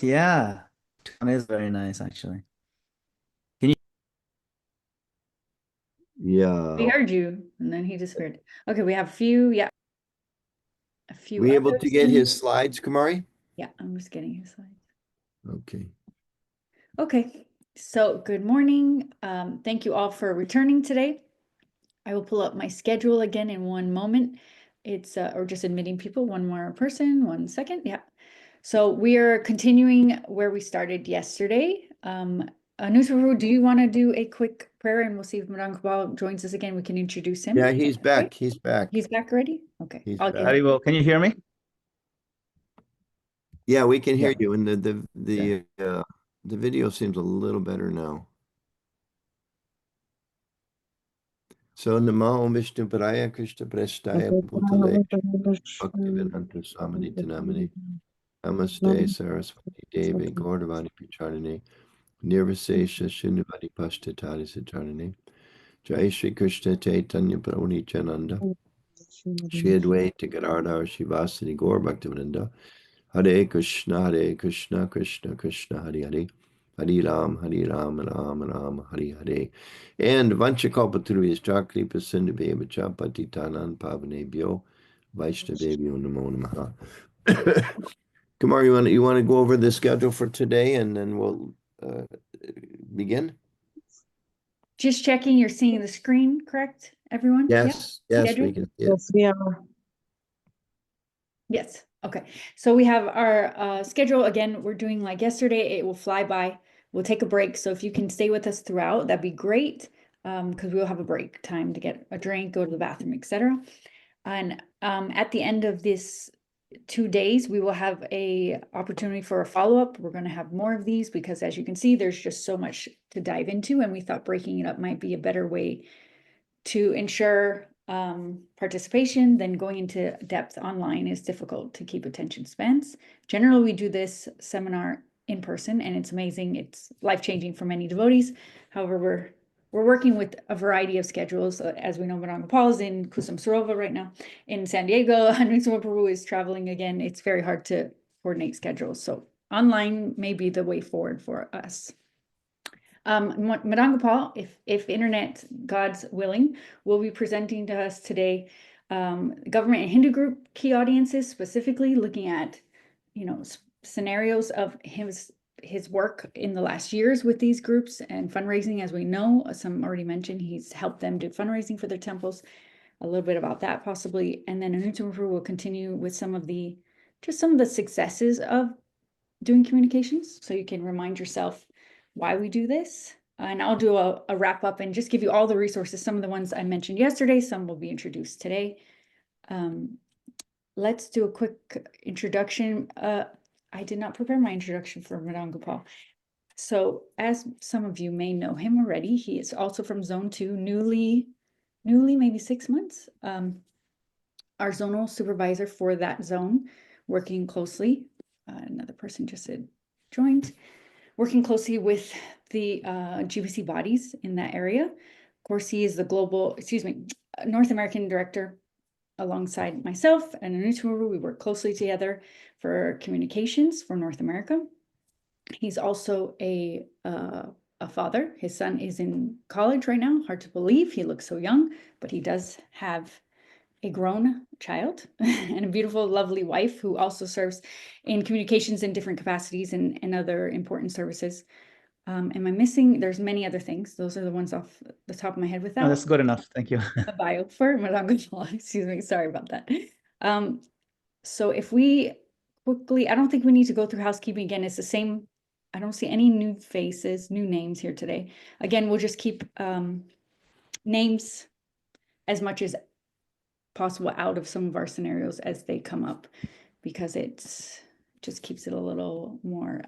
Yeah, it is very nice actually. Can you? We Yeah. heard you, and then he disappeared. Okay, we have a few, yeah, a few We able to others. get his slides, Kamari? Yeah, I'm just getting his slides. Okay. Okay, so good morning. Thank you all for returning today. I will pull up my schedule again in one moment. It's or just admitting people, one more person, 1 second. Yeah. So we are continuing where we started yesterday. Anushru, do you want to do a quick prayer and we'll see if Madana-gopāla joins us again. We can introduce him. Yeah, he's back. Okay. He's back. He's back already? Okay. He's I'll back. Very well. Can you hear me? Yeah, we can hear Yeah. you, and Yeah. the video seems a little better now. So Namo Vishnu Paraya Krishna Prestaya Bhutale Bhaktivedanta Swami Namani Namaste Saraswati Devi Gauravani Picharine Nirvisesha Shinivadi Pashtatari Sitarine Jai Shri Krishna Chaitanya Prabhu Nityananda Shri Advaita Gadadhar Shivasani Gaur Bhaktivedanta Hare Krishna, Krishna Krishna, Hare Hare, Hare Ram, Ram Ram, Hare Hare. And Vanchakalpaturu Chakri Pasindave Chapati Tanan Pavanebhyo Vaishnavebhyo Namo Namaha. Kumar, you want to go over the schedule for today and then we'll begin? Just checking, you're seeing the screen, correct, everyone? Yes, Yeah. yes, Schedule? we can. Yes, we are. Yes. Okay. So we have our schedule again. We're doing like yesterday. It will fly by. We'll take a break. So if you can stay with us throughout, that'd be great. Because we'll have a break time to get a drink, go to the bathroom, etc. And at the end of this 2 days, we will have a opportunity for a follow-up. We're going to have more of these because, as you can see, there's just so much to dive into, and we thought breaking it up might be a better way to ensure participation. Then going into depth online is difficult to keep attention spans. Generally, we do this seminar in person, and it's amazing. It's life-changing for many devotees. However, we're working with a variety of schedules. As we know, Madana-gopāla is in Kusum Sarova right now in San Diego. Hanriswa Prabhu is traveling again. It's very hard to coordinate schedules. So online may be the way forward for us. Madana-gopāla, if internet, God's willing, will be presenting to us today government and Hindu group key audiences, specifically looking at, scenarios of his work in the last years with these groups and fundraising. As we know, some already mentioned, he's helped them do fundraising for their temples, a little bit about that possibly. And then Anuttama will continue with some of the successes of doing communications. So you can remind yourself why we do this. And I'll do a wrap up and just give you all the resources. Some of the ones I mentioned yesterday, some will be introduced today. Let's do a quick introduction. I did not prepare my introduction for Madana-gopāla. So as some of you may know him already, he is also from Zone 2, newly maybe 6 months. Our zonal supervisor for that zone, working closely. Another person just joined, working closely with the GBC bodies in that area. Of course, he is the North American director alongside myself and Anuttama. We work closely together for communications for North America. He's also a father. His son is in college right now. Hard to believe. He looks so young, but he does have a grown child and a beautiful, lovely wife who also serves in communications in different capacities and other important services. Am I missing? There's many other things. Those are the ones off the top of my head with that. No, that's good enough. Thank you. A bio for Madana-gopāla. Excuse me. Sorry about that. So if we quickly, I don't think we need to go through housekeeping again. It's the same. I don't see any new faces, new names here today. Again, we'll just keep names as much as possible out of some of our scenarios as they come up, because it just keeps it a little more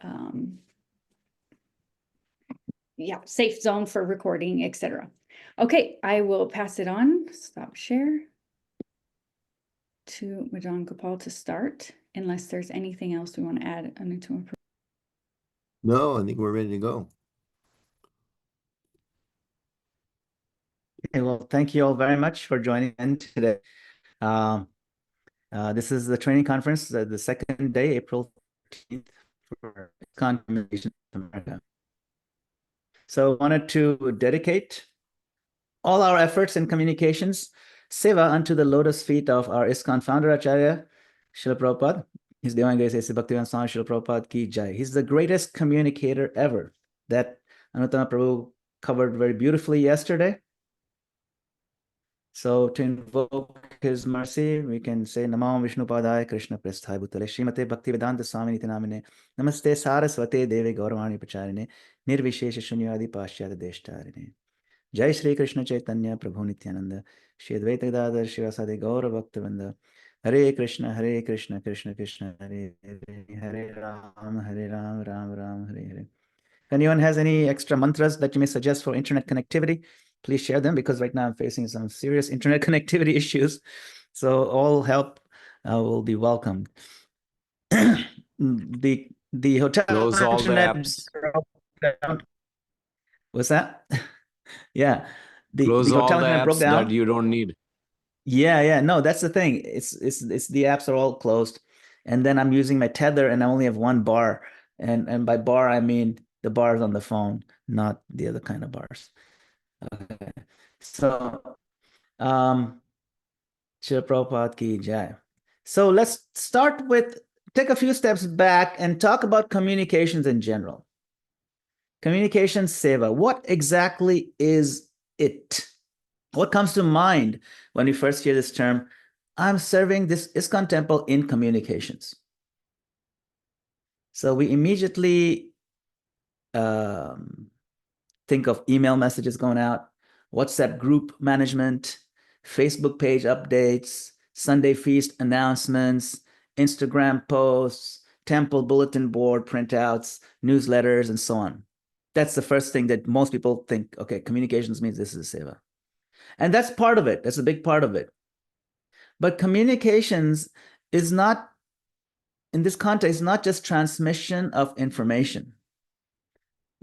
safe zone for recording, etc. Okay, I will pass it on, stop share, to Madana-gopāla to start, unless there's anything else we want to add. No, I think we're ready to go. Okay, well, thank you all very much for joining in today. This is the training conference, the second day, April 13th, for ISKCON Communications America. So I wanted to dedicate all our efforts in communications seva unto the lotus feet of our ISKCON founder Acharya Srila Prabhupada. His Divine Grace A.C. Bhaktivedanta Swami Srila Prabhupada ki jai. He's the greatest communicator ever. That Anuttama Prabhu covered very beautifully yesterday. So to invoke his mercy, we can say Namam Vishnu Padaya Krishna Prasthaya Bhutale Srimate Bhaktivedanta Swami Niti Namine Namaste Saraswate Devi Gauravani Pacharine Nirvishesha Shunyadi Paschyata Deshtarine. Jai Shri Krishna Chaitanya Prabhu Nityananda Shri Advaita Gadadhar Shivasadi Gaura Bhaktivinoda Hare Krishna Krishna Krishna Hare Hare Hare Ram Ram Ram Hare Hare. If anyone has any extra mantras that you may suggest for internet connectivity, please share them, because right now I'm facing some serious internet connectivity issues. So all help will be welcomed. The hotel Close all the internet. apps. What's that? Yeah. The Close all hotel the internet broke apps down. that you don't need. Yeah. No, that's the thing. It's the apps are all closed. And then I'm using my tether and I only have one bar. And by bar, I mean the bars on the phone, not the other kind of bars. Okay. So, Srila Prabhupada ki jai. So let's take a few steps back and talk about communications in general. Communication seva. What exactly is it? What comes to mind when you first hear this term? I'm serving this ISKCON temple in communications. So we immediately think of email messages going out, WhatsApp group management, Facebook page updates, Sunday feast announcements, Instagram posts, temple bulletin board printouts, newsletters, and so on. That's the first thing that most people think, okay, communications means this is a seva. And that's part of it. That's a big part of it. But communications is not, in this context, not just transmission of information.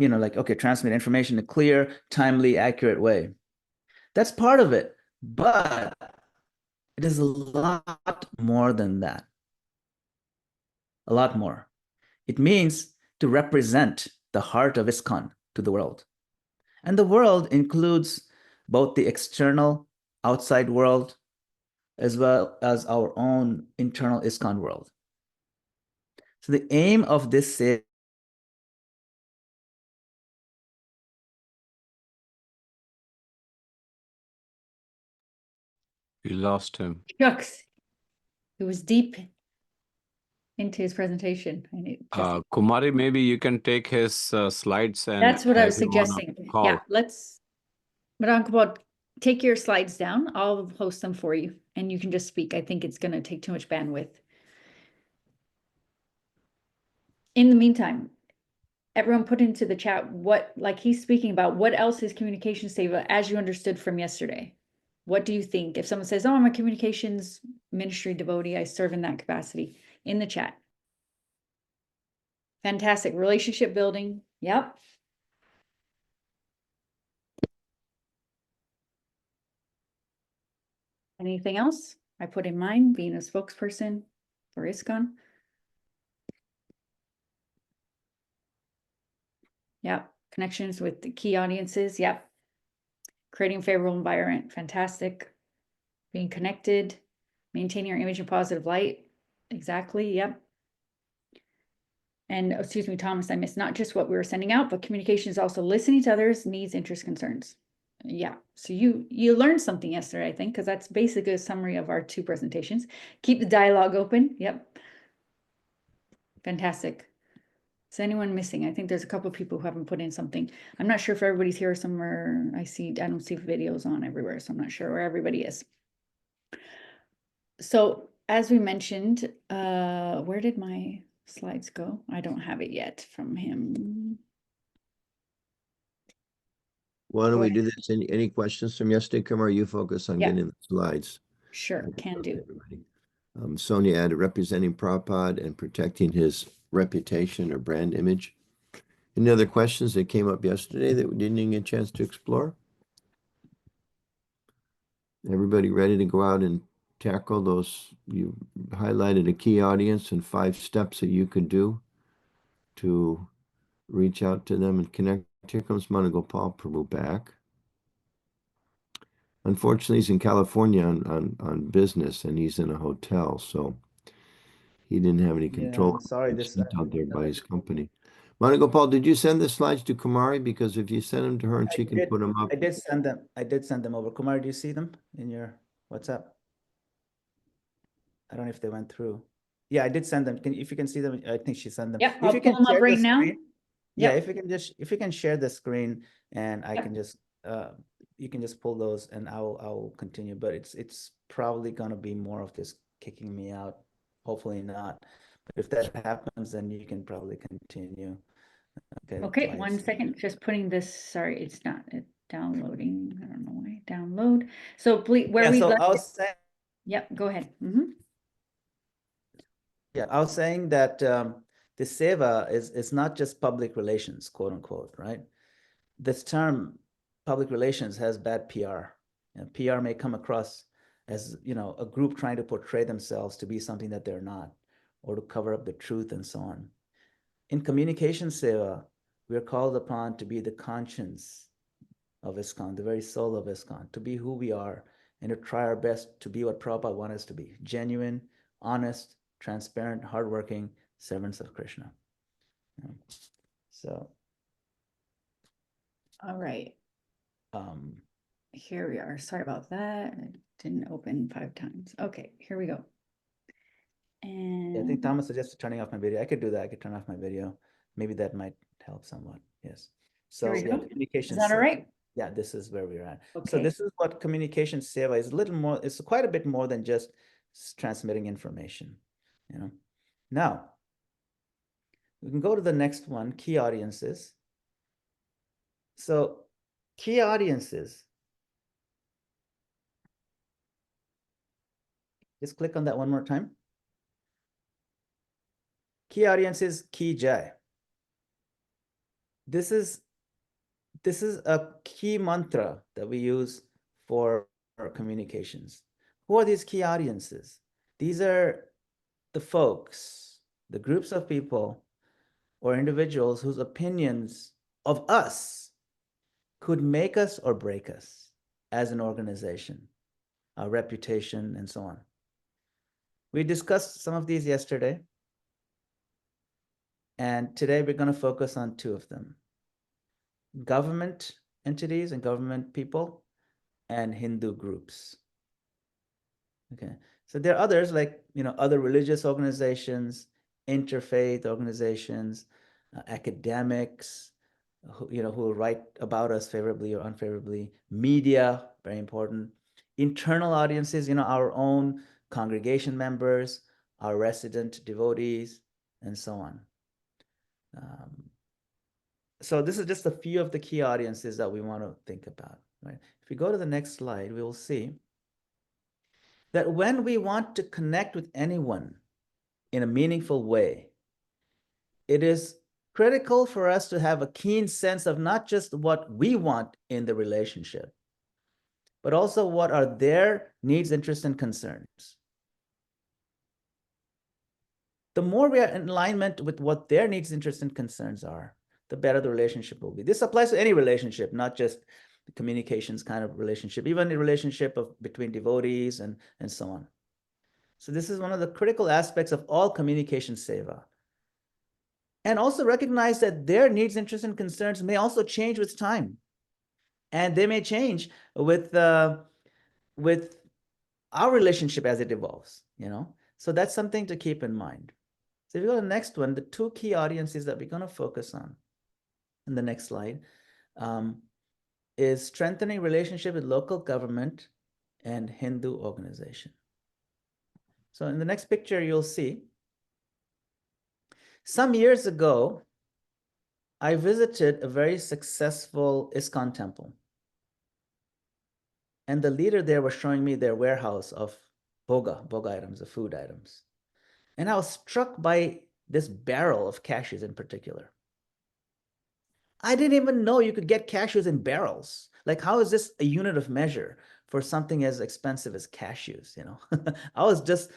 Like, okay, transmit information in a clear, timely, accurate way. That's part of it. But it is a lot more than that. A lot more. It means to represent the heart of ISKCON to the world. And the world includes both the external, outside world, as well as our own internal ISKCON world. So the aim of this is You lost him. Shucks. It was deep into his presentation. Kumari, maybe you can take his slides and That's what I was have him on a suggesting. call. Yeah, let's, Madana-gopāla, take your slides down. I'll post them for you and you can just speak. I think it's going to take too much bandwidth. In the meantime, everyone put into the chat what, like he's speaking about, what else is communication seva as you understood from yesterday? What do you think? If someone says, oh, I'm a communications ministry devotee, I serve in that capacity, in the chat. Fantastic. Relationship building. Yep. Anything else? I put in mine, being a spokesperson for ISKCON. Yep. Connections with the key audiences. Yep. Creating a favorable environment. Fantastic. Being connected. Maintaining our image in positive light. Exactly. Yep. And excuse me, Thomas, I missed not just what we were sending out, but communication is also listening to others' needs, interests, concerns. Yeah. So you learned something yesterday, I think, because that's basically a summary of our two presentations. Keep the dialogue open. Yep. Fantastic. Is anyone missing? I think there's a couple of people who haven't put in something. I'm not sure if everybody's here somewhere. I don't see videos on everywhere, so I'm not sure where everybody is. So as we mentioned, where did my slides go? I don't have it yet from him. Why don't we do this? Any questions from yesterday, Kumar? You focus on getting the slides. Sure, can do. Everybody. Sonia added representing Prabhupada and protecting his reputation or brand image. Any other questions that came up yesterday that we didn't even get a chance to explore? Everybody ready to go out and tackle those? You highlighted a key audience and 5 steps that you could do to reach out to them and connect. Here comes Madana-gopāla Prabhu back. Unfortunately, he's in California on business, and he's in a hotel, so he didn't have any control. I'm sorry, He's sent out there by his company. Madana-gopāla, did you send the slides to Kumari? Because if you send them to her and she can put them up. I did send them. I did send them over. Kumar, do you see them in your WhatsApp? I don't know if they went through. Yeah, I did send them. If you can see them, I think she sent them. Yep, If I'll you can pull them up share the right now. screen- Yeah, Yep. if you can share the screen and I Yep. can just you can just pull those and I'll continue. But it's probably gonna be more of this kicking me out. Hopefully not. But if that happens, then you can probably continue. Okay, live one stream. second, just putting this, sorry, it's not downloading. I don't know why, download. So please, where Yeah, we so left I it- was saying. Yep, go ahead. Yeah, I was saying that the seva is not just public relations, quote unquote, right? This term public relations has bad PR. And PR may come across as, a group trying to portray themselves to be something that they're not, or to cover up the truth and so on. In communication seva, we are called upon to be the conscience of ISKCON, the very soul of ISKCON, to be who we are, and to try our best to be what Prabhupada wanted us to be: genuine, honest, transparent, hardworking servants of Krishna. So, All right, um, here we are. Sorry about that. It didn't open 5 times. Okay, here we go. I And think Thomas suggested turning off my video. I could do that. I could turn off my video. Maybe that might help somewhat. Yes. So Here we yeah, go. communication. Is that all right? Yeah, this is where we're at. So Okay. this is what communication seva is. A little more. It's quite a bit more than just transmitting information. Now we can go to the next one. Key audiences. So key audiences. Just click on that one more time. Key audiences, key jai. This is a key mantra that we use for our communications. Who are these key audiences? These are the folks, the groups of people or individuals whose opinions of us could make us or break us as an organization, our reputation, and so on. We discussed some of these yesterday, and today we're going to focus on 2 of them: government entities and government people, and Hindu groups. Okay, so there are others like, other religious organizations, interfaith organizations, academics, who write about us favorably or unfavorably, media, very important, internal audiences, our own congregation members, our resident devotees, and so on. So this is just a few of the key audiences that we want to think about, right? If we go to the next slide, we will see that when we want to connect with anyone in a meaningful way, it is critical for us to have a keen sense of not just what we want in the relationship, but also what are their needs, interests, and concerns. The more we are in alignment with what their needs, interests, and concerns are, the better the relationship will be. This applies to any relationship, not just the communications kind of relationship, even the relationship between devotees and so on. So this is one of the critical aspects of all communication seva. And also recognize that their needs, interests, and concerns may also change with time. And they may change with our relationship as it evolves, So that's something to keep in mind. So if you go to the next one, the 2 key audiences that we're going to focus on in the next slide is strengthening relationship with local government and Hindu organization. So in the next picture, you'll see, some years ago, I visited a very successful ISKCON temple. And the leader there was showing me their warehouse of boga items, of food items. And I was struck by this barrel of cashews in particular. I didn't even know you could get cashews in barrels. Like, how is this a unit of measure for something as expensive as cashews? I was just,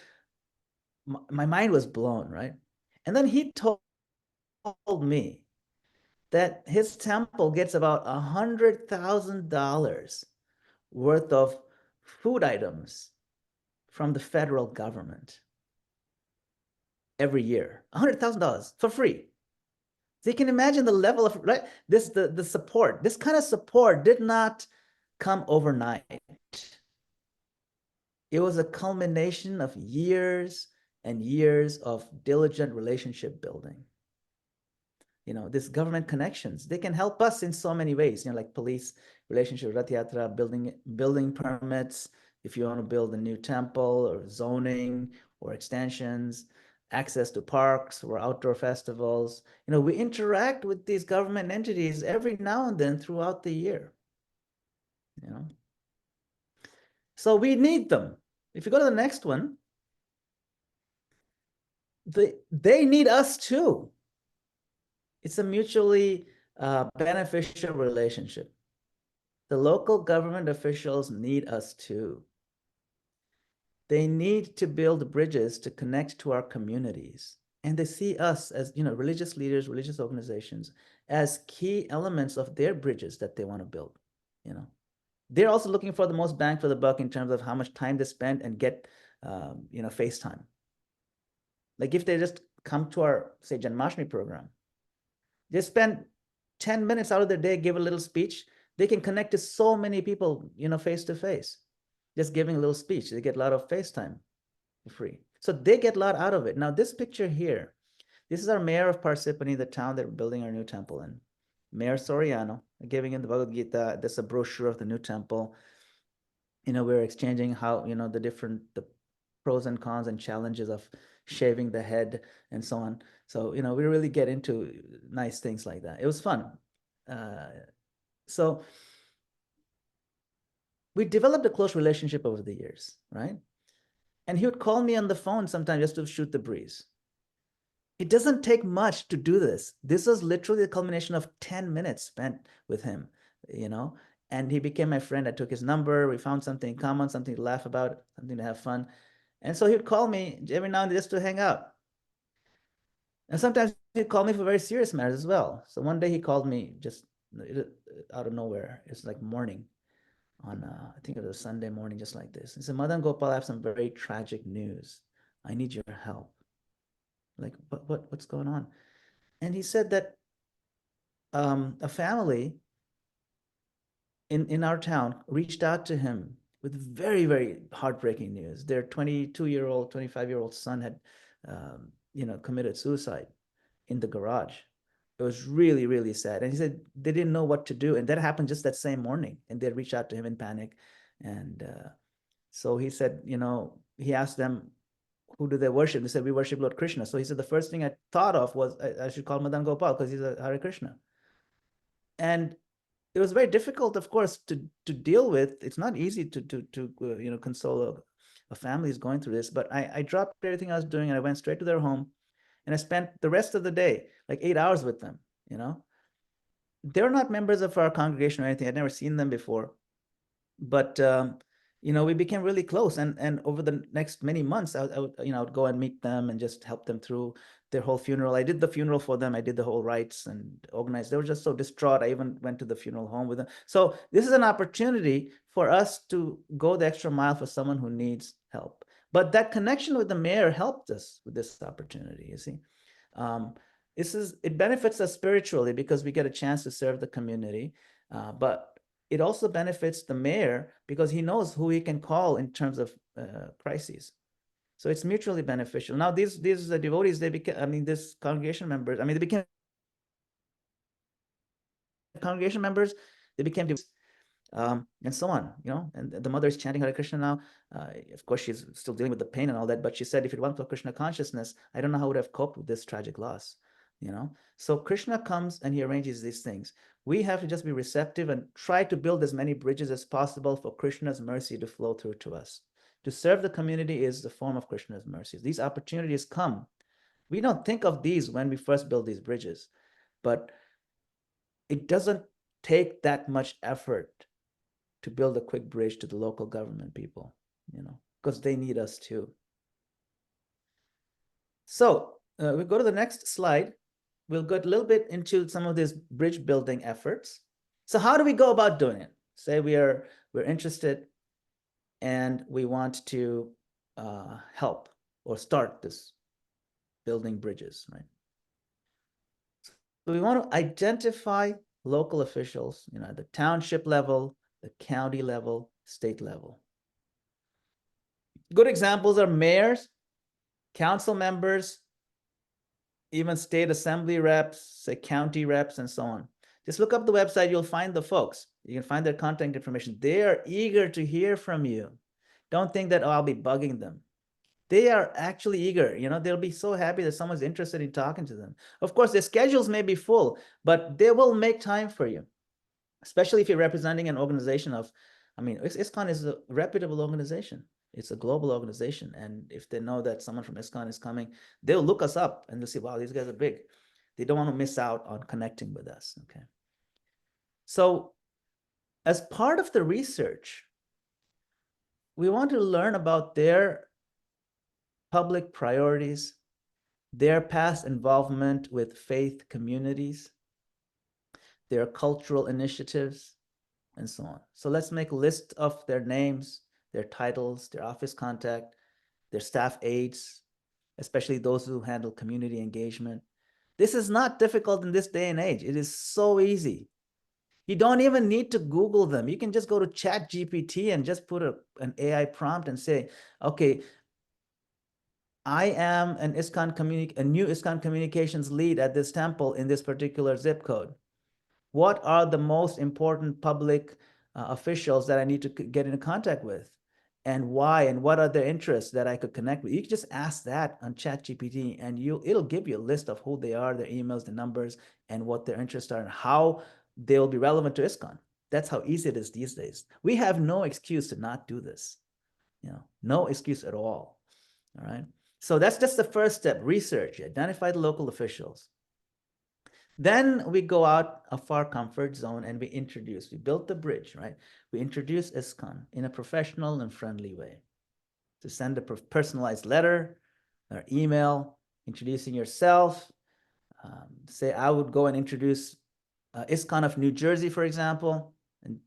my mind was blown, right? And then he told me that his temple gets about $100,000 worth of food items from the federal government every year. $100,000 for free. So you can imagine the level of, right? The support. This kind of support did not come overnight. It was a culmination of years and years of diligent relationship building. You know, this government connections, they can help us in so many ways, you know, like police relationship, Rath Yatra, building permits, if you want to build a new temple, or zoning or extensions, access to parks or outdoor festivals. You know, we interact with these government entities every now and then throughout the year, you know. So we need them. If you go to the next one, they need us too. It's a mutually beneficial relationship. The local government officials need us too. They need to build bridges to connect to our communities. And they see us as, you know, religious leaders, religious organizations, as key elements of their bridges that they want to build, you know. They're also looking for the most bang for the buck in terms of how much time they spend and get, you know, FaceTime. Like if they just come to our, say, Janmashtami program, they spend 10 minutes out of their day, give a little speech, they can connect to so many people, you know, face to face, just giving a little speech. They get a lot of FaceTime for free. So they get a lot out of it. Now, this picture here, this is our mayor of Parsippany, the town that we're building our new temple in. Mayor Soriano, giving in the Bhagavad Gita. This is a brochure of the new temple. You know, we're exchanging how, you know, the pros and cons and challenges of shaving the head and so on. So, you know, we really get into nice things like that. It was fun. So we developed a close relationship over the years, right? And he would call me on the phone sometimes just to shoot the breeze. It doesn't take much to do this. This was literally the culmination of 10 minutes spent with him, you know, and he became my friend. I took his number. We found something in common, something to laugh about, something to have fun. And so he would call me every now and then just to hang out. And sometimes he'd call me for very serious matters as well. So one day he called me just out of nowhere. It's like morning on, I think it was a Sunday morning, just like this. He said, Madana-gopāla, I have some very tragic news. I need your help. Like, what's going on? And he said that a family in our town reached out to him with very, very heartbreaking news. Their 22-year-old, 25-year-old son had, you know, committed suicide in the garage. It was really, really sad. And he said they didn't know what to do. And that happened just that same morning. And they reached out to him in panic. And so he said, you know, he asked them, who do they worship? They said, we worship Lord Krishna. So he said, the first thing I thought of was I should call Madana-gopāla because he's a Hare Krishna. And it was very difficult, of course, to deal with. It's not easy to you know, console a family who's going through this. But I dropped everything I was doing and I went straight to their home. And I spent the rest of the day, like 8 hours with them, you know. They're not members of our congregation or anything. I'd never seen them before. But you know, we became really close, and over the next many months, I would, you know, I would go and meet them and just help them through their whole funeral. I did the funeral for them. I did the whole rites and organized. They were just so distraught. I even went to the funeral home with them. So this is an opportunity for us to go the extra mile for someone who needs help. But that connection with the mayor helped us with this opportunity. You see, it benefits us spiritually because we get a chance to serve the community, but it also benefits the mayor because he knows who he can call in terms of crises. So it's mutually beneficial. Now, these devotees, they became, I mean, this congregation members, I mean, they became congregation members, they became devotees, and so on, you know. And the mother is chanting Hare Krishna now. Of course, she's still dealing with the pain and all that, but she said, if it wasn't for Krishna consciousness, I don't know how I would have coped with this tragic loss, you know. So Krishna comes and he arranges these things. We have to just be receptive and try to build as many bridges as possible for Krishna's mercy to flow through to us. To serve the community is the form of Krishna's mercies. These opportunities come. We don't think of these when we first build these bridges, but it doesn't take that much effort to build a quick bridge to the local government people, you know, because they need us too. So we go to the next slide. we'll get a little bit into some of these bridge building efforts. So how do we go about doing it? Say we're interested and we want to help or start this building bridges, right? So we want to identify local officials, at the township level, the county level, state level. Good examples are mayors, council members, even state assembly reps, say county reps, and so on. Just look up the website, you'll find the folks. You can find their contact information. They are eager to hear from you. Don't think that, oh, I'll be bugging them. They are actually eager. They'll be so happy that someone's interested in talking to them. Of course, their schedules may be full, but they will make time for you, especially if you're representing an organization of, ISKCON is a reputable organization. It's a global organization. And if they know that someone from ISKCON is coming, they'll look us up and they'll say, wow, these guys are big. They don't want to miss out on connecting with us, okay? So as part of the research, we want to learn about their public priorities, their past involvement with faith communities, their cultural initiatives, and so on. So let's make a list of their names, their titles, their office contact, their staff aides, especially those who handle community engagement. This is not difficult in this day and age. It is so easy. You don't even need to Google them. You can just go to ChatGPT and just put an AI prompt and say, okay, I am a new ISKCON communications lead at this temple in this particular zip code. What are the most important public officials that I need to get into contact with? And why? And what are their interests that I could connect with? You can just ask that on ChatGPT and it'll give you a list of who they are, their emails, the numbers, and what their interests are and how they'll be relevant to ISKCON. That's how easy it is these days. We have no excuse to not do this. No excuse at all. All right. So that's just the first step, research, identify the local officials. Then we go out of our comfort zone and we built the bridge, right? We introduce ISKCON in a professional and friendly way. To send a personalized letter or email, introducing yourself. Say I would go and introduce ISKCON of New Jersey, for example, and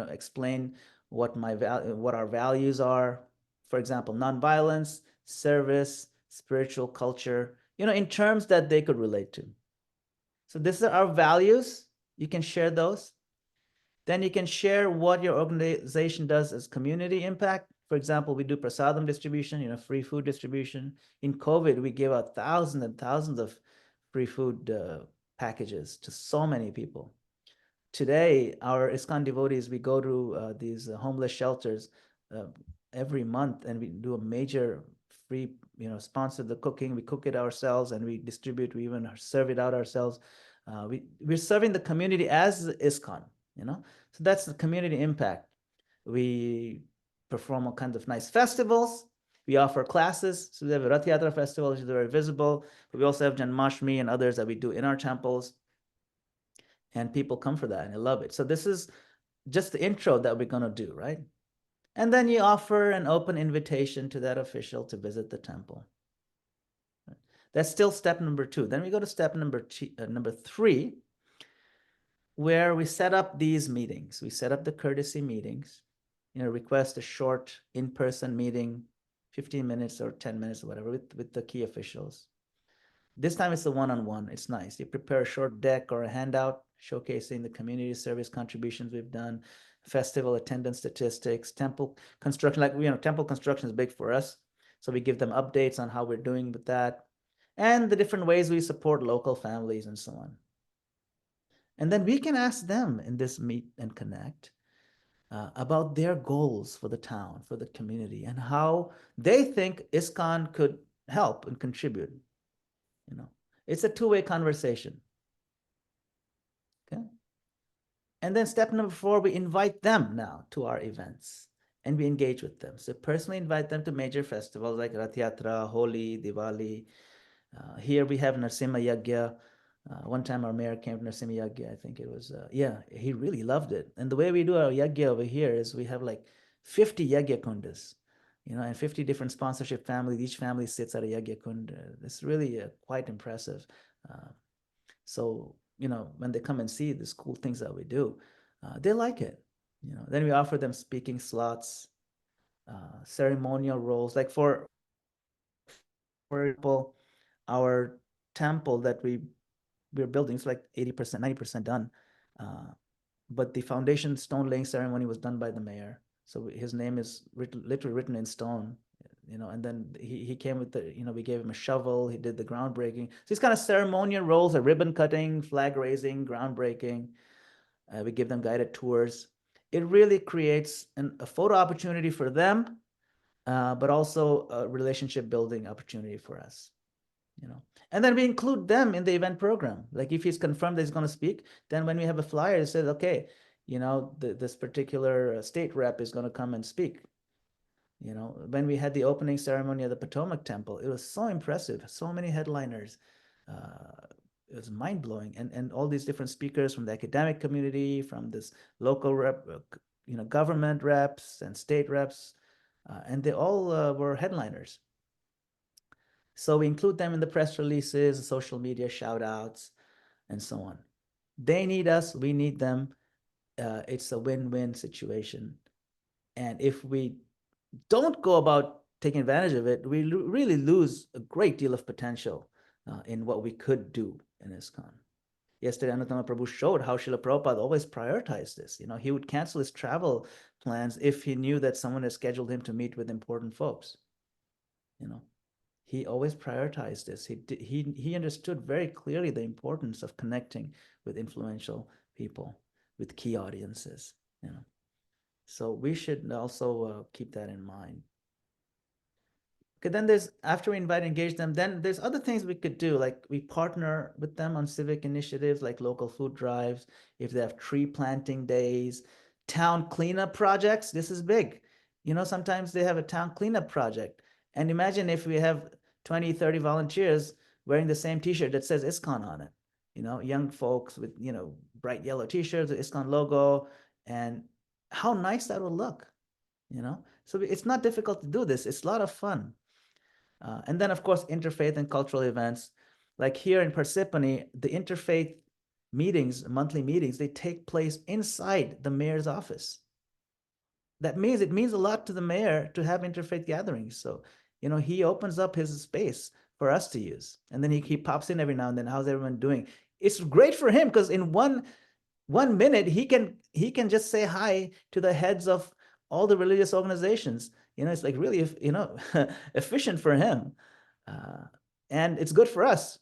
explain what our values are. For example, nonviolence, service, spiritual culture, in terms that they could relate to. So these are our values. You can share those. Then you can share what your organization does as community impact. For example, we do prasadam distribution, free food distribution. In COVID, we gave out thousands and thousands of free food packages to so many people. Today, our ISKCON devotees, we go to these homeless shelters every month and we do a major free, sponsor the cooking. We cook it ourselves and we distribute, we even serve it out ourselves. We're serving the community as ISKCON, so that's the community impact. We perform all kinds of nice festivals. We offer classes. So we have a Rath Yatra festival, which is very visible. But we also have Janmashtami and others that we do in our temples. And people come for that and they love it. So this is just the intro that we're going to do, right? And then you offer an open invitation to that official to visit the temple. That's still step number 2. Then we go to step number 3, where we set up these meetings. We set up the courtesy meetings, request a short in-person meeting, 15 minutes or 10 minutes or whatever with the key officials. This time it's the one-on-one. It's nice. You prepare a short deck or a handout showcasing the community service contributions we've done, festival attendance statistics, temple construction. Temple construction is big for us. So we give them updates on how we're doing with that and the different ways we support local families and so on. And then we can ask them in this meet and connect about their goals for the town, for the community, and how they think ISKCON could help and contribute. It's a two-way conversation. Okay. And then step number 4, we invite them now to our events and we engage with them. So personally invite them to major festivals like Rath Yatra, Holi, Diwali. Here we have Narsimha Yagya. One time our mayor came to Narsimha Yagya, I think it was, he really loved it. And the way we do our Yagya over here is we have like 50 Yagya kundas, and 50 different sponsorship families. Each family sits at a Yagya kunda. It's really quite impressive. So, when they come and see these cool things that we do, they like it. Then we offer them speaking slots, ceremonial roles. Like for example, our temple that we're building is like 80%, 90% done. But the foundation stone laying ceremony was done by the mayor. So his name is literally written in stone, and then he came with we gave him a shovel. He did the groundbreaking. So these kind of ceremonial roles, a ribbon cutting, flag raising, groundbreaking. We give them guided tours. It really creates a photo opportunity for them, but also a relationship building opportunity for us. And then we include them in the event program. Like if he's confirmed that he's going to speak, then when we have a flyer, it says, okay, this particular state rep is going to come and speak. When we had the opening ceremony at the Potomac Temple, it was so impressive. So many headliners. It was mind blowing, and all these different speakers from the academic community, from this local rep, government reps and state reps, and they all were headliners. So we include them in the press releases, social media shout outs, and so on. They need us, we need them. It's a win-win situation. And if we don't go about taking advantage of it, we really lose a great deal of potential in what we could do in ISKCON. Yesterday, Anantama Prabhu showed how Srila Prabhupada always prioritized this. He would cancel his travel plans if he knew that someone had scheduled him to meet with important folks. He always prioritized this. He understood very clearly the importance of connecting with influential people, with key audiences. So we should also keep that in mind. Okay, then after we invite and engage them, then there's other things we could do. Like we partner with them on civic initiatives like local food drives, if they have tree planting days, town cleanup projects. This is big. Sometimes they have a town cleanup project. And imagine if we have 20, 30 volunteers wearing the same t-shirt that says ISKCON on it. Young folks with, bright yellow t-shirts, the ISKCON logo, and how nice that would look, So it's not difficult to do this. It's a lot of fun. And then, of course, interfaith and cultural events. Like here in Parsippany, the interfaith meetings, monthly meetings, they take place inside the mayor's office. That means it means a lot to the mayor to have interfaith gatherings. So, he opens up his space for us to use. And then he pops in every now and then. How's everyone doing? It's great for him because in one minute, he can just say hi to the heads of all the religious organizations. It's like really, efficient for him. And it's good for us.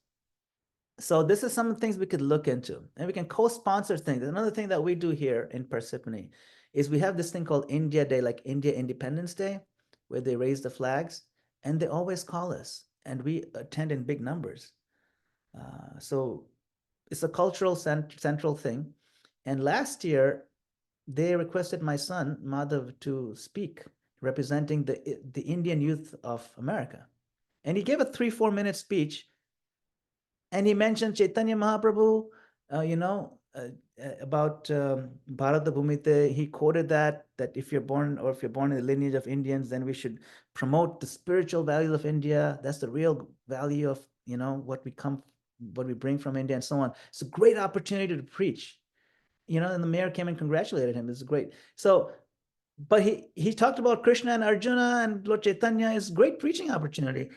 So this is some of the things we could look into, and we can co-sponsor things. Another thing that we do here in Parsippany is we have this thing called India Day, like India Independence Day, where they raise the flags, and they always call us, and we attend in big numbers. So it's a cultural central thing. And last year, they requested my son, Madhav, to speak, representing the Indian youth of America. And he gave a 3-4 minute speech. And he mentioned Chaitanya Mahaprabhu, about Bharata Bhumite. He quoted that if you're born in the lineage of Indians, then we should promote the spiritual values of India. That's the real value of, what we bring from India and so on. It's a great opportunity to preach. And the mayor came and congratulated him. This is great. So, but he talked about Krishna and Arjuna and Lord Chaitanya is a great preaching opportunity.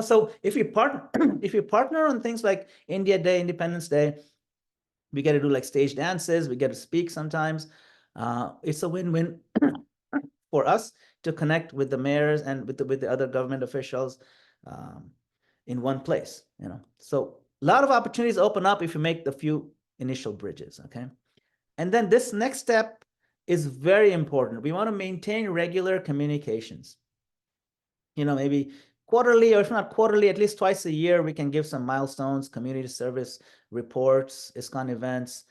So if you partner on things like India Day, Independence Day, we get to do like stage dances, we get to speak sometimes. It's a win-win for us to connect with the mayors and with the other government officials in one place. So a lot of opportunities open up if you make the few initial bridges. Okay. And then this next step is very important. We want to maintain regular communications. Maybe quarterly, or if not quarterly, at least twice a year, we can give some milestones, community service reports, ISKCON events,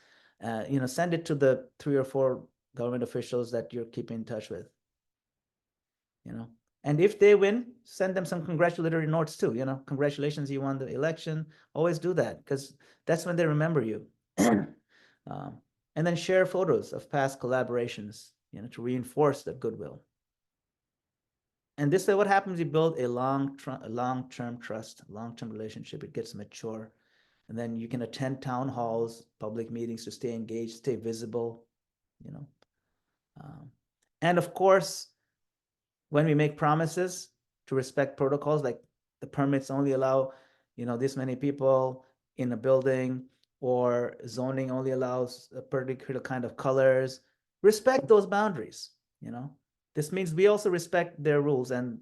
send it to the 3 or 4 government officials that you're keeping in touch with. And if they win, send them some congratulatory notes too. Congratulations, you won the election. Always do that because that's when they remember you. And then share photos of past collaborations, to reinforce that goodwill. And this way, what happens? You build a long-term trust, long-term relationship. It gets mature. And then you can attend town halls, public meetings to stay engaged, stay visible, you know. And of course, when we make promises to respect protocols, like the permits only allow, this many people in a building, or zoning only allows a particular kind of colors, respect those boundaries, This means we also respect their rules and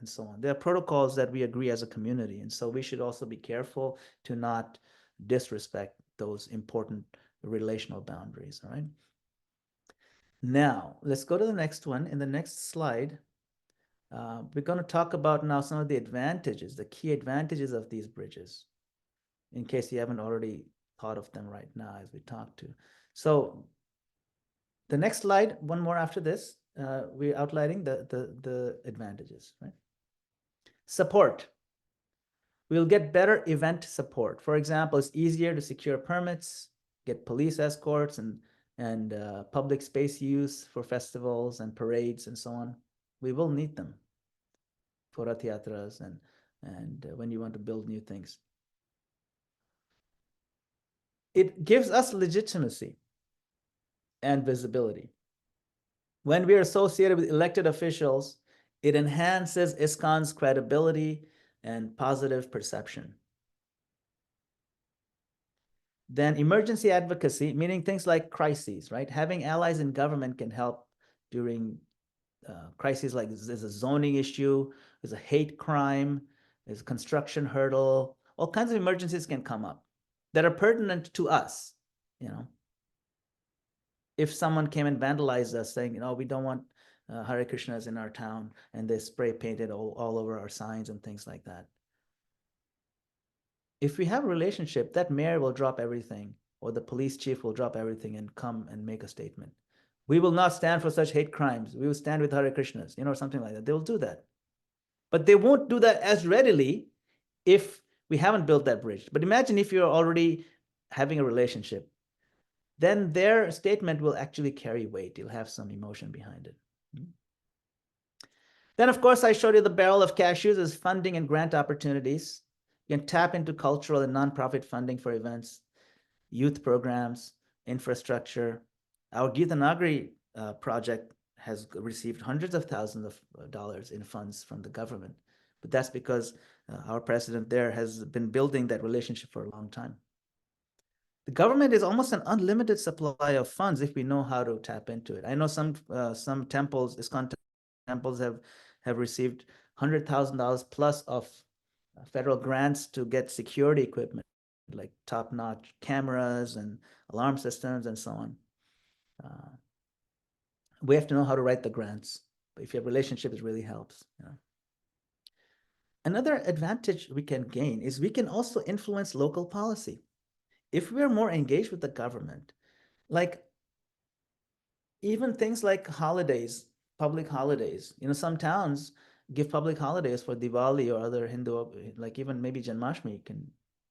so on. There are protocols that we agree as a community, and so we should also be careful to not disrespect those important relational boundaries, all right? Now, let's go to the next one. In the next slide, we're going to talk about now some of the advantages, the key advantages of these bridges, in case you haven't already thought of them right now as we talk to. So the next slide, one more after this, we're outlining the advantages, right? Support. We'll get better event support. For example, it's easier to secure permits, get police escorts, and public space use for festivals and parades and so on. We will need them for rathiatras and when you want to build new things. It gives us legitimacy and visibility. When we are associated with elected officials, it enhances ISKCON's credibility and positive perception. Then emergency advocacy, meaning things like crises, right? Having allies in government can help during crises like there's a zoning issue, there's a hate crime, there's a construction hurdle, all kinds of emergencies can come up that are pertinent to us, If someone came and vandalized us saying, we don't want Hare Krishnas in our town, and they spray painted all over our signs and things like that. If we have a relationship, that mayor will drop everything, or the police chief will drop everything and come and make a statement. We will not stand for such hate crimes. We will stand with Hare Krishnas, something like that. They will do that. But they won't do that as readily if we haven't built that bridge. But imagine if you're already having a relationship, then their statement will actually carry weight. You'll have some emotion behind it. Then, of course, I showed you the barrel of cashews as funding and grant opportunities. You can tap into cultural and nonprofit funding for events, youth programs, infrastructure. Our Geeta Nagari project has received hundreds of thousands of dollars in funds from the government. But that's because our president there has been building that relationship for a long time. The government is almost an unlimited supply of funds if we know how to tap into it. I know some temples, ISKCON temples have received $100,000 plus of federal grants to get security equipment, like top-notch cameras and alarm systems and so on. We have to know how to write the grants, but if you have a relationship, it really helps. Another advantage we can gain is we can also influence local policy. If we're more engaged with the government, like even things like holidays, public holidays, some towns give public holidays for Diwali or other Hindu, like even maybe Janmashtami,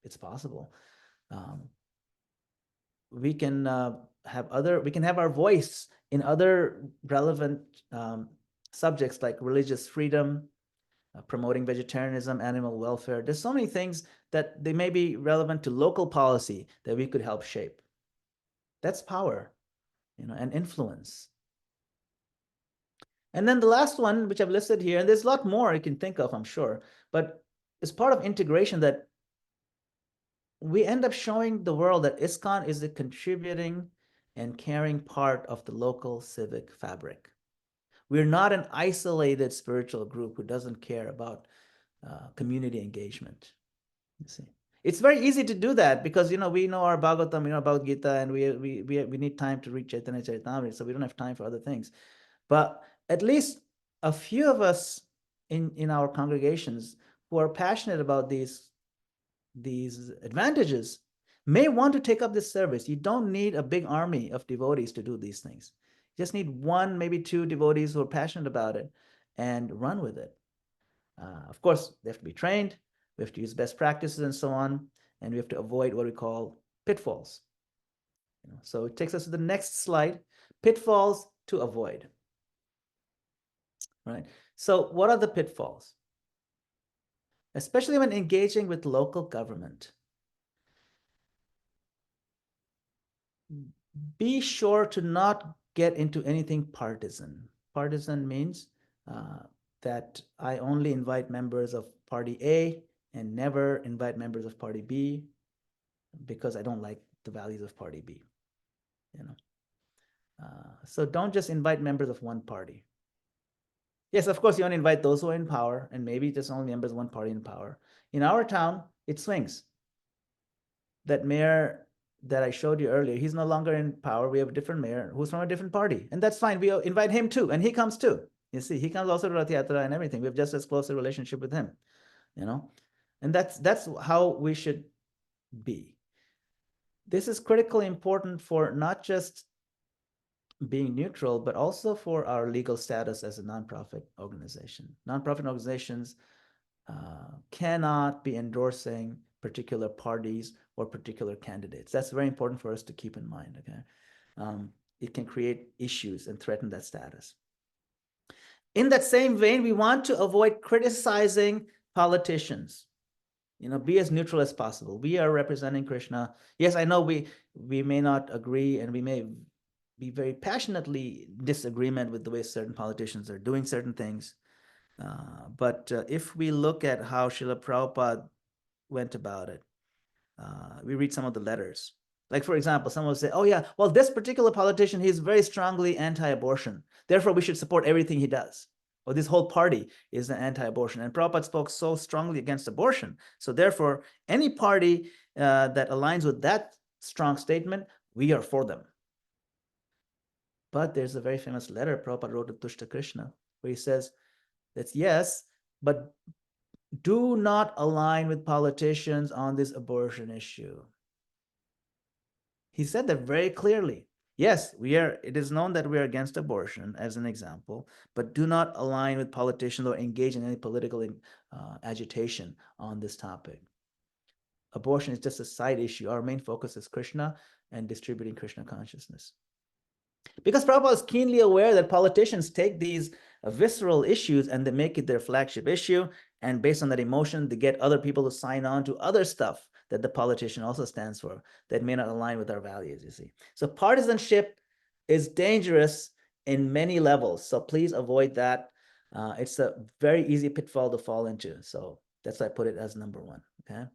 it's possible. We can have our voice in other relevant subjects like religious freedom, promoting vegetarianism, animal welfare. There's so many things that they may be relevant to local policy that we could help shape. That's power, and influence. And then the last one, which I've listed here, and there's a lot more you can think of, I'm sure, but it's part of integration that we end up showing the world that ISKCON is a contributing and caring part of the local civic fabric. We're not an isolated spiritual group who doesn't care about community engagement. You see, it's very easy to do that because we know our Bhagavatam, we know about Gita, and we need time to read Chaitanya Charitamrita, so we don't have time for other things. But at least a few of us in our congregations who are passionate about these advantages may want to take up this service. You don't need a big army of devotees to do these things. You just need one, maybe two devotees who are passionate about it and run with it. Of course, they have to be trained. We have to use best practices and so on. And we have to avoid what we call pitfalls. So it takes us to the next slide, pitfalls to avoid. Right. So what are the pitfalls? Especially when engaging with local government. be sure to not get into anything partisan. Partisan means that I only invite members of party A and never invite members of party B because I don't like the values of party B. So don't just invite members of one party. Yes, of course, you want to invite those who are in power, and maybe just only members of one party in power. In our town, it swings. That mayor that I showed you earlier, he's no longer in power. We have a different mayor who's from a different party, and that's fine. We invite him too, and he comes too. You see, he comes also to Rath Yatra and everything. We have just as close a relationship with him, and that's how we should be. This is critically important for not just being neutral, but also for our legal status as a nonprofit organization. Nonprofit organizations cannot be endorsing particular parties or particular candidates. That's very important for us to keep in mind, okay? It can create issues and threaten that status. In that same vein, we want to avoid criticizing politicians. Be as neutral as possible. We are representing Krishna. Yes, I know we may not agree, and we may be very passionately disagreement with the way certain politicians are doing certain things. But if we look at how Srila Prabhupada went about it, we read some of the letters. Like, for example, someone will say, oh yeah, well, this particular politician, he's very strongly anti-abortion. Therefore, we should support everything he does. Or this whole party is an anti-abortion. And Prabhupada spoke so strongly against abortion. So therefore, any party that aligns with that strong statement, we are for them. But there's a very famous letter Prabhupada wrote to Tushta Krishna, where he says that yes, but do not align with politicians on this abortion issue. He said that very clearly. Yes, it is known that we are against abortion, as an example, but do not align with politicians or engage in any political agitation on this topic. Abortion is just a side issue. Our main focus is Krishna and distributing Krishna consciousness. Because Prabhupada is keenly aware that politicians take these visceral issues and they make it their flagship issue. And based on that emotion, they get other people to sign on to other stuff that the politician also stands for that may not align with our values, you see. So partisanship is dangerous in many levels. So please avoid that. It's a very easy pitfall to fall into. So that's why I put it as number one, okay?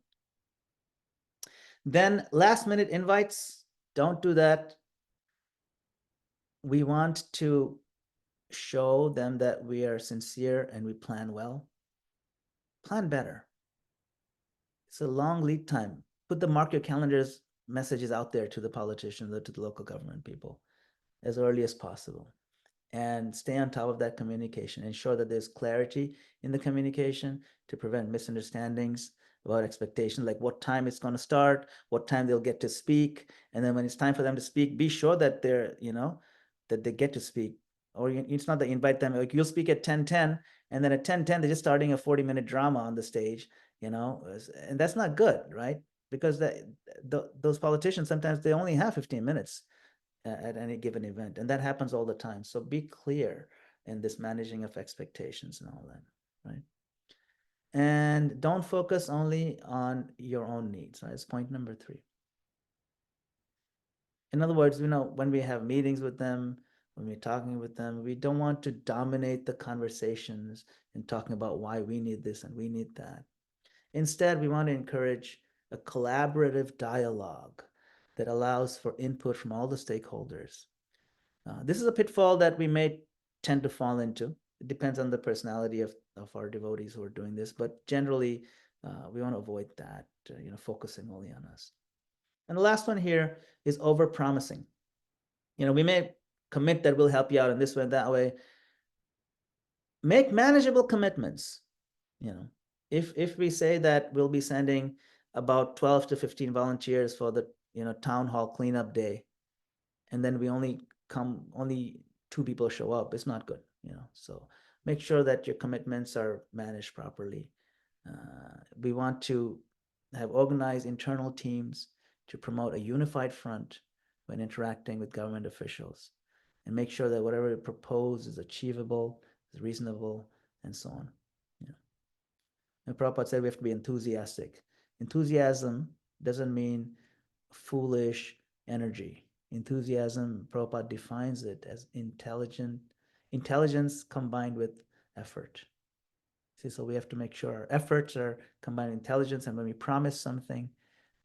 Then last minute invites, don't do that. We want to show them that we are sincere and we plan well. Plan better. It's a long lead time. Put the mark your calendars messages out there to the politicians or to the local government people as early as possible. And stay on top of that communication. Ensure that there's clarity in the communication to prevent misunderstandings about expectations, like what time it's going to start, what time they'll get to speak. And then when it's time for them to speak, be sure that they're, that they get to speak. Or it's not that you invite them, like you'll speak at 10:10, and then at 10:10, they're just starting a 40-minute drama on the stage, and that's not good, right? Because those politicians, sometimes they only have 15 minutes at any given event, and that happens all the time. So be clear in this managing of expectations and all that, right? And don't focus only on your own needs, right? It's point number 3. In other words, when we have meetings with them, when we're talking with them, we don't want to dominate the conversations and talking about why we need this and we need that. Instead, we want to encourage a collaborative dialogue that allows for input from all the stakeholders. This is a pitfall that we may tend to fall into. It depends on the personality of our devotees who are doing this, but generally, we want to avoid that, focusing only on us. And the last one here is over-promising. We may commit that we'll help you out in this way and that way. Make manageable commitments. If we say that we'll be sending about 12 to 15 volunteers for the town hall cleanup day, and then we only 2 people show up, it's not good. So make sure that your commitments are managed properly. We want to have organized internal teams to promote a unified front when interacting with government officials, and make sure that whatever we propose is achievable, is reasonable, and so on. And Prabhupada said we have to be enthusiastic. Enthusiasm doesn't mean foolish energy. Enthusiasm, Prabhupada defines it as intelligence combined with effort. See, so we have to make sure our efforts are combined with intelligence, and when we promise something,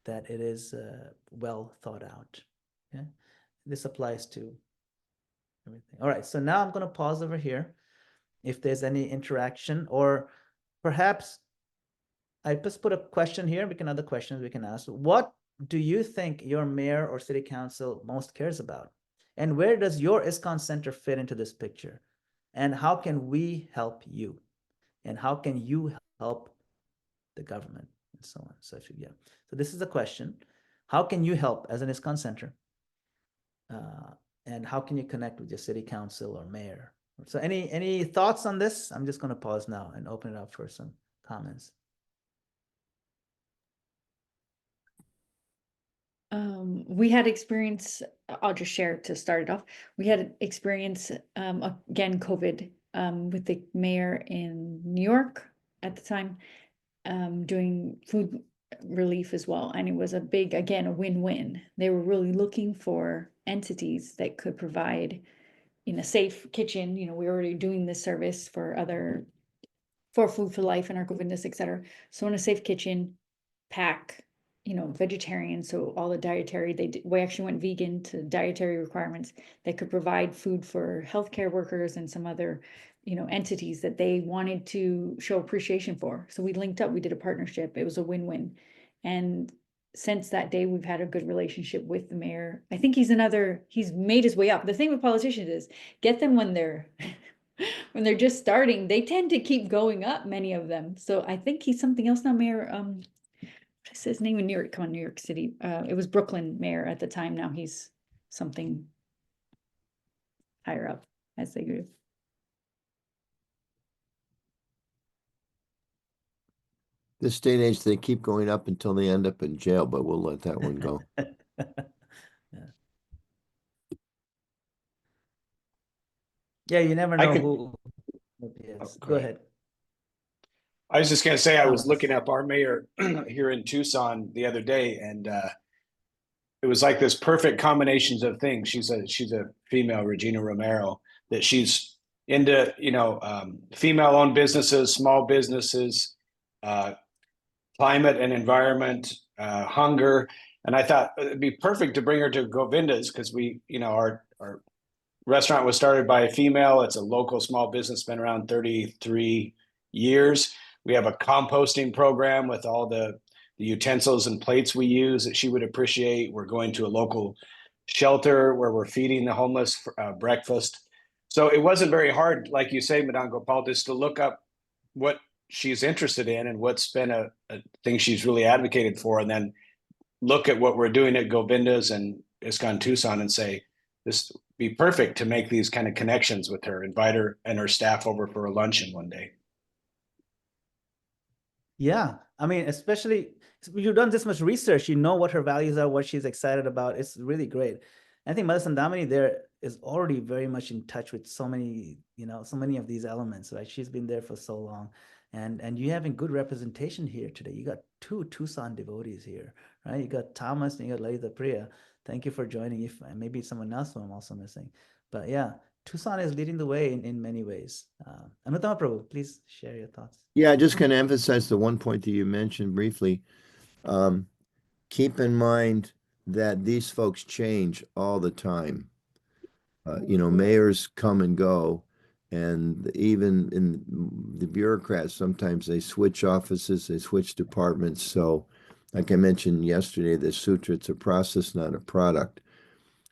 that it is well thought out. Okay? This applies to everything. All right, so now I'm going to pause over here. If there's any interaction, or perhaps I just put a question here, other questions we can ask. What do you think your mayor or city council most cares about? And where does your ISKCON center fit into this picture? And how can we help you? And how can you help the government? And so on. So this is the question. How can you help as an ISKCON center? And how can you connect with your city council or mayor? So any thoughts on this? I'm just going to pause now and open it up for some comments. We had experience, I'll just share to start it off. We had experience, again, COVID, with the mayor in New York at the time, doing food relief as well. And it was a big, again, a win-win. They were really looking for entities that could provide in a safe kitchen. We were already doing this service for Food for Life and Arco-Vindas, etc. So in a safe kitchen, pack, vegetarian, so all the dietary, we actually went vegan to dietary requirements that could provide food for healthcare workers and some other, entities that they wanted to show appreciation for. So we linked up, we did a partnership. It was a win-win. And since that day, we've had a good relationship with the mayor. I think he's made his way up. The thing with politicians is get them when they're when they're just starting, they tend to keep going up, many of them. So I think he's something else now, Mayor. What's his name in New York? Come on, New York City. It was Brooklyn mayor at the time. Now he's something higher up as they go. This day and age, they keep going up until they end up in jail, but we'll let that one go. Yeah, you never know who. Yes. Go ahead. I was just going to say, I was looking up our mayor here in Tucson the other day, and it was like this perfect combinations of things. She's a female, Regina Romero, that she's into, female-owned businesses, small businesses, climate and environment, hunger. And I thought it'd be perfect to bring her to Govinda's because our restaurant was started by a female. It's a local small business, been around 33 years. We have a composting program with all the utensils and plates we use that she would appreciate. We're going to a local shelter where we're feeding the homeless for, breakfast. So it wasn't very hard, like you say, Madana-gopāla, just to look up what she's interested in and what's been a thing she's really advocated for, and then look at what we're doing at Govinda's and ISKCON Tucson and say, this would be perfect to make these kind of connections with her, invite her and her staff over for a luncheon one day. Yeah, I mean, especially you've done this much research, you know what her values are, what she's excited about. It's really great. I think Mother Sandamini there is already very much in touch with so many of these elements, right? She's been there for so long. And you're having good representation here today. You got two Tucson devotees here, right? You got Thomas and you got Lalita Priya. Thank you for joining. If maybe someone else who I'm also missing. But yeah, Tucson is leading the way in many ways. Anutama Prabhu, please share your thoughts. Yeah, I just kind of emphasize the one point that you mentioned briefly. Keep in mind that these folks change all the time. Mayors come and go, and even in the bureaucrats, sometimes they switch offices, they switch departments. So like I mentioned yesterday, the sutra, it's a process, not a product.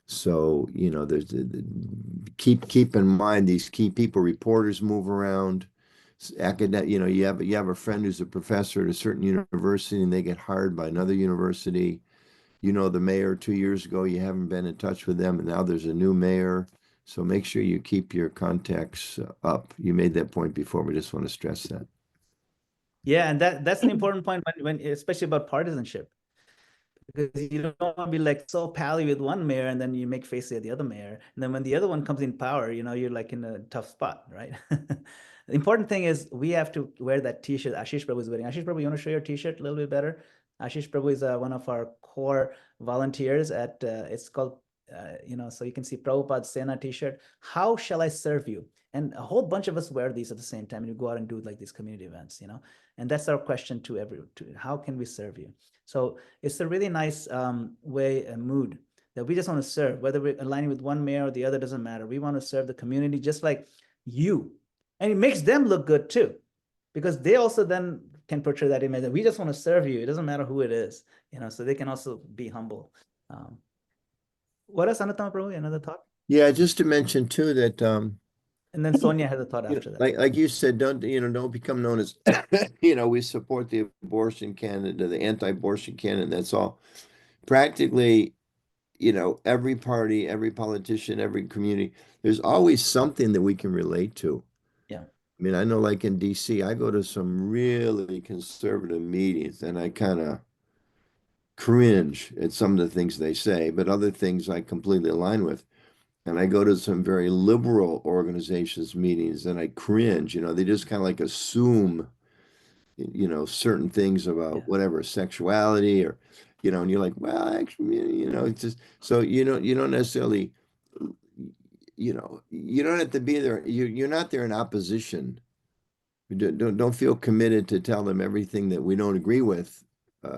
So, there's keep in mind these key people. Reporters move around. Academic, you have a friend who's a professor at a certain university and they get hired by another university. The mayor 2 years ago, you haven't been in touch with them, and now there's a new mayor. So make sure you keep your contacts up. You made that point before. We just want to stress that. Yeah, and that's an important point when especially about partisanship. Because you don't want to be like so pally with one mayor and then you make face at the other mayor. And then when the other one comes in power, you're like in a tough spot, right? The important thing is we have to wear that t-shirt Ashish Prabhu is wearing. Ashish Prabhu, you want to show your t-shirt a little bit better? Ashish Prabhu is one of our core volunteers at, it's called so you can see Prabhupada's Sena t-shirt. How shall I serve you? And a whole bunch of us wear these at the same time, and you go out and do like these community events, and that's our question to how can we serve you? So it's a really nice way and mood that we just want to serve, whether we're aligning with one mayor or the other, doesn't matter. We want to serve the community just like you. And it makes them look good too, because they also then can portray that image that we just want to serve you. It doesn't matter who it is, so they can also be humble. What else, Anatama Prabhu? Another thought? Yeah, just to mention too that And then Sonia has a thought after that. like you said, don't become known as we support the abortion candidate, the anti-abortion candidate. That's all. Practically, every party, every politician, every community, there's always something that we can relate to. Yeah. I mean, I know like in DC, I go to some really conservative meetings and I kind of cringe at some of the things they say, but other things I completely align with. And I go to some very liberal organizations meetings and I cringe, they just kind of like assume, certain things about whatever sexuality or, and you're like, well, actually, it's just, so, you don't necessarily, you don't have to be there. You're not there in opposition. Don't feel committed to tell them everything that we don't agree with,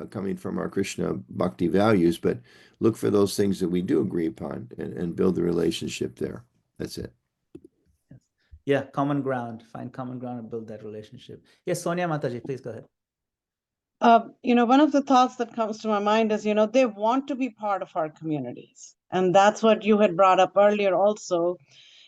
coming from our Krishna Bhakti values, but look for those things that we do agree upon and build the relationship there. That's it. Yeah, common ground. Find common ground and build that relationship. Yes, Sonia Mataji, please go ahead. One of the thoughts that comes to my mind is, they want to be part of our communities. And that's what you had brought up earlier also.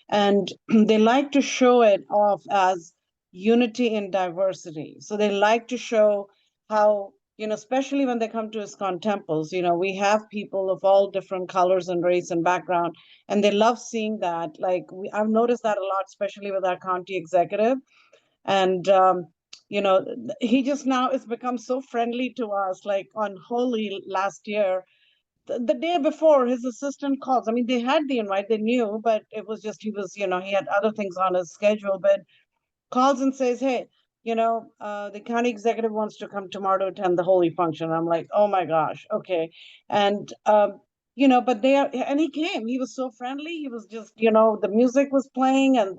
And they like to show it off as unity in diversity. So they like to show how, especially when they come to ISKCON temples, we have people of all different colors and race and background, and they love seeing that. Like I've noticed that a lot, especially with our county executive. And, he just now has become so friendly to us, like on Holi last year. The day before, his assistant calls. I mean, they had the invite, they knew, but it was just, he had other things on his schedule, but calls and says, hey, the county executive wants to come tomorrow to attend the Holy function. I'm like, oh my gosh, okay. And, but and he came, he was so friendly. He was just, the music was playing and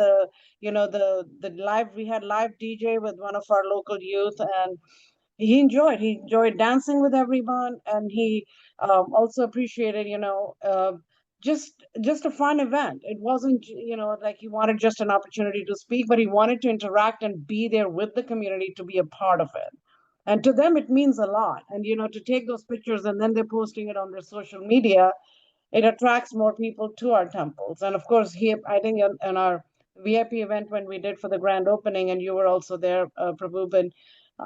we had live DJ with one of our local youth, and he enjoyed dancing with everyone, and he also appreciated, just a fun event. It wasn't, like he wanted just an opportunity to speak, but he wanted to interact and be there with the community to be a part of it. And to them, it means a lot. And, to take those pictures and then they're posting it on their social media, it attracts more people to our temples. And of course, I think in our VIP event when we did for the grand opening, and you were also there, Prabhu, but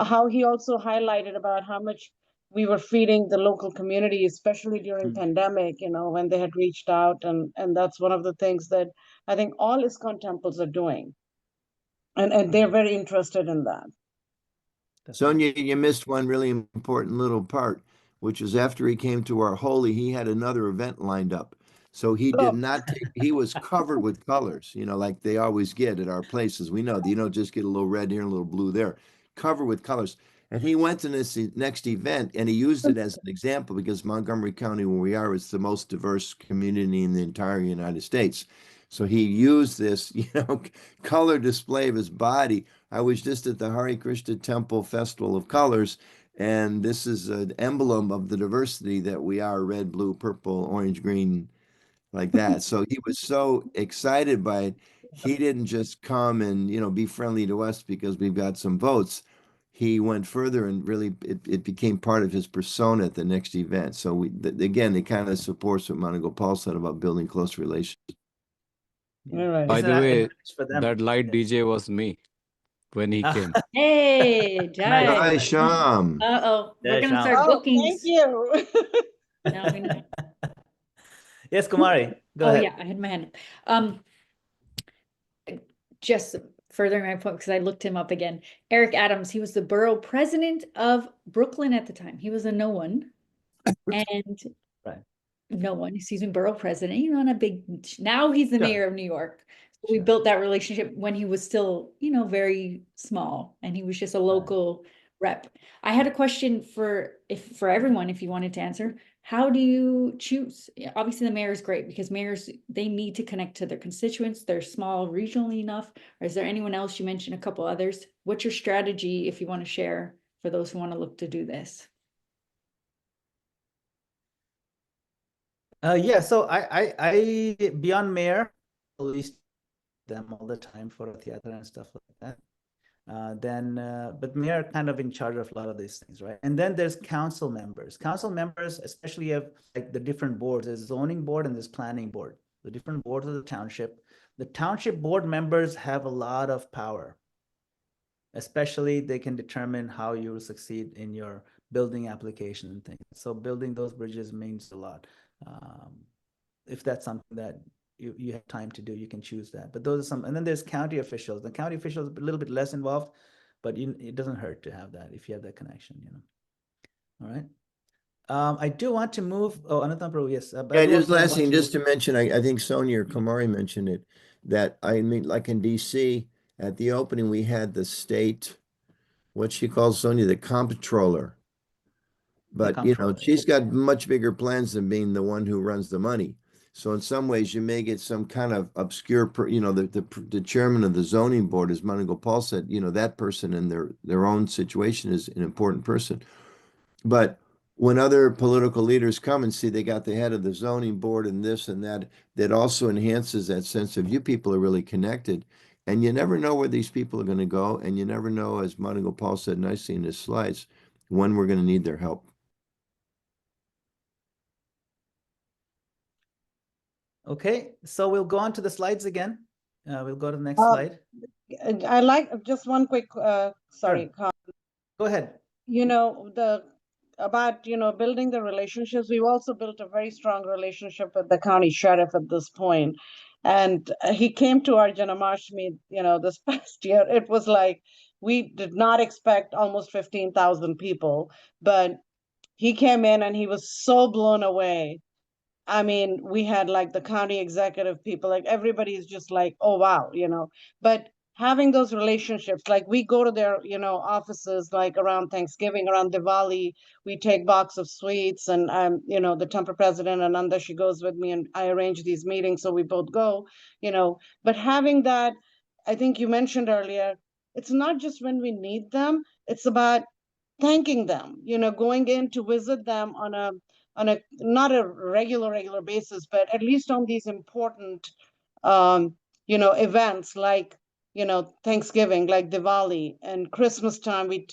how he also highlighted about how much we were feeding the local community, especially during pandemic, when they had reached out. And that's one of the things that I think all ISKCON temples are doing. And they're very interested in that. Sonia, you missed one really important little part, which is after he came to our Holy, he had another event lined up. So he did not take, he was covered with colors, like they always get at our places. We know, you don't just get a little red here and a little blue there, covered with colors. And he went to this next event and he used it as an example because Montgomery County, where we are, is the most diverse community in the entire United States. So he used this, color display of his body. I was just at the Hare Krishna Temple Festival of Colors, and this is an emblem of the diversity that we are: red, blue, purple, orange, green, like that. So he was so excited by it. He didn't just come and, be friendly to us because we've got some votes. He went further and really it became part of his persona at the next event. So again, it kind of supports what Madana-gopāla said about building close relations. Right. By the way, that light DJ was me when he came. Hey, Jai. Hi, Sham. Uh-oh, we're Jai gonna Sham. start Oh, bookings. thank you. Now we know. Yes, Kumari, go Oh ahead. yeah, I had my hand up. Just furthering my point, because I looked him up again. Eric Adams, he was the borough president of Brooklyn at the time. He was a no one. And Right. no one, excuse me, borough president, on a big, now he's the Sure. mayor of New York. So we Sure. built that relationship when he was still, very small, and he was just a local rep. I had a question for everyone, if you wanted to answer. how do you choose? Yeah, obviously, the mayor is great because mayors, they need to connect to their constituents. They're small regionally enough. Or is there anyone else? You mentioned a couple others. What's your strategy if you want to share for those who want to look to do this? Yeah, so I beyond mayor, at least them all the time for theater and stuff like that. But mayor kind of in charge of a lot of these things, right? And then there's council members. Council members, especially have like the different boards. There's zoning board and there's planning board. The different boards of the township. The township board members have a lot of power. Especially they can determine how you will succeed in your building application and things. So building those bridges means a lot. If that's something that you have time to do, you can choose that. But those are some, and then there's county officials. The county officials are a little bit less involved, but it doesn't hurt to have that if you have that connection, All right. I do want to move. Oh, Anantapur, yes. Yeah, just last thing, just to mention, I think Sonia or Kamari mentioned it, that I mean, like in DC, at the opening, we had the state, what she calls Sonia, the comptroller. But, she's got much bigger plans than being the one who runs the money. So in some ways, you may get some kind of obscure, the chairman of the zoning board, as Madana-gopāla said, that person in their own situation is an important person. But when other political leaders come and see they got the head of the zoning board and this and that, that also enhances that sense of you people are really connected. And you never know where these people are going to go. And you never know, as Madana-gopāla said nicely in his slides, when we're going to need their help. Okay, so we'll go on to the slides again. We'll go to the next slide. I like just one quick, sorry, Sure. Go ahead. About building the relationships. We've also built a very strong relationship with the county sheriff at this point, and he came to our Janamashtami, this past year. It was like we did not expect almost 15,000 people, but he came in and he was so blown away. I mean, we had like the county executive people, like everybody is just like, oh, wow, but having those relationships, like we go to their, offices, like around Thanksgiving, around Diwali, we take box of sweets and, the temple president, Ananda, she goes with me and I arrange these meetings. So we both go, but having that, I think you mentioned earlier, it's not just when we need them, it's about thanking them, going in to visit them on a not a regular basis, but at least on these important events like Thanksgiving, like Diwali, and Christmas time, we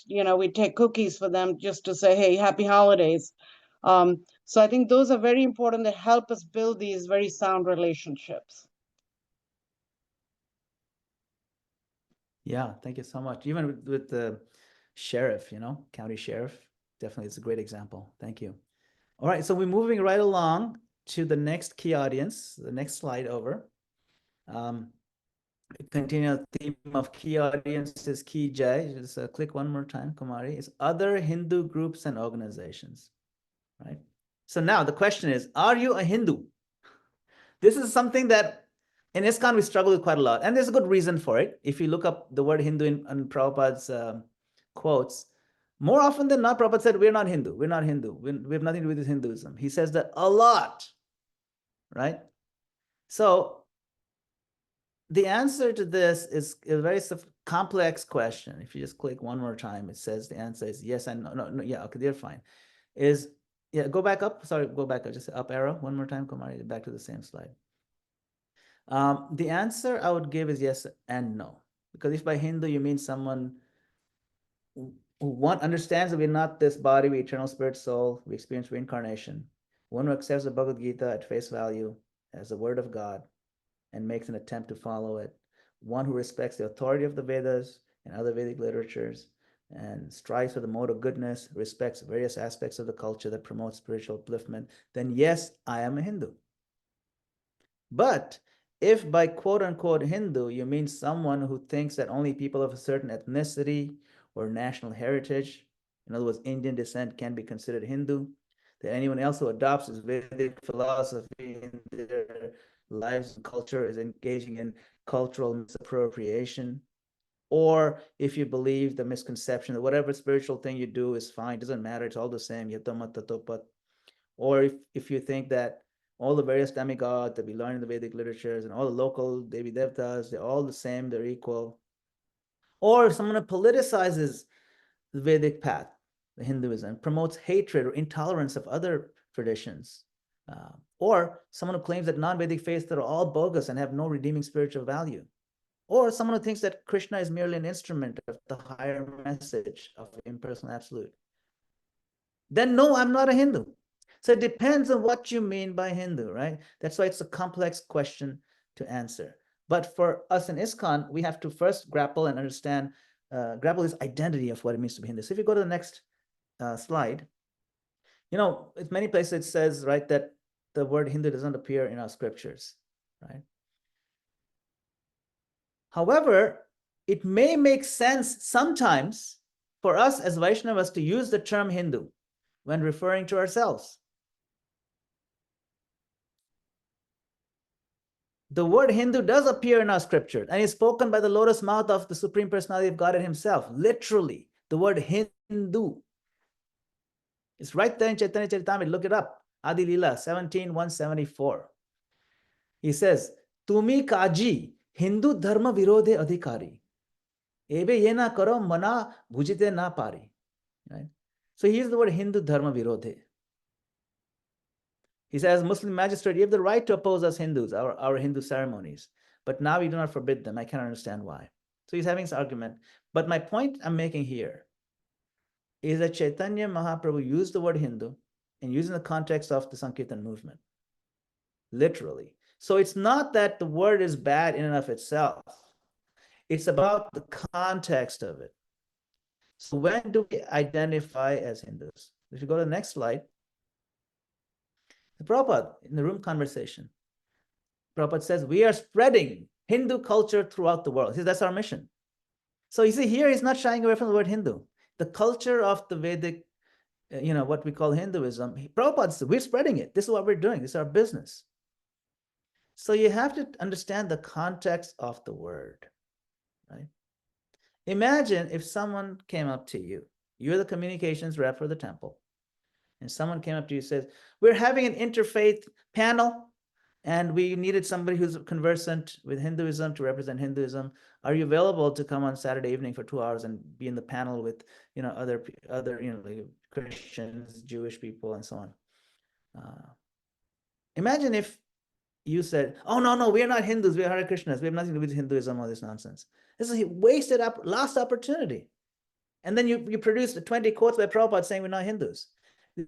take cookies for them just to say, hey, happy holidays. So I think those are very important to help us build these very sound relationships. Yeah, thank you so much. Even with the sheriff, county sheriff, definitely it's a great example. Thank you. All right, so we're moving right along to the next key audience, the next slide over. Continue the theme of key audiences, key J. Just click one more time, Kumari. It's other Hindu groups and organizations, right? So now the question is, are you a Hindu? This is something that in ISKCON we struggle with quite a lot, and there's a good reason for it. If you look up the word Hindu in Prabhupada's quotes, more often than not, Prabhupada said, we're not Hindu, we're not Hindu, we have nothing to do with Hinduism. He says that a lot, right? So the answer to this is a very complex question. If you just click one more time, it says the answer is yes and no, yeah, okay, they're fine. Go back up, sorry, go back up, just up arrow one more time, Kumari, back to the same slide. The answer I would give is yes and no. Because if by Hindu you mean someone who understands that we're not this body, we're eternal spirit soul, we experience reincarnation, one who accepts the Bhagavad Gita at face value as the word of God and makes an attempt to follow it, one who respects the authority of the Vedas and other Vedic literatures and strives for the mode of goodness, respects various aspects of the culture that promotes spiritual upliftment, then yes, I am a Hindu. But if by quote unquote Hindu, you mean someone who thinks that only people of a certain ethnicity or national heritage, in other words, Indian descent, can be considered Hindu, that anyone else who adopts this Vedic philosophy in their lives and culture is engaging in cultural misappropriation, or if you believe the misconception that whatever spiritual thing you do is fine, doesn't matter, it's all the same, Or if you think that all the various demigods that we learn in the Vedic literatures and all the local Devi Devtas, they're all the same, they're equal. Or if someone politicizes the Vedic path, the Hinduism, promotes hatred or intolerance of other traditions, or someone who claims that non-Vedic faiths are all bogus and have no redeeming spiritual value, or someone who thinks that Krishna is merely an instrument of the higher message of impersonal absolute, then no, I'm not a Hindu. So it depends on what you mean by Hindu, right? That's why it's a complex question to answer. But for us in ISKCON, we have to first grapple and understand, grapple this identity of what it means to be Hindu. So if you go to the next slide, you know, in many places it says, right, that the word Hindu doesn't appear in our scriptures, right? However, it may make sense sometimes for us as Vaishnavas to use the term Hindu when referring to ourselves. The word Hindu does appear in our scripture and is spoken by the lotus mouth of the Supreme Personality of Godhead himself. Literally, the word Hindu. It's right there in Chaitanya Charitamrita. Look it up. Adi Lila 17:174. He says, Tumi kaji Hindu dharma virodhe adhikari. Ebe ye na karo mana bhujite na pari. Right? So he uses the word Hindu dharma virodhe. He says, Muslim magistrate, you have the right to oppose us Hindus, our Hindu ceremonies. But now you do not forbid them. I can't understand why. So he's having this argument. But my point I'm making here is that Chaitanya Mahaprabhu used the word Hindu and used in the context of the Sankirtan movement. Literally. So it's not that the word is bad in and of itself. It's about the context of it. So when do we identify as Hindus? If you go to the next slide, the Prabhupada, in the room conversation, Prabhupada says, we are spreading Hindu culture throughout the world. He says, that's our mission. So you see here, he's not shying away from the word Hindu. The culture of the Vedic, you know, what we call Hinduism, Prabhupada says, we're spreading it. This is what we're doing. This is our business. So you have to understand the context of the word, right? Imagine if someone came up to you, you're the communications rep for the temple, and someone came up to you and says, we're having an interfaith panel, and we needed somebody who's conversant with Hinduism to represent Hinduism. Are you available to come on Saturday evening for 2 hours and be in the panel with, you know, other you know, like Christians, Jewish people, and so on? Imagine if you said, oh, no, we're not Hindus, we're Hare Krishnas, we have nothing to do with Hinduism, all this nonsense. This is a wasted last opportunity. And then you produced 20 quotes by Prabhupada saying we're not Hindus.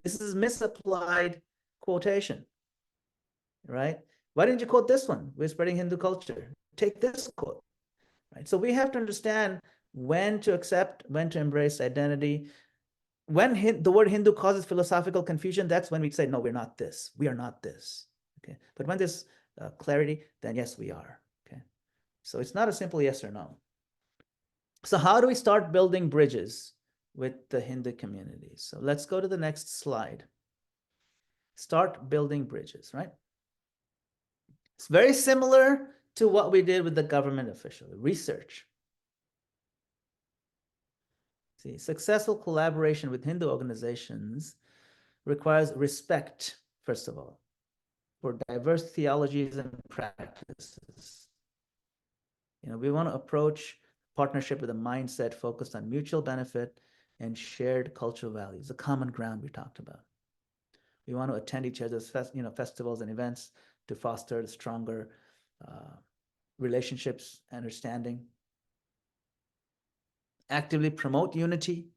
This is misapplied quotation, right? Why didn't you quote this one? We're spreading Hindu culture. Take this quote, right? So we have to understand when to accept, when to embrace identity. When the word Hindu causes philosophical confusion, that's when we say, no, we're not this. We are not this. Okay. But when there's clarity, then yes, we are. Okay. So it's not a simple yes or no. So how do we start building bridges with the Hindu communities? So let's go to the next slide. Start building bridges, right? It's very similar to what we did with the government official, research. See, successful collaboration with Hindu organizations requires respect, first of all, for diverse theologies and practices. You know, we want to approach partnership with a mindset focused on mutual benefit and shared cultural values, the common ground we talked about. We want to attend each other's festivals and events to foster stronger relationships, understanding. Actively promote unity,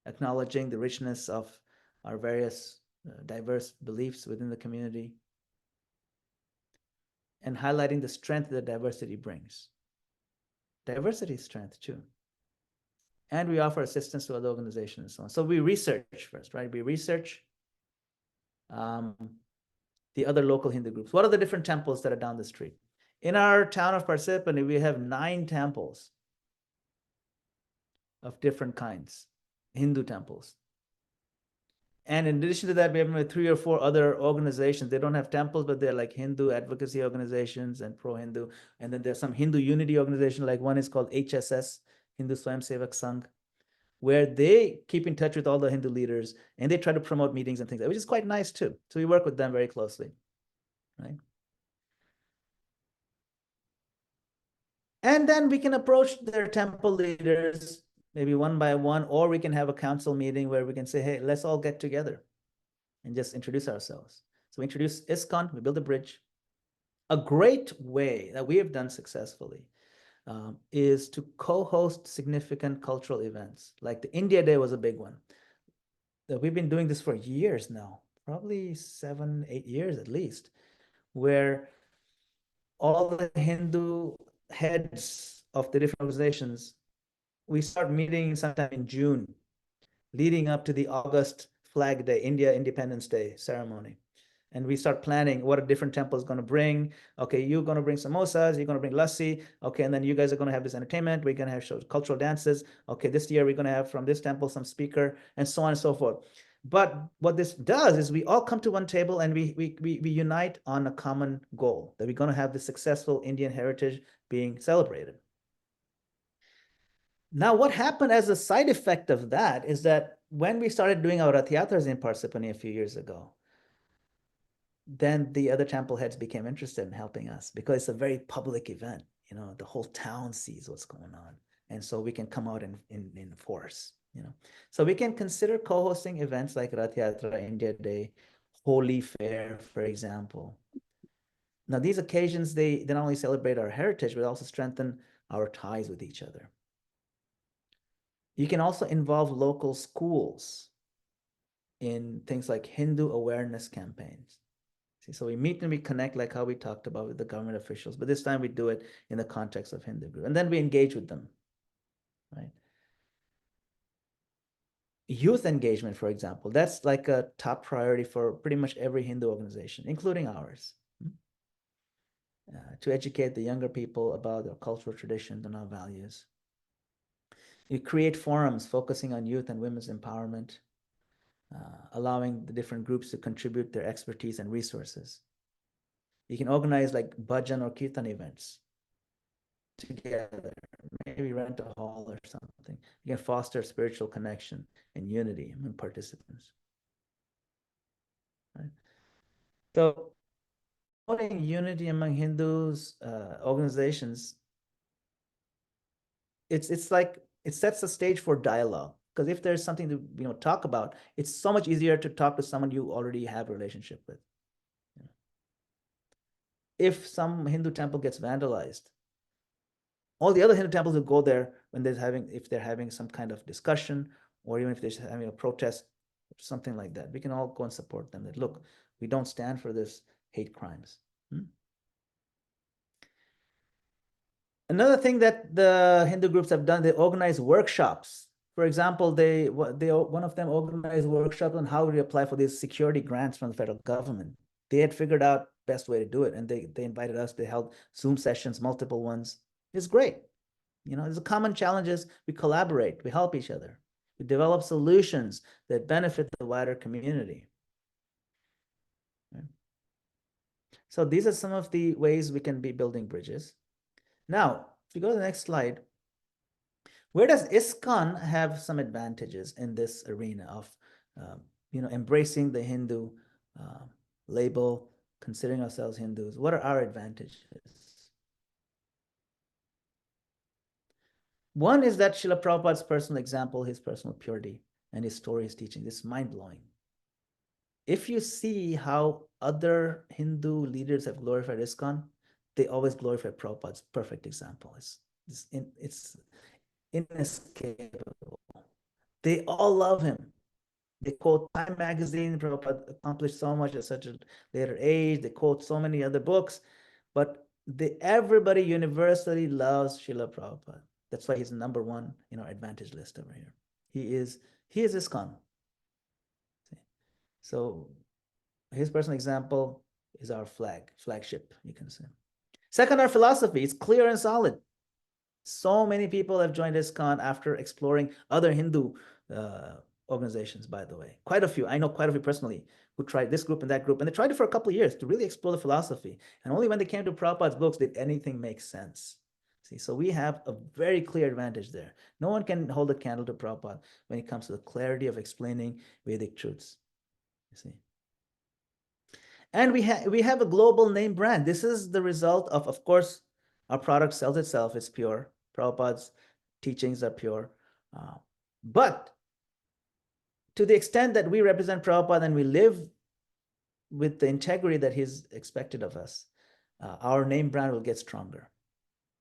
acknowledging the richness of our various diverse beliefs within the community, and highlighting the strength that diversity brings. Diversity is strength too. And we offer assistance to other organizations and so on. So we research first, right? We research the other local Hindu groups. What are the different temples that are down the street? In our town of Parsippany, we have 9 temples of different kinds, Hindu temples. And in addition to that, we have 3 or 4 other organizations. They don't have temples, but they're like Hindu advocacy organizations and pro-Hindu. And then there's some Hindu unity organization, like one is called HSS, Hindu Swayam Sevak Sangh. where they keep in touch with all the Hindu leaders and they try to promote meetings and things, which is quite nice too. So we work with them very closely, right? And then we can approach their temple leaders, maybe one by one, or we can have a council meeting where we can say, hey, let's all get together and just introduce ourselves. So we introduce ISKCON, we build a bridge. A great way that we have done successfully is to co-host significant cultural events. Like the India Day was a big one. We've been doing this for years now, probably 7, 8 years at least, where all the Hindu heads of the different organizations, we start meeting sometime in June, leading up to the August Flag Day, India Independence Day ceremony. And we start planning what a different temple is going to bring. Okay, you're going to bring samosas, you're going to bring lassi. Okay, and then you guys are going to have this entertainment. We're going to have cultural dances. Okay, this year we're going to have from this temple some speaker, and so on and so forth. But what this does is we all come to one table and we unite on a common goal, that we're going to have the successful Indian heritage being celebrated. Now, what happened as a side effect of that is that when we started doing our Rath Yatras in Parsippany a few years ago, then the other temple heads became interested in helping us because it's a very public event. You know, the whole town sees what's going on. And so we can come out in force, you know. So we can consider co-hosting events like Rath Yatra, India Day, Holy Fair, for example. Now, these occasions, they not only celebrate our heritage, but also strengthen our ties with each other. You can also involve local schools in things like Hindu awareness campaigns. See, so we meet and we connect like how we talked about with the government officials, but this time we do it in the context of Hindu group. And then we engage with them, right? Youth engagement, for example, that's like a top priority for pretty much every Hindu organization, including ours. To educate the younger people about their cultural traditions and our values. You create forums focusing on youth and women's empowerment, allowing the different groups to contribute their expertise and resources. You can organize like bhajan or kirtan events together, maybe rent a hall or something. You can foster spiritual connection and unity among participants. Right? So, promoting unity among Hindus, organizations, it's like it sets the stage for dialogue. Because if there's something to talk about, it's so much easier to talk to someone you already have a relationship with. If some Hindu temple gets vandalized, all the other Hindu temples will go there when if they're having some kind of discussion, or even if they're having a protest, something like that. We can all go and support them. That look, we don't stand for this hate crimes. Another thing that the Hindu groups have done, they organize workshops. For example, one of them organized workshops on how to apply for these security grants from the federal government. They had figured out best way to do it, and they invited us. They held Zoom sessions, multiple ones. It's great. You know, there's a common challenges. We collaborate. We help each other. We develop solutions that benefit the wider community. So these are some of the ways we can be building bridges. Now, if you go to the next slide, where does ISKCON have some advantages in this arena of, embracing the Hindu label, considering ourselves Hindus? What are our advantages? One is that Srila Prabhupada's personal example, his personal purity, and his story, his teaching, this is mind-blowing. If you see how other Hindu leaders have glorified ISKCON, they always glorify Prabhupada's perfect example. It's inescapable. They all love him. They quote Time magazine. Prabhupada accomplished so much at such a later age. They quote so many other books, but everybody universally loves Srila Prabhupada. That's why he's number one in our advantage list over here. He is ISKCON. So his personal example is our flagship, you can say. Second, our philosophy is clear and solid. So many people have joined ISKCON after exploring other Hindu organizations, by the way. Quite a few. I know quite a few personally who tried this group and that group, and they tried it for a couple of years to really explore the philosophy. And only when they came to Prabhupada's books did anything make sense. See, so we have a very clear advantage there. No one can hold a candle to Prabhupada when it comes to the clarity of explaining Vedic truths. You see. And we have a global name brand. This is the result of course, our product sells itself. It's pure. Prabhupada's teachings are pure. But to the extent that we represent Prabhupada and we live with the integrity that he's expected of us, our name brand will get stronger.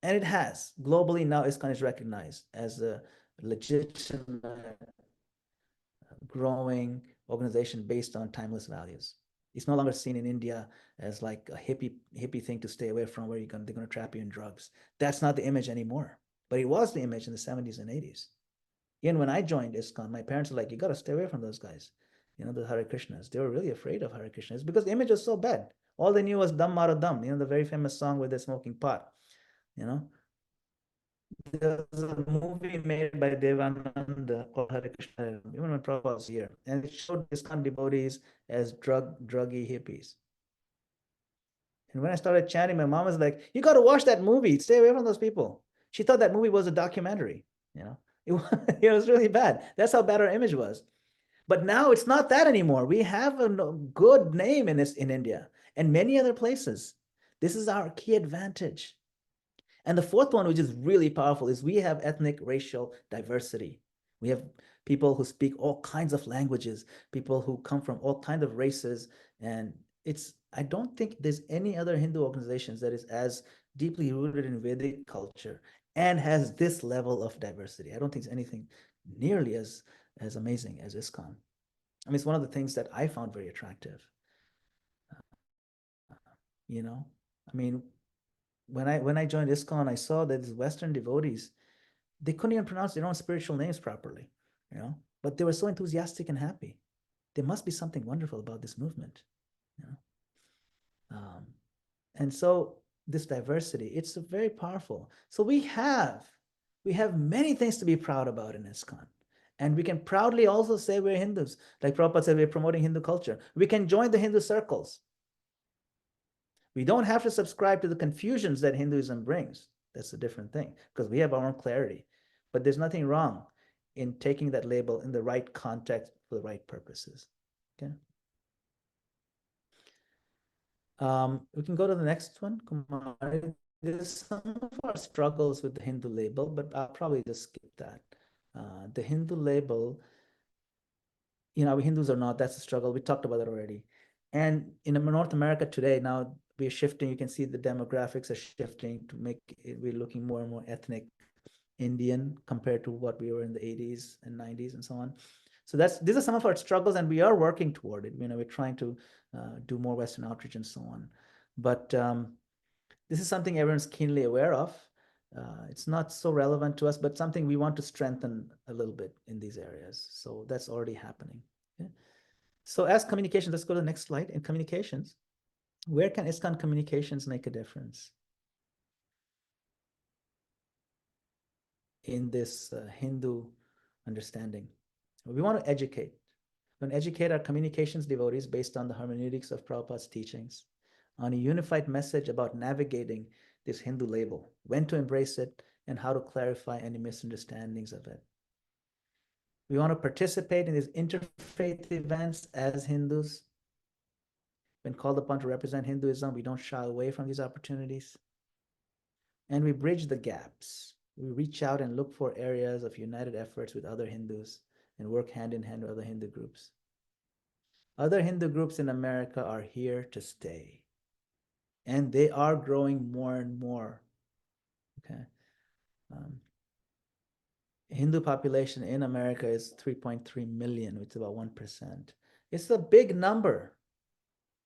And it has. Globally now, ISKCON is recognized as a legitimate, growing organization based on timeless values. It's no longer seen in India as like a hippie thing to stay away from, where they're going to trap you in drugs. That's not the image anymore. But it was the image in the 70s and 80s. Even when I joined ISKCON, my parents were like, you got to stay away from those guys. You know, the Hare Krishnas. They were really afraid of Hare Krishnas because the image was so bad. All they knew was Dam Mara Dam, you know, the very famous song where they're smoking pot. You know, there's a movie made by Devananda called Hare Krishna, even when Prabhupada was here, and it showed ISKCON devotees as druggy hippies. And when I started chanting, my mom was like, you got to watch that movie. Stay away from those people. She thought that movie was a documentary, you know. It was really bad. That's how bad our image was. But now it's not that anymore. We have a good name in India and many other places. This is our key advantage. And the fourth one, which is really powerful, is we have ethnic racial diversity. We have people who speak all kinds of languages, people who come from all kinds of races. And I don't think there's any other Hindu organizations that is as deeply rooted in Vedic culture and has this level of diversity. I don't think it's anything nearly as amazing as ISKCON. I mean, it's one of the things that I found very attractive. You know, I mean, when I joined ISKCON, I saw that these Western devotees, they couldn't even pronounce their own spiritual names properly, you know, but they were so enthusiastic and happy. There must be something wonderful about this movement, you know. And so this diversity, it's very powerful. So we have many things to be proud about in ISKCON. And we can proudly also say we're Hindus. Like Prabhupada said, we're promoting Hindu culture. We can join the Hindu circles. We don't have to subscribe to the confusions that Hinduism brings. That's a different thing, because we have our own clarity. But there's nothing wrong in taking that label in the right context for the right purposes. Okay. We can go to the next one. Kumari. There's some of our struggles with the Hindu label, but I'll probably just skip that. The Hindu label, you know, we Hindus or not, that's a struggle. We talked about that already. And in North America today, now we're shifting. You can see the demographics are shifting to make it, we're looking more and more ethnic Indian compared to what we were in the 80s and 90s and so on. So these are some of our struggles, and we are working toward it. You know, we're trying to do more Western outreach and so on. But this is something everyone's keenly aware of. It's not so relevant to us, but something we want to strengthen a little bit in these areas. So that's already happening. Okay? So as communications, let's go to the next slide. In communications, where can ISKCON communications make a difference in this Hindu understanding? We want to educate. We want to educate our communications devotees based on the hermeneutics of Prabhupada's teachings, on a unified message about navigating this Hindu label, when to embrace it, and how to clarify any misunderstandings of it. We want to participate in these interfaith events as Hindus. When called upon to represent Hinduism, we don't shy away from these opportunities. And we bridge the gaps. We reach out and look for areas of united efforts with other Hindus and work hand in hand with other Hindu groups. Other Hindu groups in America are here to stay. And they are growing more and more. Okay. Hindu population in America is 3.3 million, which is about 1%. It's a big number.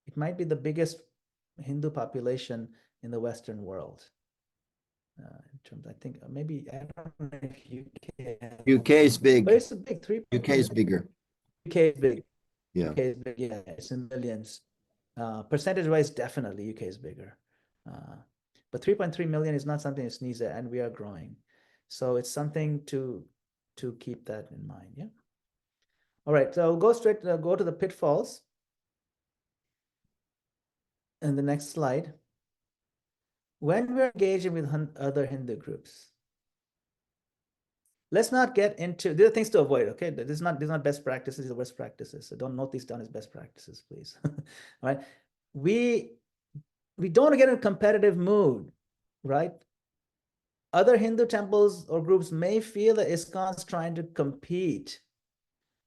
It might be the biggest Hindu population in the Western world. In terms, I think maybe, I don't know if UK is big. but it's a big 3. UK is bigger. UK is big. Yeah. UK is big. Yeah, it's in millions. Percentage-wise, definitely UK is bigger. But 3.3 million is not something to sneeze at, and we are growing. So it's something to keep that in mind. Yeah. All right. So we'll go to the pitfalls. And the next slide. when we're engaging with other Hindu groups, let's not get into, there are things to avoid, okay? These are not best practices, these are worst practices. So don't note these down as best practices, please. All right? We don't want to get in a competitive mood, right? Other Hindu temples or groups may feel that ISKCON's trying to compete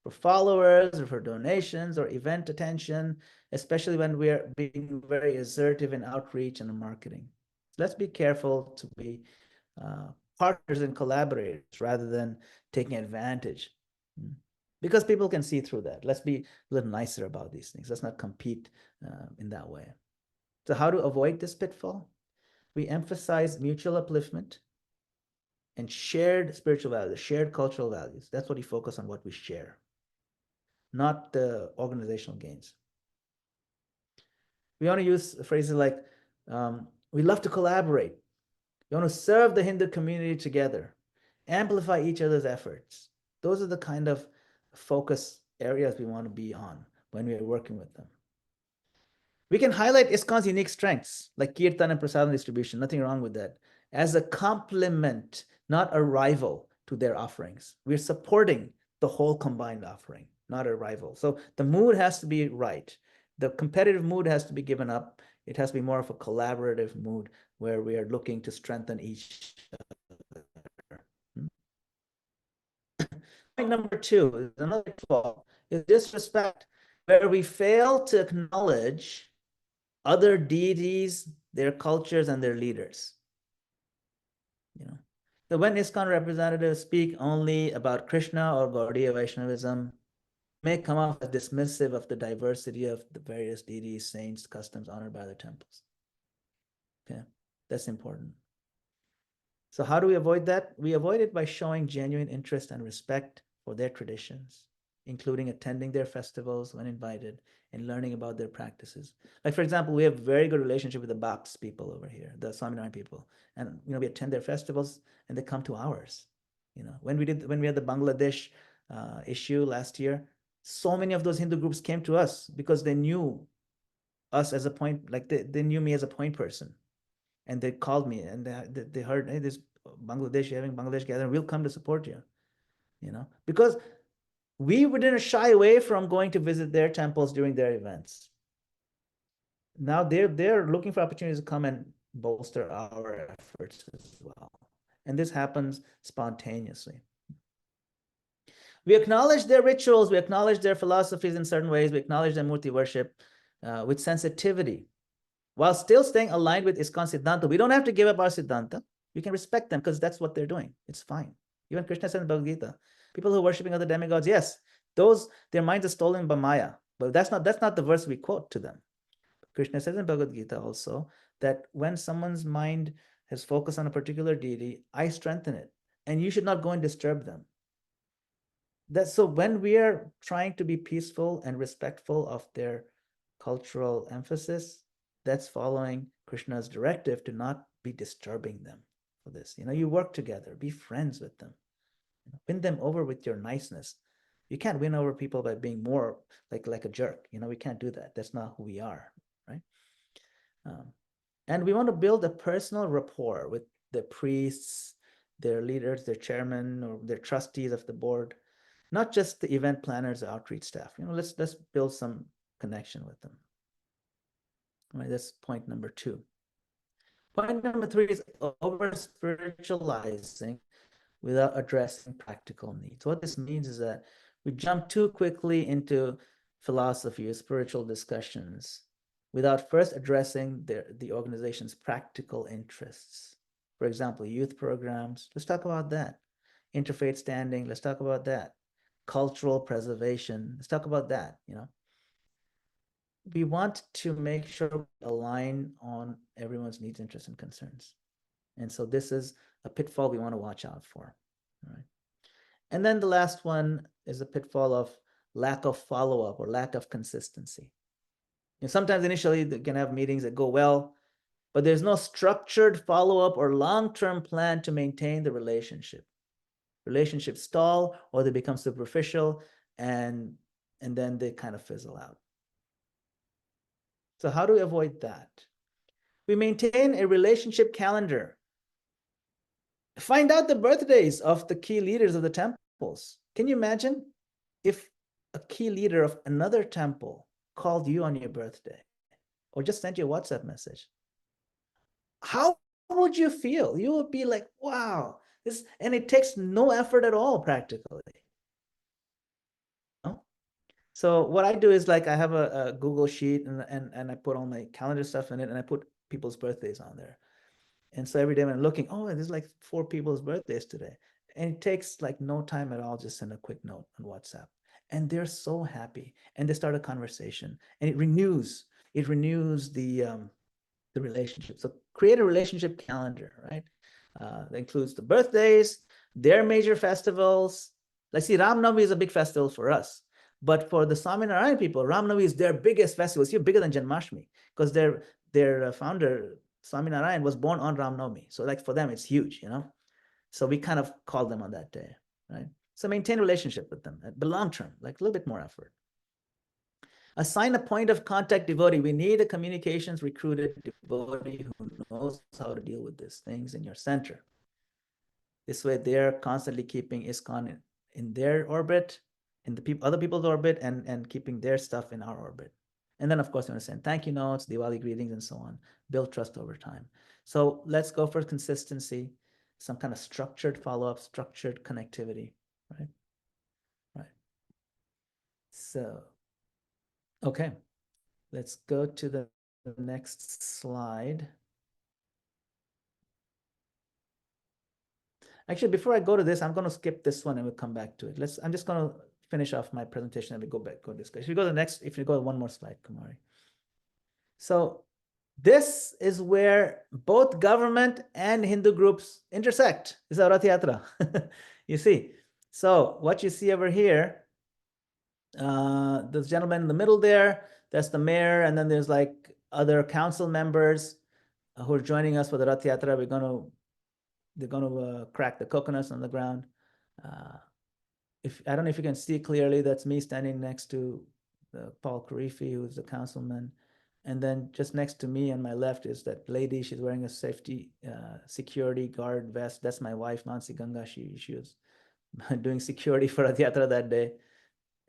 for followers or for donations or event attention, especially when we're being very assertive in outreach and in marketing. Let's be careful to be partners and collaborators rather than taking advantage, because people can see through that. Let's be a little nicer about these things. Let's not compete in that way. So how to avoid this pitfall? We emphasize mutual upliftment and shared spiritual values, shared cultural values. That's what we focus on, what we share, not the organizational gains. We want to use phrases like, we love to collaborate. We want to serve the Hindu community together, amplify each other's efforts. Those are the kind of focus areas we want to be on when we are working with them. We can highlight ISKCON's unique strengths, like Kirtan and Prasadam distribution, nothing wrong with that, as a complement, not a rival to their offerings. We're supporting the whole combined offering, not a rival. So the mood has to be right. The competitive mood has to be given up. It has to be more of a collaborative mood where we are looking to strengthen each other. Point number 2 is another flaw, is disrespect, where we fail to acknowledge other deities, their cultures, and their leaders. So when ISKCON representatives speak only about Krishna or Gaudiya Vaishnavism, may come off as dismissive of the diversity of the various deities, saints, customs honored by the temples. Okay, that's important. So how do we avoid that? We avoid it by showing genuine interest and respect for their traditions, including attending their festivals when invited and learning about their practices. Like, for example, we have a very good relationship with the Bhakts people over here, the Swaminarayan people. And, we attend their festivals and they come to ours. When we had the Bangladesh issue last year, so many of those Hindu groups came to us because they knew us as a point, like they knew me as a point person. And they called me and they heard, hey, this Bangladesh, you're having Bangladesh gathering, we'll come to support you, because we didn't shy away from going to visit their temples during their events. Now they're looking for opportunities to come and bolster our efforts as well. And this happens spontaneously. We acknowledge their rituals, we acknowledge their philosophies in certain ways, we acknowledge their Murti worship with sensitivity, while still staying aligned with ISKCON Siddhanta. We don't have to give up our Siddhanta. We can respect them because that's what they're doing. It's fine. Even Krishna said in Bhagavad Gita, people who are worshiping other demigods, yes, their minds are stolen by Maya. But that's not the verse we quote to them. Krishna says in Bhagavad Gita also that when someone's mind has focused on a particular deity, I strengthen it. And you should not go and disturb them. So when we are trying to be peaceful and respectful of their cultural emphasis, that's following Krishna's directive to not be disturbing them for this. You work together, be friends with them, win them over with your niceness. You can't win over people by being more like a jerk. We can't do that. That's not who we are, right? And we want to build a personal rapport with the priests, their leaders, their chairman, or their trustees of the board, not just the event planners or outreach staff. Let's build some connection with them. All right, that's point number 2. Point number 3 is over spiritualizing without addressing practical needs. What this means is that we jump too quickly into philosophy or spiritual discussions without first addressing the organization's practical interests. For example, youth programs, let's talk about that. Interfaith standing, let's talk about that. Cultural preservation, let's talk about that. We want to make sure we align on everyone's needs, interests, and concerns. And so this is a pitfall we want to watch out for. All right. And then the last one is a pitfall of lack of follow-up or lack of consistency. Sometimes initially they can have meetings that go well, but there's no structured follow-up or long-term plan to maintain the relationship. Relationships stall or they become superficial and then they kind of fizzle out. So how do we avoid that? We maintain a relationship calendar. Find out the birthdays of the key leaders of the temples. Can you imagine if a key leader of another temple called you on your birthday or just sent you a WhatsApp message? How would you feel? You would be like, wow, this, and it takes no effort at all practically. No? So what I do is like I have a Google sheet and I put all my calendar stuff in it and I put people's birthdays on there. And so every day when I'm looking, oh, there's like 4 people's birthdays today. And it takes like no time at all, just send a quick note on WhatsApp. And they're so happy. And they start a conversation. And it renews the relationship. So create a relationship calendar, right? That includes the birthdays, their major festivals. Like see, Ram Navami is a big festival for us. But for the Swaminarayan people, Ram Navami is their biggest festival. It's even bigger than Janmashtami because their founder, Swaminarayan, was born on Ram Navami. So like for them, it's huge, you know? So we kind of call them on that day, right? So maintain a relationship with them, but long term, like a little bit more effort. Assign a point of contact devotee. We need a communications recruited devotee who knows how to deal with these things in your center. This way they're constantly keeping ISKCON in their orbit, in the other people's orbit, and keeping their stuff in our orbit. And then, of course, you want to send thank you notes, Diwali greetings, and so on. Build trust over time. So let's go for consistency, some kind of structured follow-up, structured connectivity, right? Right. So, okay, let's go to the next slide. Actually, before I go to this, I'm going to skip this one and we'll come back to it. I'm just going to finish off my presentation and we go discuss. If you go to the next, if you go to one more slide, Kumari. So this is where both government and Hindu groups intersect. This is a Rath Yatra. You see. So what you see over here, this gentleman in the middle there, that's the mayor, and then there's like other council members who are joining us for the Rath Yatra. They're going to crack the coconuts on the ground. I don't know if you can see clearly, that's me standing next to Paul Karifi, who's the councilman. And then just next to me on my left is that lady. She's wearing a safety security guard vest. That's my wife, Mansi Ganga. She was doing security for Rath Yatra that day,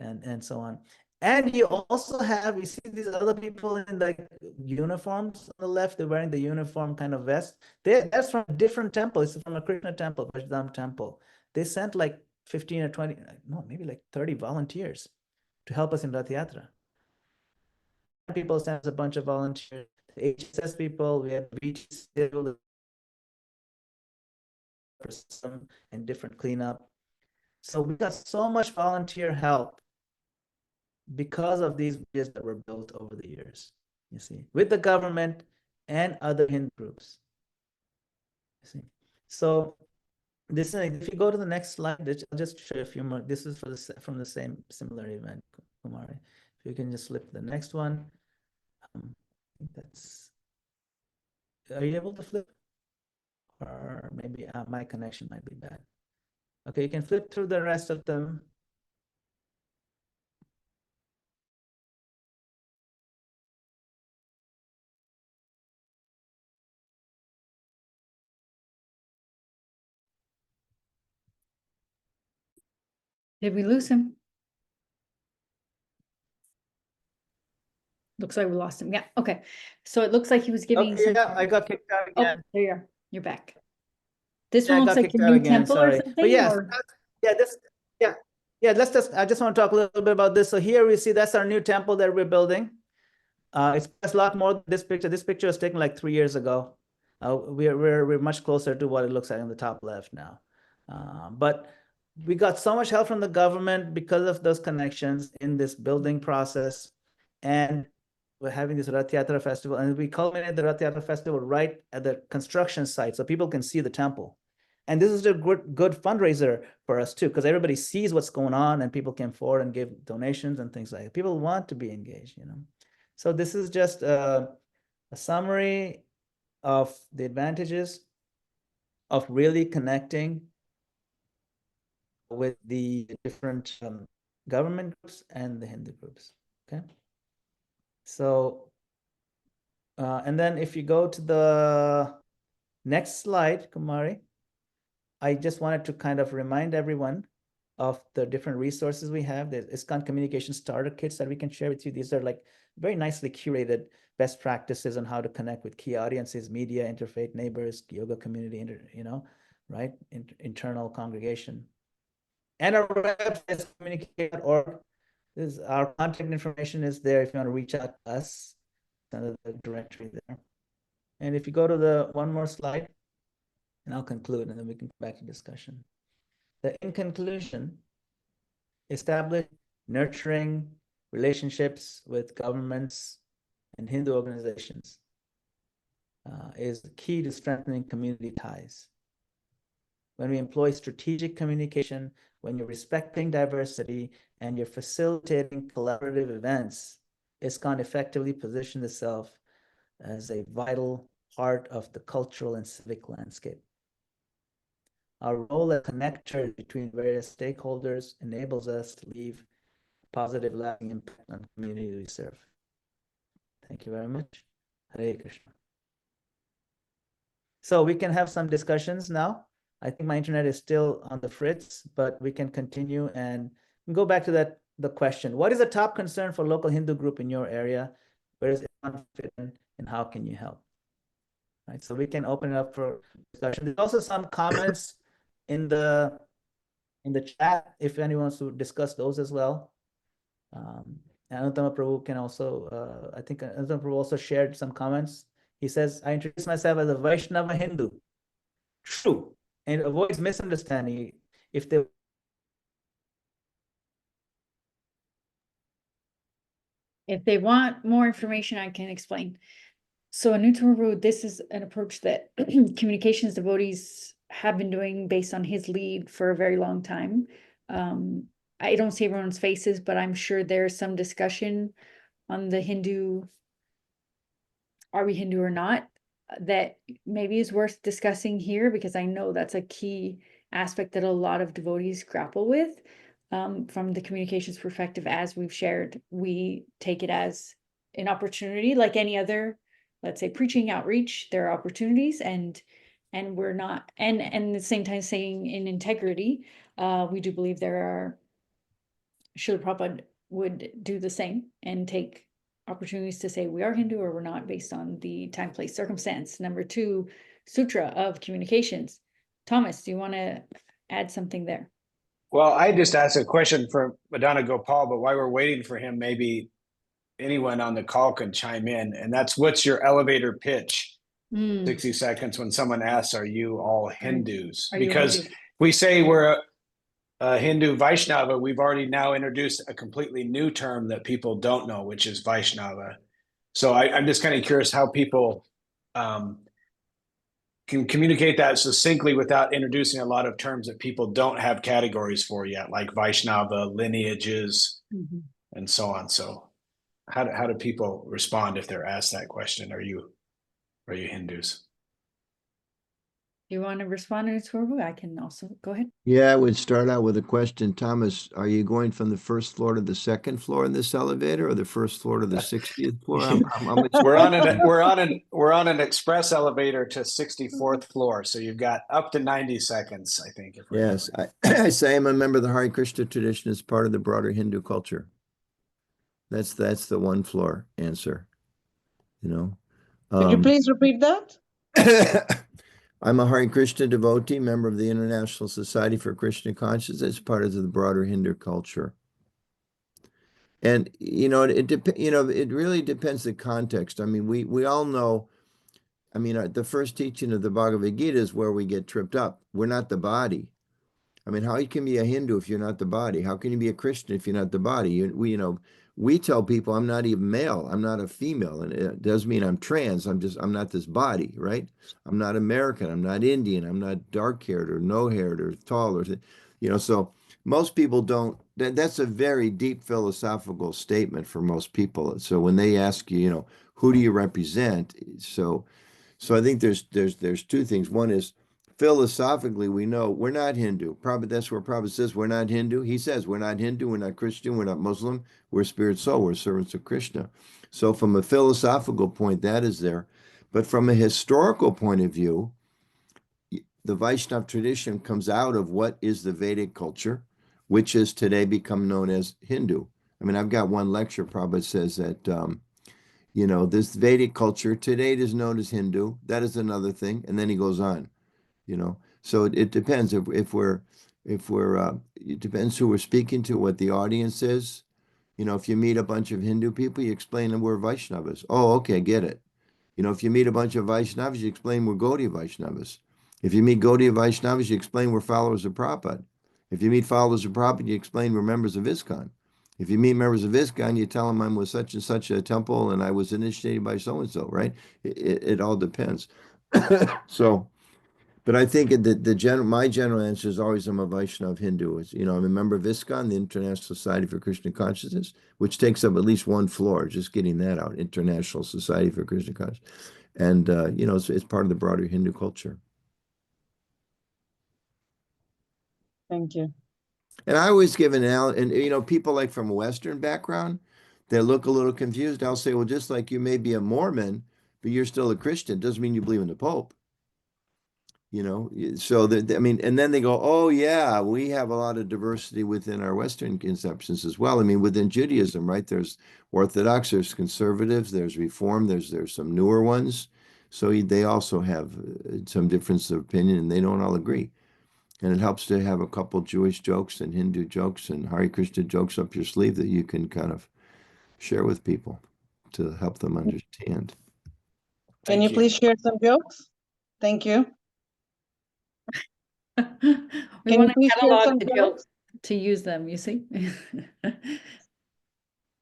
and so on. And you also have, you see these other people in like uniforms on the left. They're wearing the uniform kind of vest. That's from a different temple. It's from a Krishna temple, Vajdam temple. They sent like 15 or 20, no, maybe like 30 volunteers to help us in Rath Yatra. People sent us a bunch of volunteers, HSS people, we have beaches for some and different cleanup. So we got so much volunteer help because of these bridges that were built over the years, you see, with the government and other Hindu groups. You see. So this, if you go to the next slide, I'll just show you a few more. This is from the same similar event, Kumari. If you can just flip to the next one. I think that's, are you able to flip? Or maybe my connection might be bad. Okay, you can flip through the rest of them. Did we lose him? Looks like we lost him. Yeah, okay. So it looks like he was giving Okay, some. yeah, I got kicked out Oh, again. there you are. You're back. This Yeah, one I looks got like kicked a out new again, temple or sorry. something. But yes, or- let's just, I just want to talk a little bit about this. So here we see that's our new temple that we're building. It's a lot more than this picture. This picture was taken like 3 years ago. We're much closer to what it looks like on the top left now. But we got so much help from the government because of those connections in this building process. And we're having this Rath Yatra festival, and we culminated the Rath Yatra festival right at the construction site so people can see the temple. And this is a good fundraiser for us too, because everybody sees what's going on and people came forward and give donations and things like that. People want to be engaged, you know. So this is just a summary of the advantages of really connecting with the different government groups and the Hindu groups, okay? So And then if you go to the next slide, Kumari, I just wanted to kind of remind everyone of the different resources we have. There's ISKCON communication starter kits that we can share with you. These are like very nicely curated best practices on how to connect with key audiences, media, interfaith neighbors, yoga community, right? Internal congregation. And our website is communicate.org. Our contact information is there if you want to reach out to us. Under the directory there. And if you go to the one more slide, and I'll conclude, and then we can come back to discussion. In conclusion, establish nurturing relationships with governments and Hindu organizations is the key to strengthening community ties. When we employ strategic communication, when you're respecting diversity and you're facilitating collaborative events, ISKCON effectively positions itself as a vital part of the cultural and civic landscape. Our role as connectors between various stakeholders enables us to leave a positive, lasting impact on the community we serve. Thank you very much. Hare Krishna. So we can have some discussions now. I think my internet is still on the fritz, but we can continue and go back to the question. What is the top concern for local Hindu group in your area? Where is it fit in, and how can you help? Right, so we can open it up for discussion. There's also some comments in the chat if anyone wants to discuss those as well. Anutama Prabhu can also, I think Anutama Prabhu also shared some comments. He says, I introduce myself as a Vaishnava Hindu. True, and avoids misunderstanding. If they want more information, I can explain. So Anutama Prabhu, this is an approach that communications devotees have been doing based on his lead for a very long time. I don't see everyone's faces, but I'm sure there's some discussion on the Hindu, are we Hindu or not, that maybe is worth discussing here, because I know that's a key aspect that a lot of devotees grapple with. From the communications perspective, as we've shared, we take it as an opportunity like any other, let's say, preaching outreach. There are opportunities, and we're not, and at the same time saying in integrity, we do believe there are, Srila Prabhupada would do the same and take opportunities to say we are Hindu or we're not based on the time, place, circumstance. Number 2, Sutra of Communications. Thomas, do you want to add something there? Well, I just asked a question for Madana-gopāla, but while we're waiting for him, maybe anyone on the call can chime in. And that's, what's your elevator pitch? 60 seconds when someone asks, are you all Hindus? Because we say we're a Hindu Vaishnava, we've already now introduced a completely new term that people don't know, which is Vaishnava. So I'm just kind of curious how people can communicate that succinctly without introducing a lot of terms that people don't have categories for yet, like Vaishnava, lineages, and so on. So how do people respond if they're asked that question? Are you Hindus? You want to respond to Torbu? I can also go ahead. Yeah, I would start out with a question. Thomas, are you going from the first floor to the second floor in this elevator, or the first floor to the 60th floor? We're on an express elevator to 64th floor, so you've got up to 90 seconds, I think. Yes, I say I'm a member of the Hare Krishna tradition as part of the broader Hindu culture. That's the one floor answer. You know. Could you please repeat that? I'm a Hare Krishna devotee, member of the International Society for Krishna Consciousness, part of the broader Hindu culture. And it really depends the context. I mean, we all know. I mean, the first teaching of the Bhagavad Gita is where we get tripped up. We're not the body. I mean, how you can be a Hindu if you're not the body? How can you be a Christian if you're not the body? We tell people I'm not even male, I'm not a female, and it doesn't mean I'm trans. I'm not this body, right? I'm not American, I'm not Indian, I'm not dark-haired or no-haired or tall, or so most people don't. That's a very deep philosophical statement for most people. So when they ask you, who do you represent? So I think there's 2 things. One is philosophically, we know we're not Hindu. Prabhupada, that's where Prabhupada says we're not Hindu. He says we're not Hindu, we're not Christian, we're not Muslim, we're spirit soul, we're servants of Krishna. So from a philosophical point, that is there. But from a historical point of view, the Vaishnava tradition comes out of what is the Vedic culture, which has today become known as Hindu. I mean, I've got one lecture, Prabhupada says that, this Vedic culture today is known as Hindu. That is another thing. And then he goes on. So it depends if we're it depends who we're speaking to, what the audience is. If you meet a bunch of Hindu people, you explain them we're Vaishnavas. Oh, okay, get it. If you meet a bunch of Vaishnavas, you explain we're Gaudiya Vaishnavas. If you meet Gaudiya Vaishnavas, you explain we're followers of Prabhupada. If you meet followers of Prabhupada, you explain we're members of ISKCON. If you meet members of ISKCON, you tell them I'm with such and such a temple and I was initiated by so-and-so, right? It all depends. But I think my general answer is always I'm a Vaishnav Hindu. I'm a member of ISKCON, the International Society for Krishna Consciousness, which takes up at least one floor, just getting that out, International Society for Krishna Consciousness. And, it's part of the broader Hindu culture. Thank you. And I always give and people like from a Western background, they look a little confused. I'll say, well, just like you may be a Mormon, but you're still a Christian, doesn't mean you believe in the Pope. So and then they go, oh yeah, we have a lot of diversity within our Western conceptions as well. I mean, within Judaism, right? There's Orthodox, there's conservatives, there's Reform, there's some newer ones. So they also have some difference of opinion, and they don't all agree. And it helps to have a couple Jewish jokes and Hindu jokes and Hare Krishna jokes up your sleeve that you can kind of share with people to help them understand. Can you please share some jokes? Thank you. We Can want you please to share some catalog the jokes? jokes to use them, you see?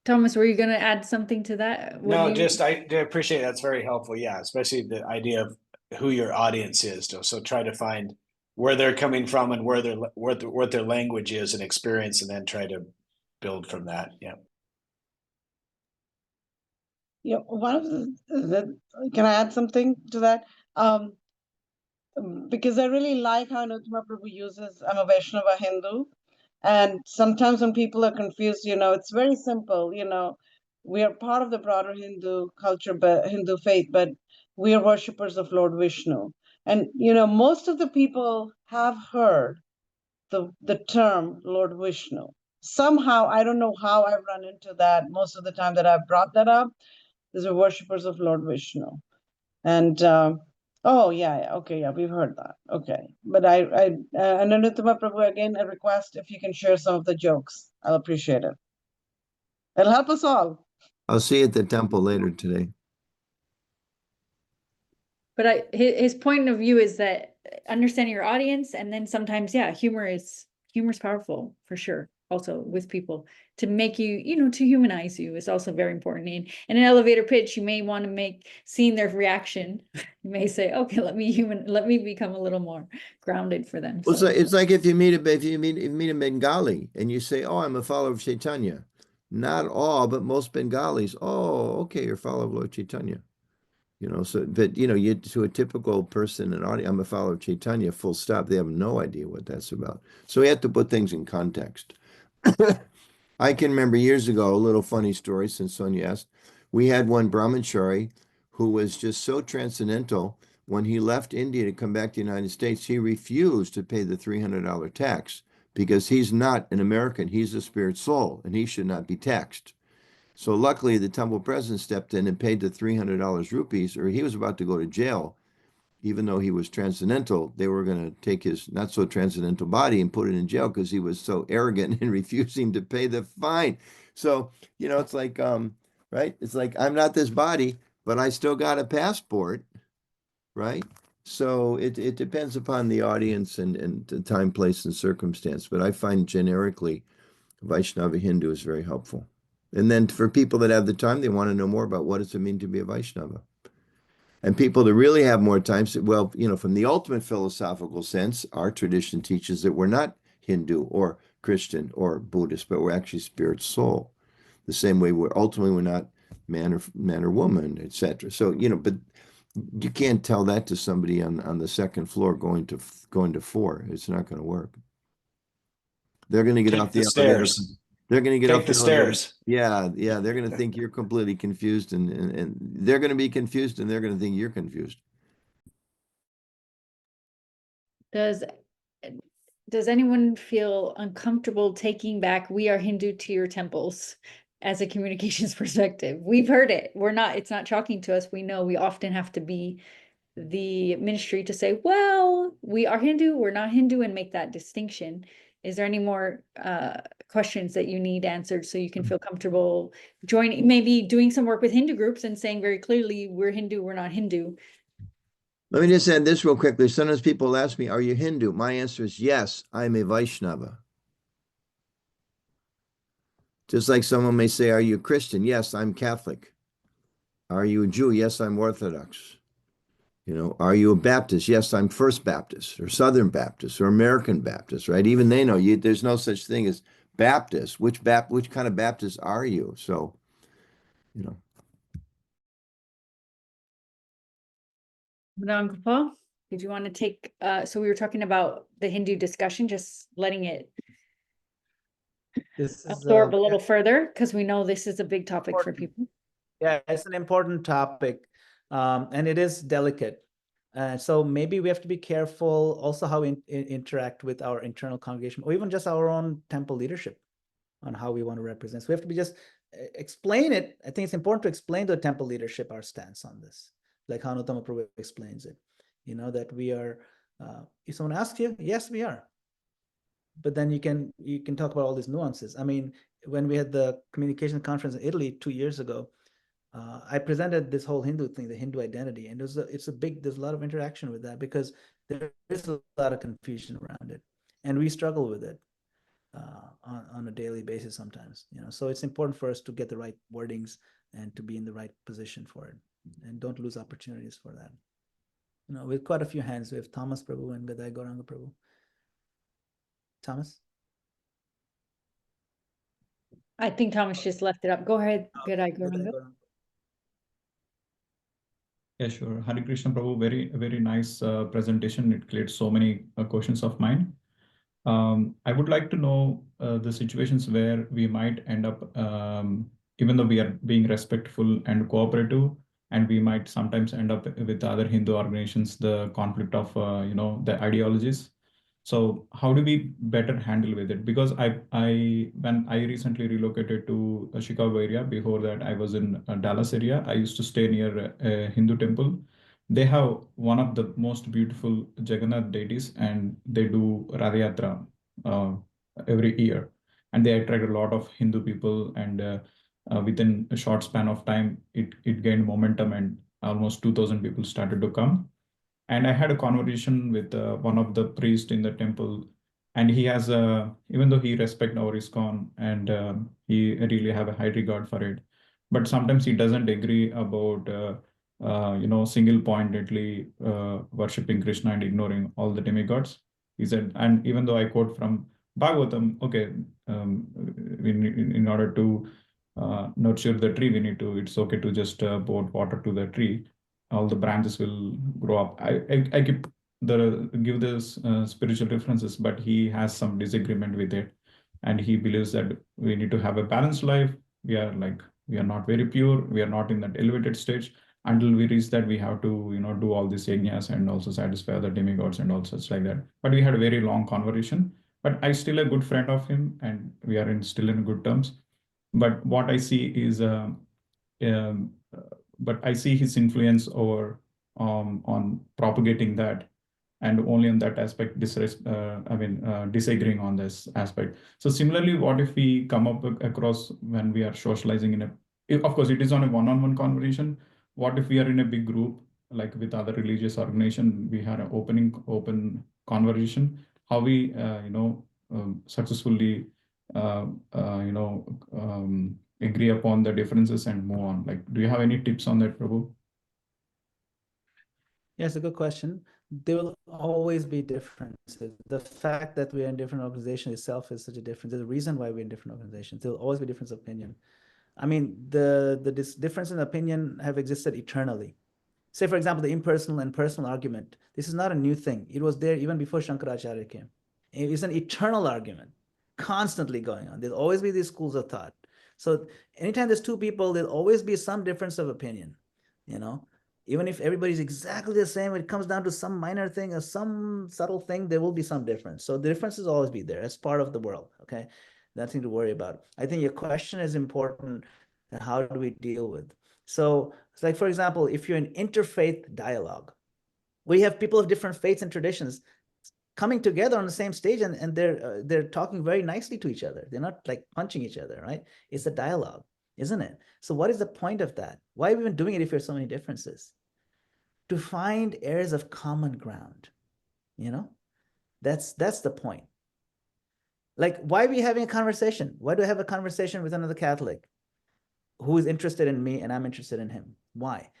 Thomas, were you going to add something to that? No, just I appreciate that's very helpful. Yeah, especially the idea of who your audience is. So try to find where they're coming from and what their language is and experience, and then try to build from that. Yeah. Yeah, one of can I add something to that? Because I really like how Narottama Prabhu uses I'm a Vaishnava Hindu. And sometimes when people are confused, it's very simple. We are part of the broader Hindu culture, but Hindu faith, but we are worshippers of Lord Vishnu. And, most of the people have heard the term Lord Vishnu. Somehow, I don't know how I've run into that most of the time that I've brought that up. These are worshippers of Lord Vishnu. And, oh, yeah, okay, yeah, we've heard that. Okay. But and Narottama Prabhu, again, a request if you can share some of the jokes. I'll appreciate it. It'll help us all. I'll see you at the temple later today. But his point of view is that understanding your audience, and then sometimes, yeah, humor is powerful for sure. Also with people to make you, to humanize you is also very important. In an elevator pitch, you may want to seeing their reaction. You may say, okay, let me become a little more grounded for them. Well, it's like if you meet a Bengali and you say, oh, I'm a follower of Chaitanya. Not all, but most Bengalis. Oh, okay, you're a follower of Lord Chaitanya. But you to a typical person in audience, I'm a follower of Chaitanya, full stop. They have no idea what that's about. So we have to put things in context. I can remember years ago, a little funny story since Sonia asked. We had one brahmachari who was just so transcendental. When he left India to come back to the United States, he refused to pay the $300 tax because he's not an American. He's a spirit soul, and he should not be taxed. So luckily, the temple president stepped in and paid the $300 rupees, or he was about to go to jail. Even though he was transcendental, they were going to take his not so transcendental body and put it in jail because he was so arrogant and refusing to pay the fine. So, it's like, right? It's like, I'm not this body, but I still got a passport, right? So it depends upon the audience and the time, place, and circumstance. But I find generically Vaishnava Hindu is very helpful. And then for people that have the time, they want to know more about what does it mean to be a Vaishnava. And people that really have more time say, well, from the ultimate philosophical sense, our tradition teaches that we're not Hindu or Christian or Buddhist, but we're actually spirit soul. The same way we're not man or woman, etc. So, but You can't tell that to somebody on the second floor going to 4. It's not going to work. They're going to get Take off the the elevator. stairs. They're going to get Take off the the elevator. stairs. Yeah, they're going to think you're completely confused, and they're going to be confused, and they're going to think you're confused. Does anyone feel uncomfortable taking back "We are Hindu" to your temples as a communications perspective? We've heard it. It's not shocking to us. We know we often have to be the ministry to say, well, we are Hindu, we're not Hindu, and make that distinction. Is there any more questions that you need answered so you can feel comfortable joining, maybe doing some work with Hindu groups and saying very clearly, we're Hindu, we're not Hindu? Let me just add this real quickly. Sometimes people ask me, are you Hindu? My answer is yes, I'm a Vaishnava. Just like someone may say, are you Christian? Yes, I'm Catholic. Are you a Jew? Yes, I'm Orthodox. You know, are you a Baptist? Yes, I'm First Baptist or Southern Baptist or American Baptist, right? Even they know there's no such thing as Baptist. Which kind of Baptist are you? So, you know. Madana-gopāla, did you want to take, so we were talking about the Hindu discussion, just letting it This is absorb a little further, because we know this is a big topic for Important. people. Yeah, it's an important topic, and it is delicate. So maybe we have to be careful also how we interact with our internal congregation, or even just our own temple leadership on how we want to represent. So we have to be just explain it. I think it's important to explain to the temple leadership our stance on this, like how Nuttama Prabhu explains it. You know, that we are, if someone asks you, yes, we are. But then you can talk about all these nuances. I mean, when we had the communication conference in Italy 2 years ago, I presented this whole Hindu thing, the Hindu identity, and there's a lot of interaction with that because there is a lot of confusion around it, and we struggle with it on a daily basis sometimes. You know, so it's important for us to get the right wordings and to be in the right position for it, and don't lose opportunities for that. You know, with quite a few hands, we have Thomas Prabhu and Gadai Gauranga Prabhu. Thomas? I think Thomas just left it up. Go ahead, Gadai Gauranga. Yeah, sure. Hare Krishna Prabhu, very nice presentation. It cleared so many questions of mine. I would like to know the situations where we might end up, even though we are being respectful and cooperative, and we might sometimes end up with other Hindu organizations, the conflict of, the ideologies. So how do we better handle with it? Because when I recently relocated to Chicago area, before that I was in Dallas area. I used to stay near a Hindu temple. They have one of the most beautiful Jagannath deities, and they do Radha Yatra every year, and they attract a lot of Hindu people. And within a short span of time, it gained momentum, and almost 2,000 people started to come. And I had a conversation with one of the priests in the temple, and he has even though he respects our ISKCON, and he really have a high regard for it, but sometimes he doesn't agree about single-pointedly worshipping Krishna and ignoring all the demigods. He said, and even though I quote from Bhagavatam, okay, in order to nurture the tree, it's okay to just pour water to the tree. All the branches will grow up. I give this spiritual references, but he has some disagreement with it, and he believes that we need to have a balanced life. We are not very pure. We are not in that elevated stage. Until we reach that, we have to do all these yajnas and also satisfy other demigods and all such like that. But we had a very long conversation. But I still a good friend of him, and we are still in good terms. But what I see is but I see his influence over on propagating that, and only on that aspect disagreeing on this aspect. So similarly, what if we come up across when we are socializing of course it is on a one-on-one conversation. What if we are in a big group, like with other religious organization, we had an open conversation, how we successfully agree upon the differences and move on. Like, do you have any tips on that, Prabhu? Yes, a good question. There will always be differences. The fact that we are in different organizations itself is such a difference. There's a reason why we're in different organizations. There will always be difference of opinion. I mean, the difference in opinion have existed eternally. Say, for example, the impersonal and personal argument. This is not a new thing. It was there even before Shankaracharya came. It is an eternal argument, constantly going on. There'll always be these schools of thought. So anytime there's two people, there'll always be some difference of opinion, you know? Even if everybody's exactly the same, when it comes down to some minor thing or some subtle thing, there will be some difference. So the differences will always be there. That's part of the world, okay? Nothing to worry about. I think your question is important. How do we deal with? So it's like, for example, if you're in interfaith dialogue, we have people of different faiths and traditions coming together on the same stage, and they're talking very nicely to each other. They're not like punching each other, right? It's a dialogue, isn't it? So what is the point of that? Why are we even doing it if there's so many differences? To find areas of common ground, you know? That's the point. Like, why are we having a conversation? Why do I have a conversation with another Catholic who is interested in me and I'm interested in him? Why?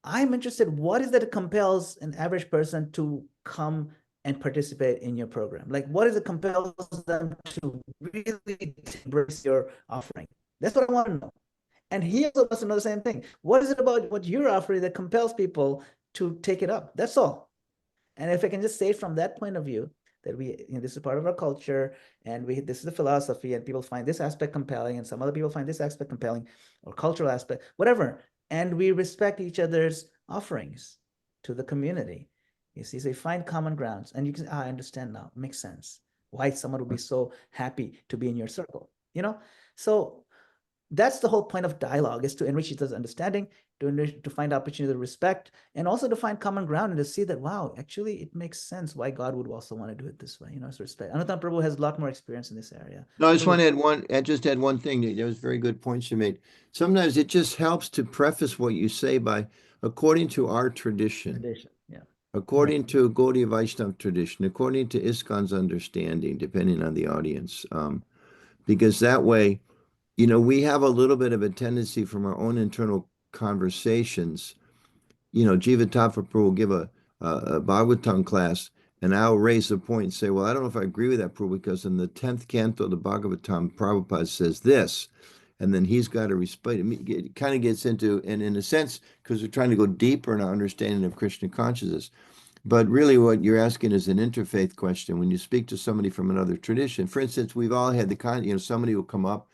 I'm interested, what is that compels an average person to come and participate in your program? Like, what is it compels them to really embrace your offering? That's what I want to know. And he also wants to know the same thing. What is it about what you're offering that compels people to take it up? That's all. And if I can just say from that point of view, that this is part of our culture, and this is the philosophy, and people find this aspect compelling, and some other people find this aspect compelling, or cultural aspect, whatever. And we respect each other's offerings to the community. You see, so you find common grounds, and you can, I understand now, makes sense why someone would be so happy to be in your circle, you know? So that's the whole point of dialogue, is to enrich each other's understanding, to find opportunity to respect, and also to find common ground and to see that, wow, actually it makes sense why God would also want to do it this way, you know, so respect. Anuttam Prabhu has a lot more experience in this area. No, I just want to add one thing. There was very good points you made. Sometimes it just helps to preface what you say by, according to our tradition, Yeah. according to Gaudiya Vaishnava tradition, according to ISKCON's understanding, depending on the audience, because that way, you know, we have a little bit of a tendency from our own internal conversations. You know, Jivatappa Prabhu will give a Bhagavatam class, and I'll raise the point and say, well, I don't know if I agree with that, Prabhu, because in the 10th canto of the Bhagavatam, Prabhupada says this, and then he's got to respect it. It kind of gets into, and in a sense, because we're trying to go deeper in our understanding of Krishna consciousness. But really what you're asking is an interfaith question. When you speak to somebody from another tradition, for instance, we've all had the kind, you know, somebody will come up,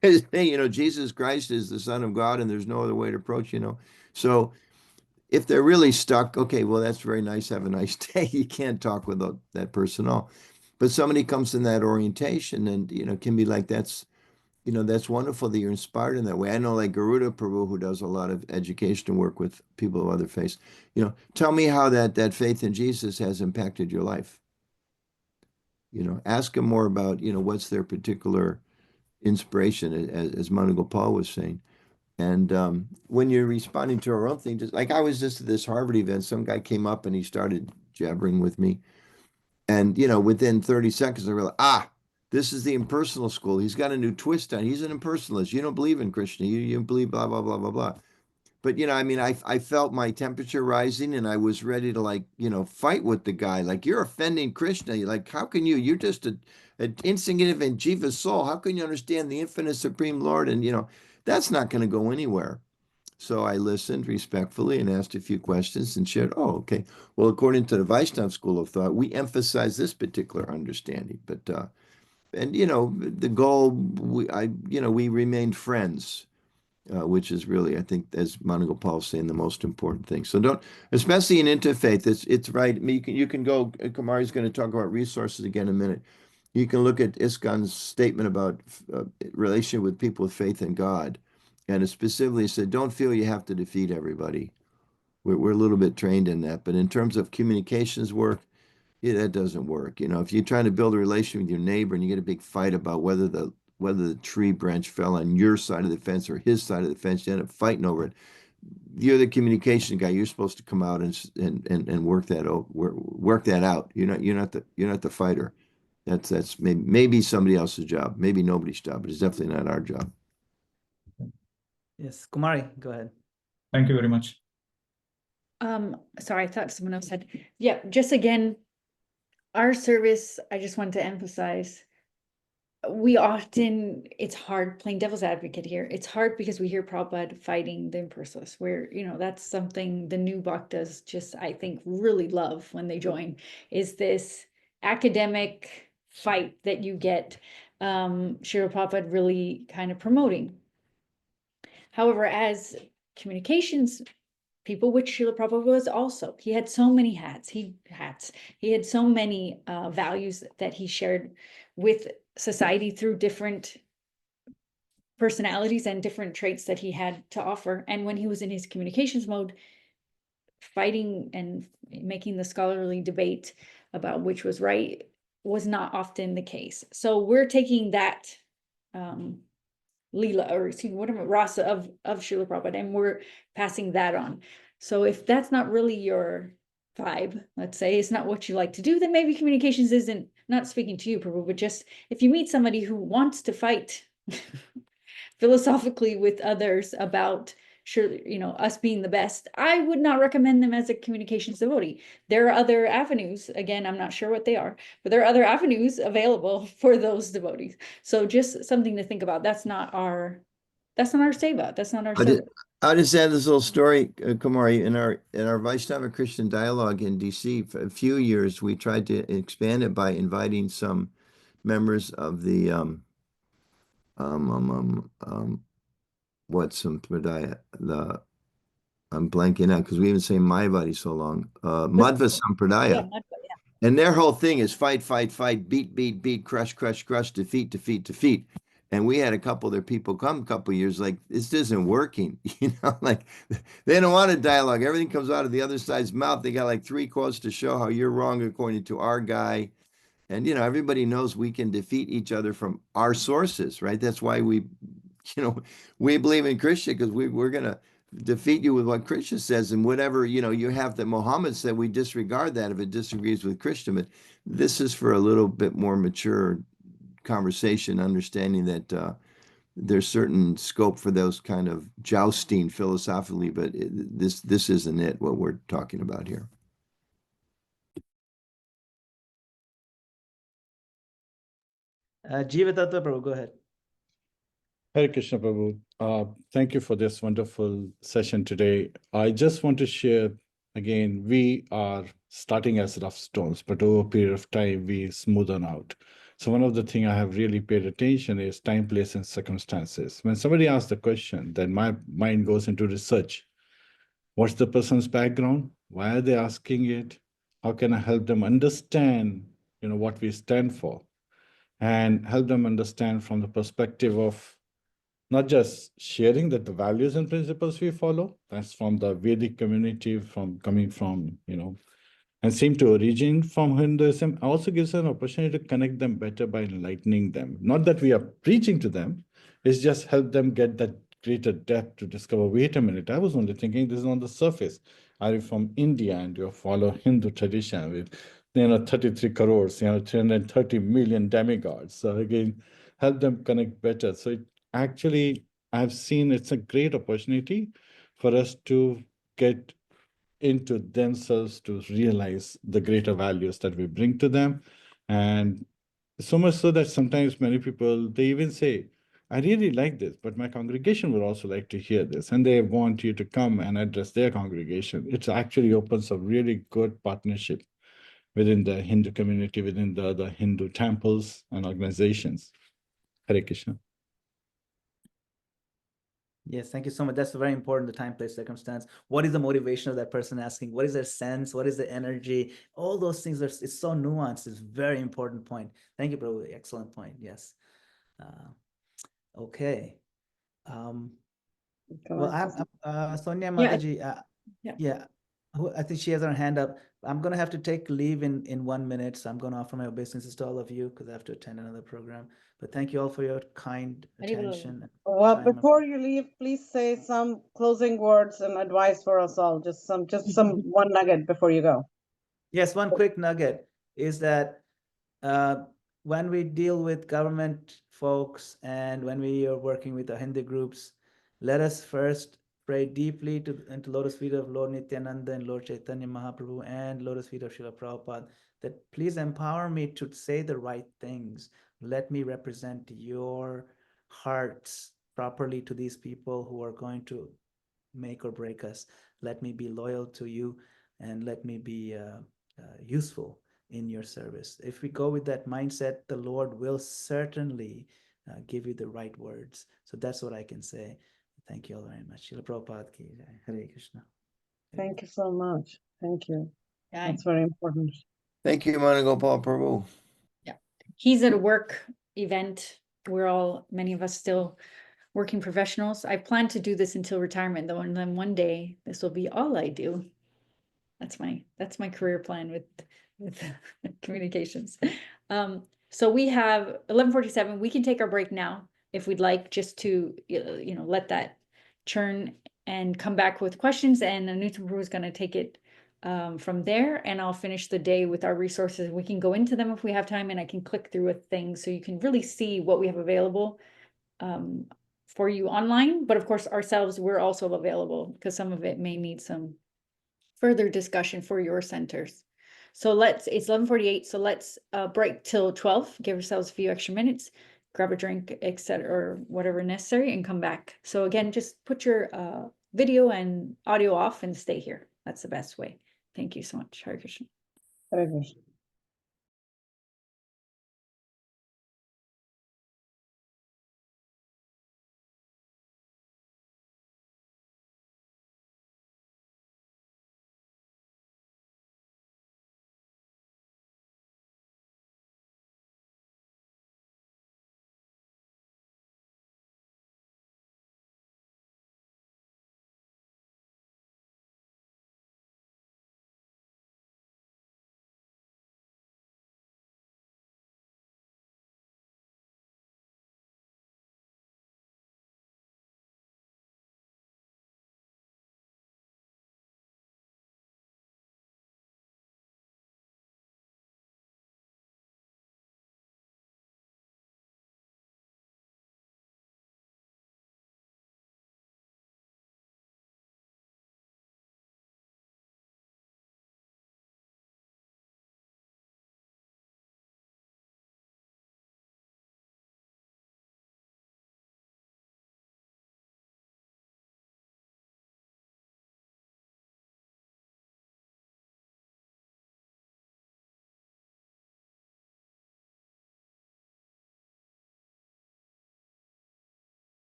hey, you know, Jesus Christ is the Son of God, and there's no other way to approach, you know. So if they're really stuck, okay, well, that's very nice. Have a nice day. You can't talk with that person at all. But somebody comes in that orientation, and, you know, can be like, that's, you know, that's wonderful that you're inspired in that way. I know, like Garuda Prabhu, who does a lot of education work with people of other faiths, you know, tell me how that faith in Jesus has impacted your life. You know, ask them more about, you know, what's their particular inspiration, as Madana-gopāla was saying. And when you're responding to our own thing, just like I was just at this Harvard event, some guy came up and he started jabbering with me. And, you know, within 30 seconds, I realized, this is the impersonal school. He's got a new twist on. He's an impersonalist. You don't believe in Krishna. You believe blah, blah, blah, blah, blah. But, you know, I mean, I felt my temperature rising, and I was ready to, like, you know, fight with the guy. Like, you're offending Krishna. Like, how can you're just an insignificant jiva soul. How can you understand the infinite supreme Lord? And, you know, that's not going to go anywhere. So I listened respectfully and asked a few questions and shared, okay. Well, according to the Vaishnava school of thought, we emphasize this particular understanding. But, and, you know, the goal, we remained friends. Which is really, I think, as Madana-gopāla is saying, the most important thing. So don't, especially in interfaith, it's right. I mean, you can go, Kumari's going to talk about resources again in a minute. You can look at ISKCON's statement about relationship with people with faith in God. And it specifically said, don't feel you have to defeat everybody. We're a little bit trained in that. But in terms of communications work, that doesn't work. You know, if you're trying to build a relation with your neighbor and you get a big fight about whether the tree branch fell on your side of the fence or his side of the fence, you end up fighting over it. You're the communication guy. You're supposed to come out and work that out. You're not the fighter. That's maybe somebody else's job, maybe nobody's job, but it's definitely not our job. Yes, Kumari, go ahead. Thank you very much. Sorry, I thought someone else had. Yeah, just again, our service, I just want to emphasize, it's hard playing devil's advocate here. It's hard because we hear Prabhupada fighting the impersonalists, where, that's something the new bhaktas just, I think, really love when they join, is this academic fight that you get Srila Prabhupada really kind of promoting. However, as communications people, which Srila Prabhupada was also, he had so many hats. He had so many values that he shared with society through different personalities and different traits that he had to offer. And when he was in his communications mode, fighting and making the scholarly debate about which was right was not often the case. So we're taking that Leela, or excuse me, rasa of Srila Prabhupada, and we're passing that on. So if that's not really your vibe, let's say, it's not what you like to do, then maybe communications isn't, not speaking to you, Prabhu, but just if you meet somebody who wants to fight philosophically with others about us being the best, I would not recommend them as a communications devotee. There are other avenues. Again, I'm not sure what they are, but there are other avenues available for those devotees. So just something to think about. That's not our seva. That's not our service. I'll just add this little story, Kumari. In our Vaishnava Christian dialogue in DC, for a few years, we tried to expand it by inviting some members of the what's some the I'm blanking out because we haven't seen Mayavadi so long. Madhva Sampradaya. Yeah, yeah. And their whole thing is fight, fight, fight, beat, beat, beat, crush, crush, crush, defeat, defeat, defeat. And we had a couple of their people come a couple of years like, this isn't working. Like they don't want a dialogue. Everything comes out of the other side's mouth. They got like 3 quotes to show how you're wrong according to our guy. And, everybody knows we can defeat each other from our sources, right? That's why we believe in Krishna, because we're going to defeat you with what Krishna says, and whatever, you have that Muhammad said, we disregard that if it disagrees with Krishna. But this is for a little bit more mature conversation, understanding that there's certain scope for those kind of jousting philosophically, but this isn't it, what we're talking about here. Jiva Tattva Prabhu, go ahead. Hare Krishna Prabhu. Thank you for this wonderful session today. I just want to share again, we are starting as rough stones, but over a period of time, we smoothen out. So one of the things I have really paid attention is time, place, and circumstances. When somebody asks the question, then my mind goes into research. What's the person's background? Why are they asking it? How can I help them understand, what we stand for? And help them understand from the perspective of not just sharing that the values and principles we follow, that's from the Vedic community, coming from, and seem to origin from Hinduism, also gives an opportunity to connect them better by enlightening them. Not that we are preaching to them, it's just help them get that greater depth to discover, wait a minute, I was only thinking this is on the surface. Are you from India and you follow Hindu tradition with 33 crores, 330 million demigods? So again, help them connect better. So actually, I've seen it's a great opportunity for us to get into themselves to realize the greater values that we bring to them. And so much so that sometimes many people, they even say, I really like this, but my congregation would also like to hear this. And they want you to come and address their congregation. It actually opens a really good partnership within the Hindu community, within the other Hindu temples and organizations. Hare Krishna. Yes, thank you so much. That's very important, the time, place, circumstance. What is the motivation of that person asking? What is their sense? What is the energy? All those things it's so nuanced. It's a very important point. Thank you, Prabhu. Excellent point. Yes. Okay. Well, Sonia Mataji, yeah, I think she has her hand up. I'm going to have to take leave in 1 minute. So I'm going to offer my obeisances to all of you because I have to attend another program. But thank you all for your kind attention. Well, before you leave, please say some closing words and advice for us all. Just some one nugget before you go. Yes, one quick nugget is that when we deal with government folks and when we are working with the Hindu groups, let us first pray deeply into lotus feet of Lord Nityananda and Lord Chaitanya Mahaprabhu and lotus feet of Srila Prabhupada, that please empower me to say the right things. Let me represent your hearts properly to these people who are going to make or break us. Let me be loyal to you, and let me be useful in your service. If we go with that mindset, the Lord will certainly give you the right words. So that's what I can say. Thank you all very much. Srila Prabhupada ki jai. Hare Krishna. Thank you so much. Thank you. Yeah, That's very important. Thank you, Madana-gopāla Prabhu. he's at a work event. Many of us still working professionals. I plan to do this until retirement though, and then one day this will be all I do. That's my career plan with communications. So we have 11:47. We can take our break now if we'd like, just to let that churn and come back with questions. And Anuta Prabhu is going to take it from there, and I'll finish the day with our resources. We can go into them if we have time, and I can click through with things so you can really see what we have available for you online. But of course, ourselves, we're also available because some of it may need some further discussion for your centers. So it's 11:48. So let's break till 12, give ourselves a few extra minutes, grab a drink, etc., or whatever necessary, and come back. So again, just put your video and audio off and stay here. That's the best way. Thank you so much. Hare Krishna. Hare Krishna.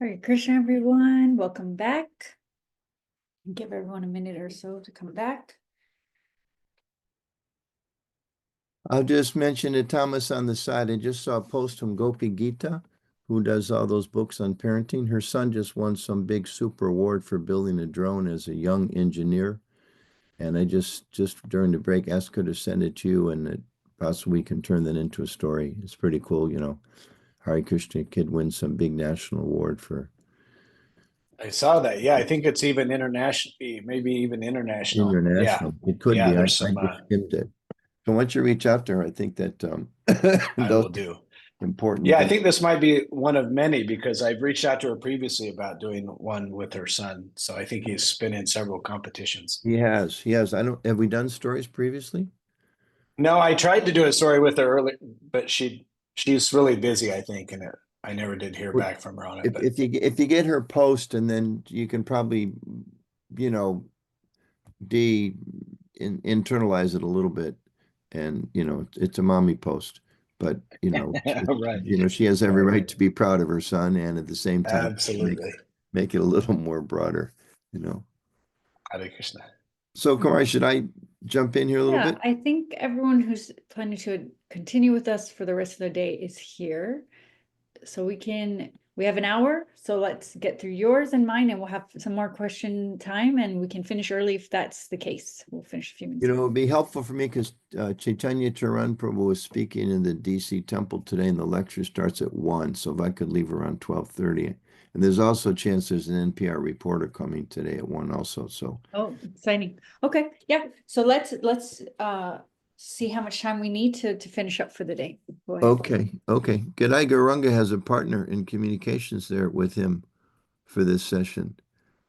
Hare Krishna, everyone. Welcome back. Give everyone a minute or so to come back. I'll just mention to Thomas on the side, I just saw a post from Gopi Gita, who does all those books on parenting. Her son just won some big super award for building a drone as a young engineer. And I just during the break asked her to send it to you, and that possibly we can turn that into a story. It's pretty cool, you know. Hare Krishna kid wins some big national award for I saw that. Yeah, I think it's even international, maybe even international. international. It could Yeah, be. I there's some just skimmed it. So once you reach out to her, I think that I those will do. important Yeah, I things. think this might be one of many because I've reached out to her previously about doing one with her son. So I think he's been in several competitions. He has. I don't have we done stories previously? No, I tried to do a story with her earlier, but she's really busy, I think, and I never did hear Well, back from her on it. But If you get her post, and then you can probably, you know, internalize it a little bit, and you know it's a mommy post, but you know right, you know she has every right to be proud of her son, and at the same time absolutely. make it a little more broader, you know. Hare Krishna. So Kumar, should I jump in here a little Yeah, bit? I think everyone who's planning to continue with us for the rest of the day is here. So we have an hour, so let's get through yours and mine, and we'll have some more question time, and we can finish early if that's the case. We'll finish a few minutes. You know, it would be helpful for me because Chaitanya Charan Prabhu is speaking in the DC temple today, and the lecture starts at 1. So if I could leave around 12:30. And there's also a chance there's an NPR reporter coming today at 1 also. So Oh, exciting. Okay, yeah. So let's see how much time we need to finish up for the day. Go ahead. okay. G'day Garunga has a partner in communications there with him for this session.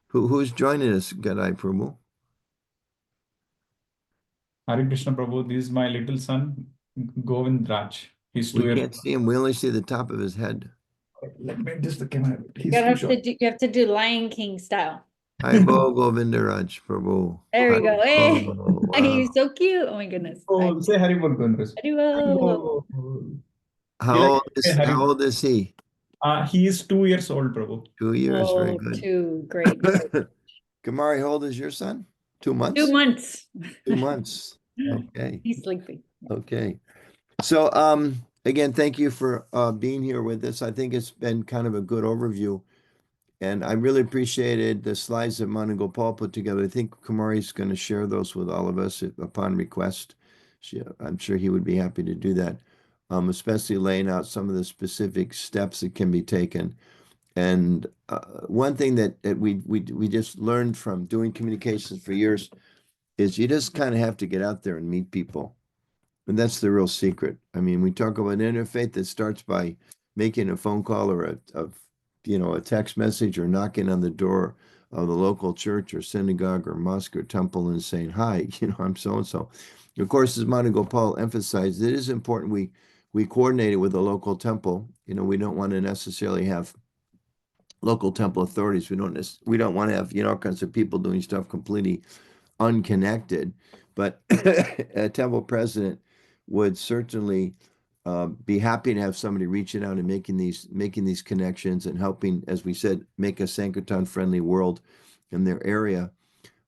Who's joining us, G'day Prabhu? Hare Krishna Prabhu, this is my little son, Govind Raj. He's 2 We years can't see him. We only see the top of his head. old. Let me adjust the camera. He's You too have short. you have to do Lion King style. Hi, Bo Govindaraj Prabhu. There we go. Hey, Oh, wow. he's so cute. Oh my goodness. Oh, say Haribol, Gondras. Haribol. How old is he? He is 2 years old, Prabhu. 2 years. Very Oh, good. two. Great. Kamari, how old is your son? 2 months? 2 months. 2 months. Okay. He's sleeping. Okay. So, again, thank you for being here with us. I think it's been kind of a good overview, and I really appreciated the slides that Madana-gopāla put together. I think Kumari's going to share those with all of us upon request. I'm sure he would be happy to do that, especially laying out some of the specific steps that can be taken. And one thing that we just learned from doing communications for years is you just kind of have to get out there and meet people. And that's the real secret. I mean, we talk about interfaith that starts by making a phone call or a text message or knocking on the door of the local church or synagogue or mosque or temple and saying, hi, I'm so-and-so. Of course, as Madana-gopāla emphasized, it is important we coordinate it with the local temple. We don't want to necessarily have local temple authorities. We don't want to have, all kinds of people doing stuff completely unconnected. But a temple president would certainly be happy to have somebody reaching out and making these connections and helping, as we said, make a Sankirtan-friendly world in their area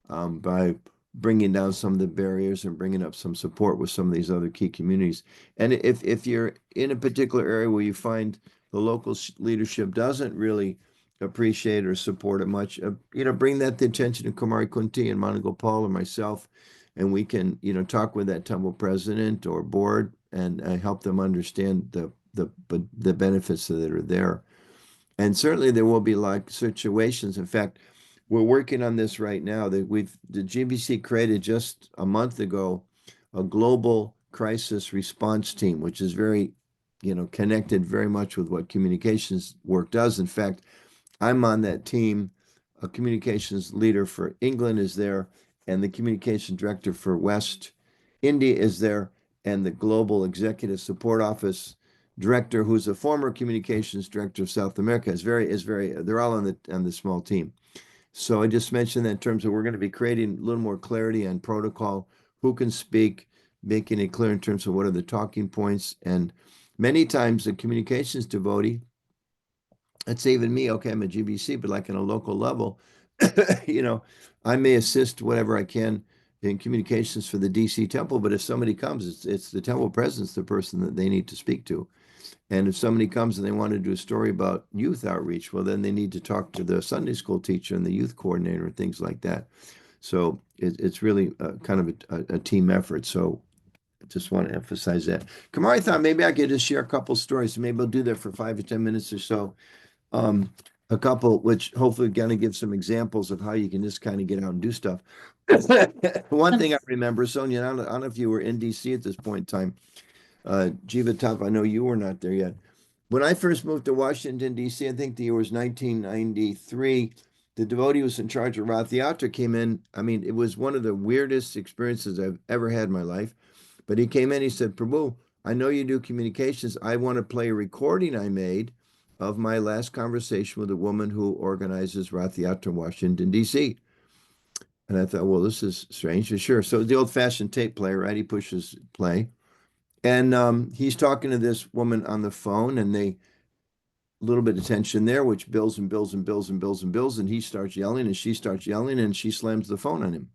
by bringing down some of the barriers and bringing up some support with some of these other key communities. And if you're in a particular area where you find the local leadership doesn't really appreciate or support it much, bring that to attention to Kumari Kunti and Madana-gopāla or myself, and we can, talk with that temple president or board and help them understand the benefits that are there. And certainly there will be like situations. In fact, we're working on this right now. The GBC created just a month ago a global crisis response team, which is very, connected very much with what communications work does. In fact, I'm on that team. A communications leader for England is there, and the communication director for West India is there, and the global executive support office director, who's a former communications director of South America, they're all on the small team. So I just mentioned that in terms of we're going to be creating a little more clarity on protocol, who can speak, making it clear in terms of what are the talking points. And many times the communications devotee let's say even me, okay, I'm a GBC, but like on a local level, you know, I may assist whatever I can in communications for the DC temple, but if somebody comes, it's the temple president's the person that they need to speak to. And if somebody comes and they want to do a story about youth outreach, well, then they need to talk to the Sunday school teacher and the youth coordinator and things like that. So it's really kind of a team effort. So I just want to emphasize that. Kamar, I thought maybe I could just share a couple stories. Maybe I'll do that for 5 or 10 minutes or so. A couple, which hopefully going to give some examples of how you can just kind of get out and do stuff. One thing I remember, Sonia, I don't know if you were in DC at this point in time. Jiva Top, I know you were not there yet. When I first moved to Washington, D.C., I think the year was 1993, the devotee who was in charge of Rath Yatra came in. I mean, it was one of the weirdest experiences I've ever had in my life. But he came in, he said, Prabhu, I know you do communications. I want to play a recording I made of my last conversation with a woman who organizes Rath Yatra in Washington, D.C. And I thought, well, this is strange. Sure. So the old-fashioned tape player, right? He pushes play. And he's talking to this woman on the phone, and they a little bit of tension there, which builds and builds and builds and builds and builds, and he starts yelling, and she starts yelling, and she slams the phone on him.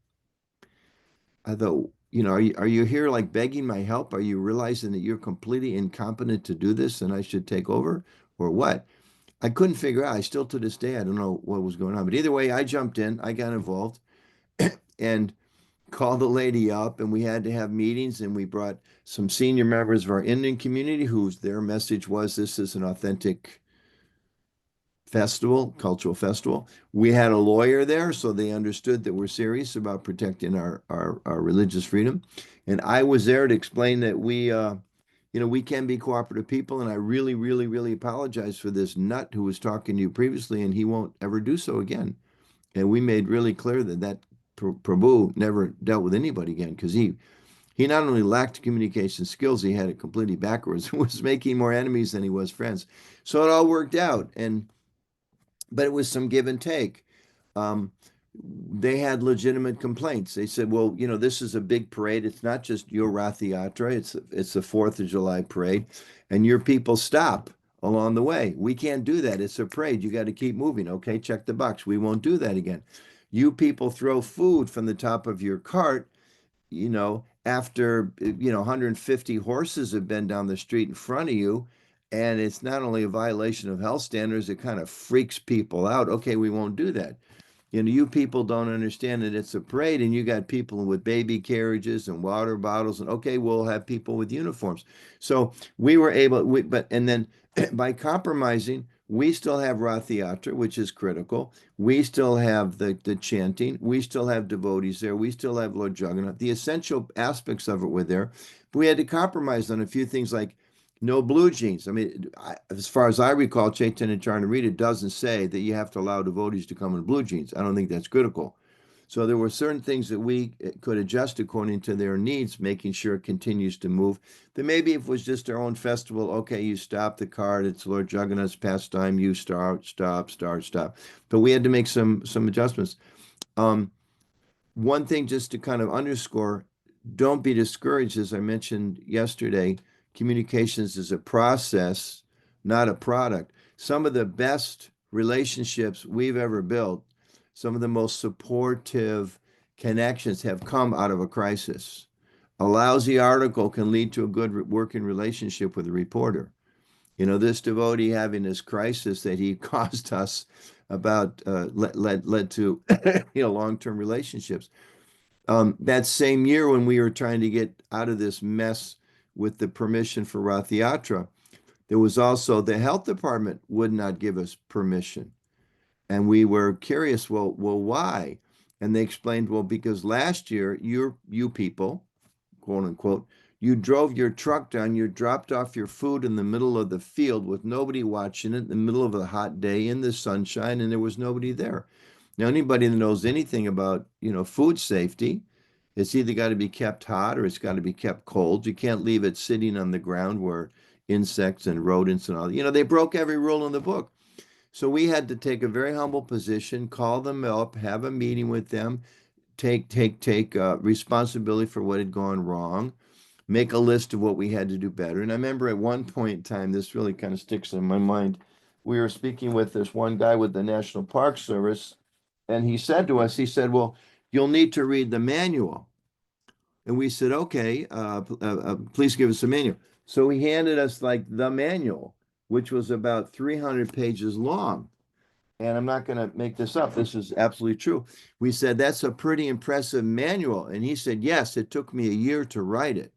I thought, you know, are you here like begging my help? Are you realizing that you're completely incompetent to do this, and I should take over, or what? I couldn't figure out. I still to this day I don't know what was going on. But either way, I jumped in, I got involved, and called the lady up, and we had to have meetings, and we brought some senior members of our Indian community whose their message was this is an authentic festival, cultural festival. We had a lawyer there, so they understood that we're serious about protecting our religious freedom. And I was there to explain that we we can be cooperative people, and I really, really, really apologize for this nut who was talking to you previously, and he won't ever do so again. And we made really clear that Prabhu never dealt with anybody again, because he not only lacked communication skills, he had it completely backwards, was making more enemies than he was friends. So it all worked out, but it was some give and take. They had legitimate complaints. They said, well, you know, this is a big parade. It's not just your Rath Yatra. It's the 4th of July parade, and your people stop along the way. We can't do that. It's a parade. You got to keep moving. Okay, check the box. We won't do that again. You people throw food from the top of your cart, you know, after, 150 horses have been down the street in front of you. And it's not only a violation of health standards, it kind of freaks people out. Okay, we won't do that. You know, you people don't understand that it's a parade, and you got people with baby carriages and water bottles, and okay, we'll have people with uniforms. So we were able, and then by compromising, we still have Rath Yatra, which is critical. We still have the chanting. We still have devotees there. We still have Lord Jagannath. The essential aspects of it were there. But we had to compromise on a few things like no blue jeans. I mean, as far as I recall, Chaitanya Charnarita doesn't say that you have to allow devotees to come in blue jeans. I don't think that's critical. So there were certain things that we could adjust according to their needs, making sure it continues to move. Then maybe if it was just our own festival, okay, you stop the cart, it's Lord Jagannath's pastime, you stop. But we had to make some adjustments. One thing just to kind of underscore, don't be discouraged, as I mentioned yesterday. Communications is a process, not a product. Some of the best relationships we've ever built, some of the most supportive connections have come out of a crisis. A lousy article can lead to a good working relationship with a reporter. You know, this devotee having this crisis that he caused us about led to long-term relationships. That same year when we were trying to get out of this mess with the permission for Rath Yatra, there was also the health department would not give us permission. And we were curious, well, why? And they explained, well, because last year, you people, quote unquote, you drove your truck down, you dropped off your food in the middle of the field with nobody watching it in the middle of a hot day in the sunshine, and there was nobody there. Now, anybody that knows anything about, food safety, it's either got to be kept hot or it's got to be kept cold. You can't leave it sitting on the ground where insects and rodents and all, they broke every rule in the book. So we had to take a very humble position, call them up, have a meeting with them, take responsibility for what had gone wrong, make a list of what we had to do better. And I remember at one point in time, this really kind of sticks in my mind. we were speaking with this one guy with the National Park Service, and he said to us, he said, well, you'll need to read the manual. And we said, okay, please give us a manual. So he handed us like the manual, which was about 300 pages long. And I'm not going to make this up. This is absolutely true. We said, that's a pretty impressive manual. And he said, yes, it took me a year to write it.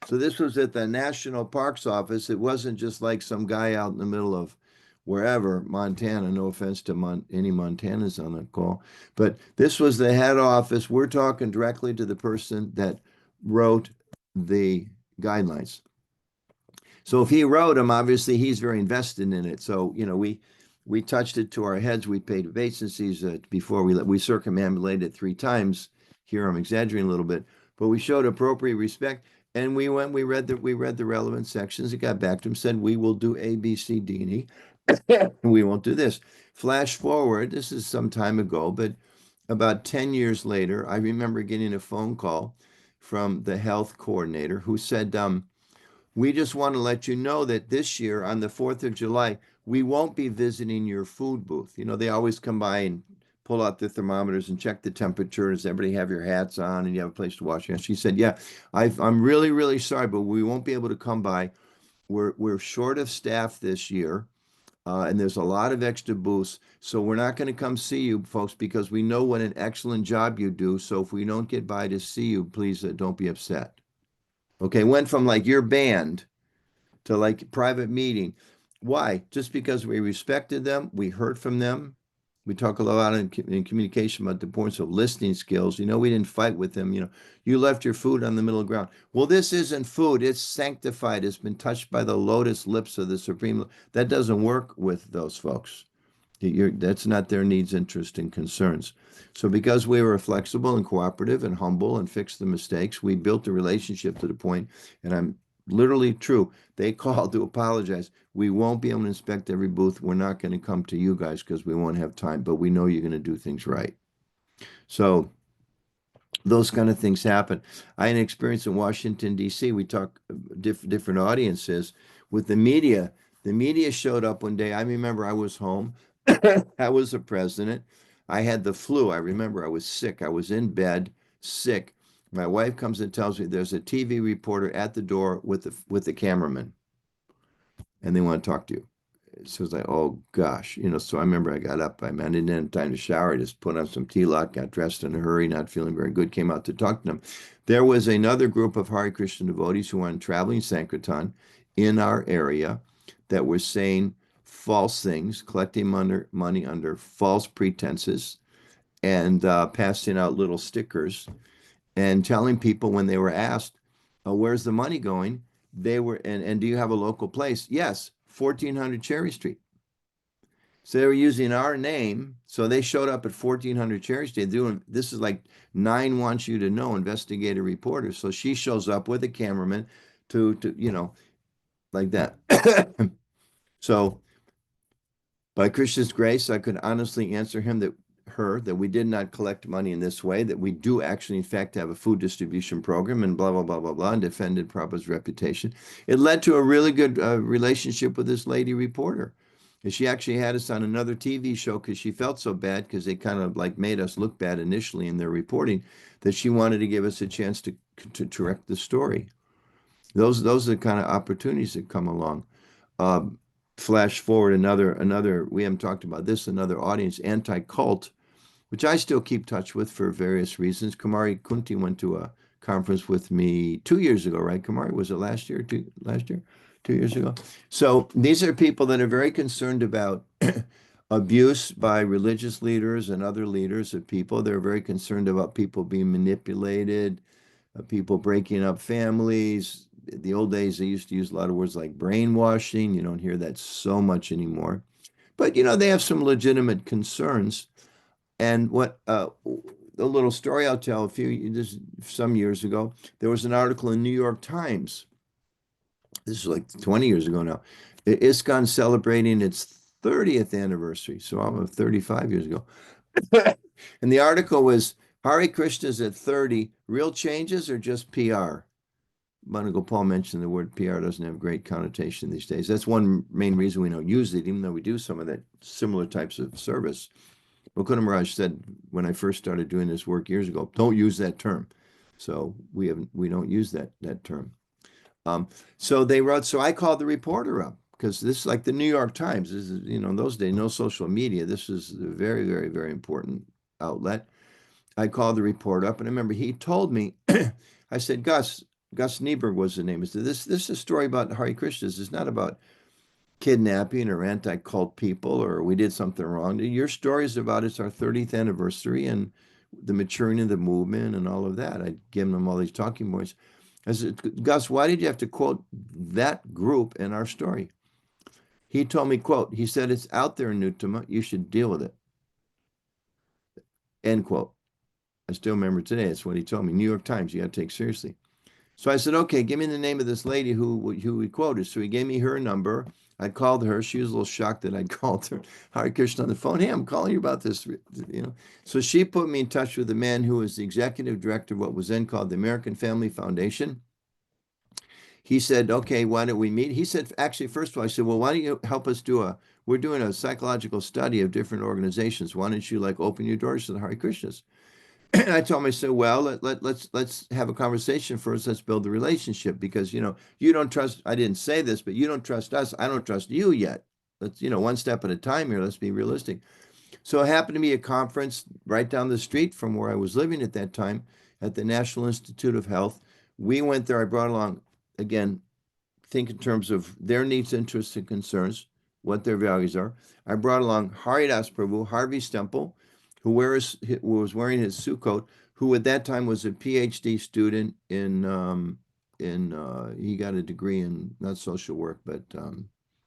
So this was at the National Parks Office. It wasn't just like some guy out in the middle of wherever, Montana. No offense to any Montanans on the call. But this was the head office. We're talking directly to the person that wrote the guidelines. So if he wrote them, obviously he's very invested in it. So, you know, we touched it to our heads. We paid vacancies before we circumambulated 3 times. Here I'm exaggerating a little bit, but we showed appropriate respect. And we read the relevant sections. It got back to him, said, we will do A, B, C, D, and E. And we won't do this. Flash forward, this is some time ago, but about 10 years later, I remember getting a phone call from the health coordinator who said, we just want to let you know that this year on the 4th of July, we won't be visiting your food booth. You know, they always come by and pull out the thermometers and check the temperature. Does everybody have your hats on and you have a place to wash your hands? She said, yeah, I'm really, really sorry, but we won't be able to come by. We're short of staff this year. And there's a lot of extra booths. So we're not going to come see you folks because we know what an excellent job you do. So if we don't get by to see you, please don't be upset. Okay, went from like your band to like private meeting. Why? Just because we respected them, we heard from them. We talk a lot in communication about the importance of listening skills. You know, we didn't fight with them. You know, you left your food on the middle ground. Well, this isn't food. It's sanctified. It's been touched by the lotus lips of the Supreme. That doesn't work with those folks. That's not their needs, interests, and concerns. So because we were flexible and cooperative and humble and fixed the mistakes, we built a relationship to the point, and I'm literally true. They called to apologize. We won't be able to inspect every booth. We're not going to come to you guys because we won't have time, but we know you're going to do things right. So those kind of things happen. I had an experience in Washington, D.C. We talk different audiences with the media. The media showed up one day. I remember I was home. I was the president. I had the flu. I remember I was sick. I was in bed, sick. My wife comes and tells me there's a TV reporter at the door with the cameraman, and they want to talk to you. So it's like, oh gosh, you know. So I remember I got up. I didn't have time to shower. I just put on some tea-lot, got dressed in a hurry, not feeling very good. Came out to talk to them. There was another group of Hare Krishna devotees who were on traveling Sankirtan in our area that were saying false things, collecting money under false pretenses, and passing out little stickers and telling people when they were asked, where's the money going? They were, and do you have a local place? Yes, 1400 Cherry Street. So they were using our name. So they showed up at 1400 Cherry Street doing, this is like 9 wants you to know, investigative reporter. So she shows up with a cameraman to you know, like that. So by Krishna's grace, I could honestly answer that we did not collect money in this way, that we do actually, in fact, have a food distribution program and blah, blah, blah, blah, blah, and defended Prabhupada's reputation. It led to a really good relationship with this lady reporter. And she actually had us on another TV show because she felt so bad because they kind of like made us look bad initially in their reporting that she wanted to give us a chance to correct the story. Those are the kind of opportunities that come along. Flash forward another, we haven't talked about this, another audience, anti-cult, which I still keep touch with for various reasons. Kumari Kunti went to a conference with me 2 years ago, right? Kumari, was it last year? 2 years ago? So these are people that are very concerned about abuse by religious leaders and other leaders of people. They're very concerned about people being manipulated, people breaking up families. The old days, they used to use a lot of words like brainwashing. You don't hear that so much anymore. But, you know, they have some legitimate concerns. And what a little story I'll tell some years ago, there was an article in New York Times. This is like 20 years ago now. ISKCON celebrating its 30th anniversary. So almost 35 years ago. And the article was, Hare Krishna's at 30, real changes or just PR? Madana-gopāla mentioned the word PR doesn't have great connotation these days. That's one main reason we don't use it, even though we do some of that similar types of service. Mukunda Maharaj said when I first started doing this work years ago, don't use that term. So we don't use that term. So they wrote, so I called the reporter up because this is like the New York Times. This is, in those days, no social media. This is a very, very, very important outlet. I called the reporter up, and I remember he told me, I said, Gus Nieberg was the name. I said, this is a story about Hare Krishnas. It's not about kidnapping or anti-cult people or we did something wrong. Your story is about it's our 30th anniversary and the maturing of the movement and all of that. I'd given him all these talking points. I said, Gus, why did you have to quote that group in our story? He told me, quote, he said, it's out there in Nutama. You should deal with it. End quote. I still remember today. That's what he told me. New York Times, you got to take seriously. So I said, okay, give me the name of this lady who he quoted. So he gave me her number. I called her. She was a little shocked that I'd called her, Hare Krishna, on the phone. Hey, I'm calling you about this, So she put me in touch with the man who was the executive director of what was then called the American Family Foundation. He said, okay, why don't we meet? He said, actually, first of all, I said, well, why don't you help us we're doing a psychological study of different organizations. Why don't you open your doors to the Hare Krishnas? And I told him, I said, well, let's have a conversation first. Let's build the relationship because, you don't trust, I didn't say this, but you don't trust us. I don't trust you yet. Let's, one step at a time here. Let's be realistic. So it happened to be a conference right down the street from where I was living at that time at the National Institute of Health. We went there. I brought along, again, think in terms of their needs, interests, and concerns, what their values are. I brought along Haridas Prabhu, Harvey Stemple, who was wearing his suit coat, who at that time was a PhD student he got a degree in not social work, but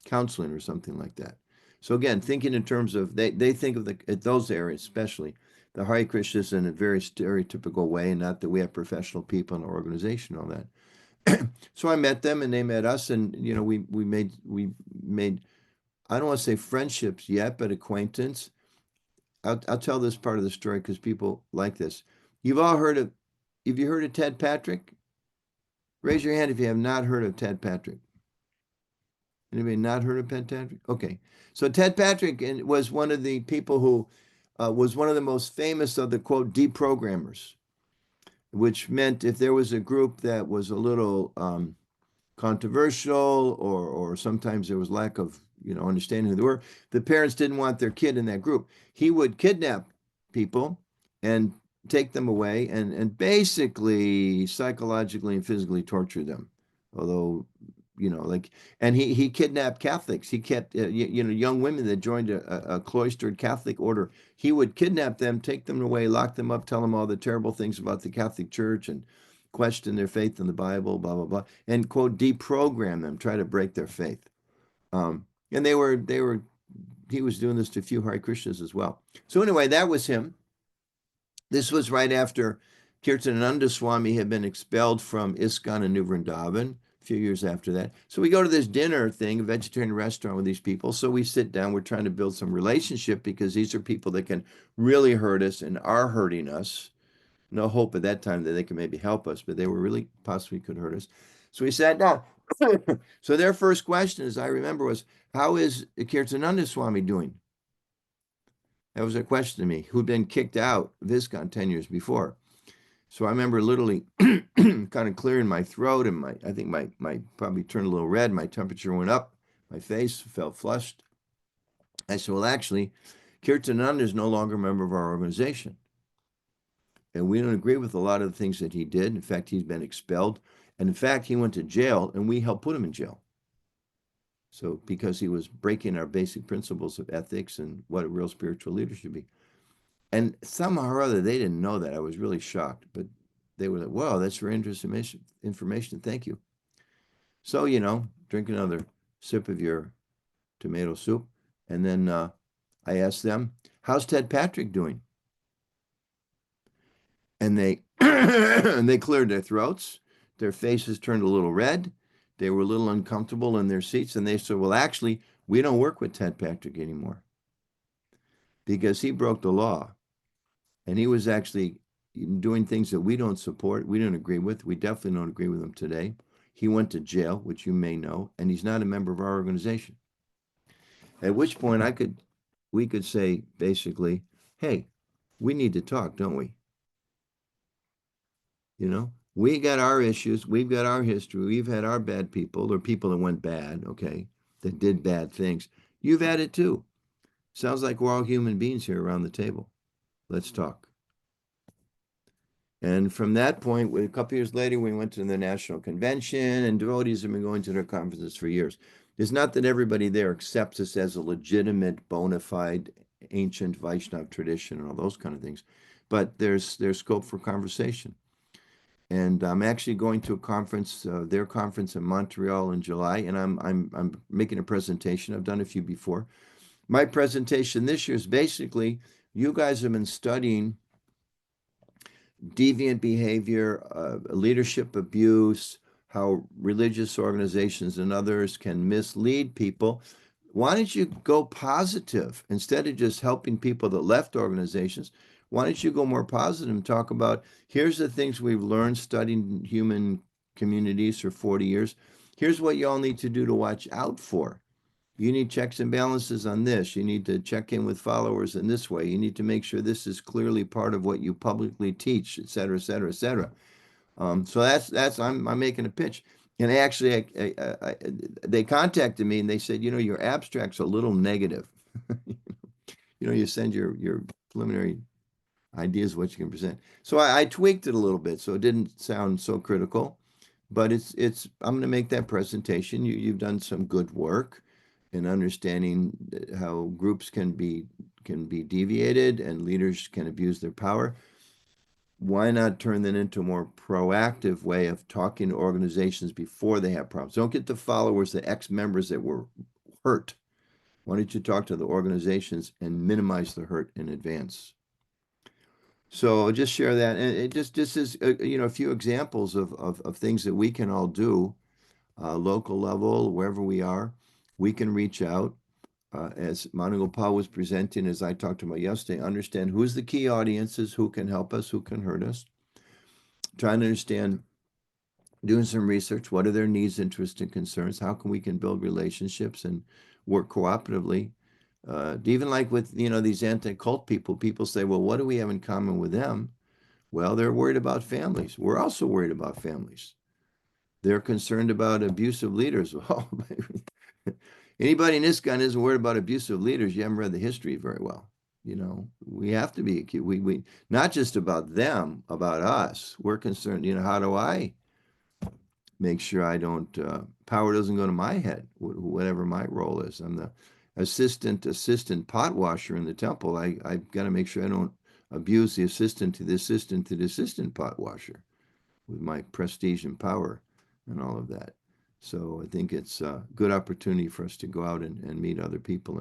counseling or something like that. So again, thinking in terms of, they think of at those areas, especially the Hare Krishnas in a very stereotypical way, and not that we have professional people in our organization, all that. So I met them and they met us, and we made I don't want to say friendships yet, but acquaintance. I'll tell this part of the story because people like this. You've all heard of, have you heard of Ted Patrick? Raise your hand if you have not heard of Ted Patrick. Anybody not heard of Ted Patrick? Okay. So Ted Patrick was one of the people who was one of the most famous of the, quote, deprogrammers, which meant if there was a group that was a little controversial or sometimes there was lack of understanding who they were, the parents didn't want their kid in that group. He would kidnap people and take them away and basically psychologically and physically torture them. Although, and he kidnapped Catholics. He kept, young women that joined a cloistered Catholic order. He would kidnap them, take them away, lock them up, tell them all the terrible things about the Catholic Church and question their faith in the Bible, blah, blah, blah, and, quote, deprogram them, try to break their faith. And he was doing this to a few Hare Krishnas as well. So anyway, that was him. This was right after Kirtanananda Swami had been expelled from ISKCON in New Vrindavan, a few years after that. So we go to this dinner thing, a vegetarian restaurant with these people. So we sit down, we're trying to build some relationship because these are people that can really hurt us and are hurting us. No hope at that time that they could maybe help us, but they were really possibly could hurt us. So we sat down. So their first question, as I remember, was, how is Kirtanananda Swami doing? That was a question to me, who'd been kicked out of ISKCON 10 years before. So I remember literally kind of clearing my throat, and I think my probably turned a little red. My temperature went up. My face felt flushed. I said, well, actually, Kirtanananda is no longer a member of our organization. And we don't agree with a lot of the things that he did. In fact, he's been expelled. And in fact, he went to jail, and we helped put him in jail. So because he was breaking our basic principles of ethics and what a real spiritual leader should be. And somehow or other, they didn't know that. I was really shocked. But they were like, wow, that's very interesting information. Thank you. So, drink another sip of your tomato soup. And then I asked them, how's Ted Patrick doing? And they and they cleared their throats. Their faces turned a little red. They were a little uncomfortable in their seats. And they said, well, actually, we don't work with Ted Patrick anymore because he broke the law. And he was actually doing things that we don't support. We don't agree with. We definitely don't agree with him today. he went to jail, which you may know, and he's not a member of our organization. At which point we could say basically, hey, we need to talk, don't we? You know, we got our issues, we've got our history, we've had our bad people or people that went bad, okay, that did bad things. You've had it too. Sounds like we're all human beings here around the table. Let's talk. And from that point, a couple years later, we went to the national convention, and devotees have been going to their conferences for years. It's not that everybody there accepts us as a legitimate, bona fide, ancient Vaishnav tradition and all those kind of things, but there's scope for conversation. And I'm actually going to a conference, their conference in Montreal in July, and I'm making a presentation. I've done a few before. My presentation this year is basically, you guys have been studying deviant behavior, leadership abuse, how religious organizations and others can mislead people. Why don't you go positive instead of just helping people that left organizations? Why don't you go more positive and talk about, here's the things we've learned studying human communities for 40 years. Here's what you all need to do to watch out for. You need checks and balances on this. You need to check in with followers in this way. You need to make sure this is clearly part of what you publicly teach, et cetera, et cetera, et cetera. So that's I'm making a pitch. And actually, they contacted me and they said, you know, your abstract's a little negative. You know, you send your preliminary ideas of what you can present. So I tweaked it a little bit so it didn't sound so critical. But I'm going to make that presentation. You've done some good work in understanding how groups can be deviated and leaders can abuse their power. Why not turn that into a more proactive way of talking to organizations before they have problems? Don't get the followers, the ex-members that were hurt. Why don't you talk to the organizations and minimize the hurt in advance? So just share that. And it just is, you know, a few examples of things that we can all do, local level, wherever we are. We can reach out. As Madana-gopāla was presenting, as I talked about yesterday, understand who's the key audiences, who can help us, who can hurt us. Trying to understand, doing some research, what are their needs, interests, and concerns? How can we build relationships and work cooperatively? Even like with, you know, these anti-cult people say, well, what do we have in common with them? Well, they're worried about families. We're also worried about families. They're concerned about abusive leaders. Well, anybody in ISKCON isn't worried about abusive leaders. You haven't read the history very well. You know, we have to be acute. We not just about them, about us. We're concerned, you know, how do I make sure I don't, power doesn't go to my head, whatever my role is. I'm the assistant pot washer in the temple. I've got to make sure I don't abuse the assistant to the assistant pot washer with my prestige and power and all of that. So I think it's a good opportunity for us to go out and meet other people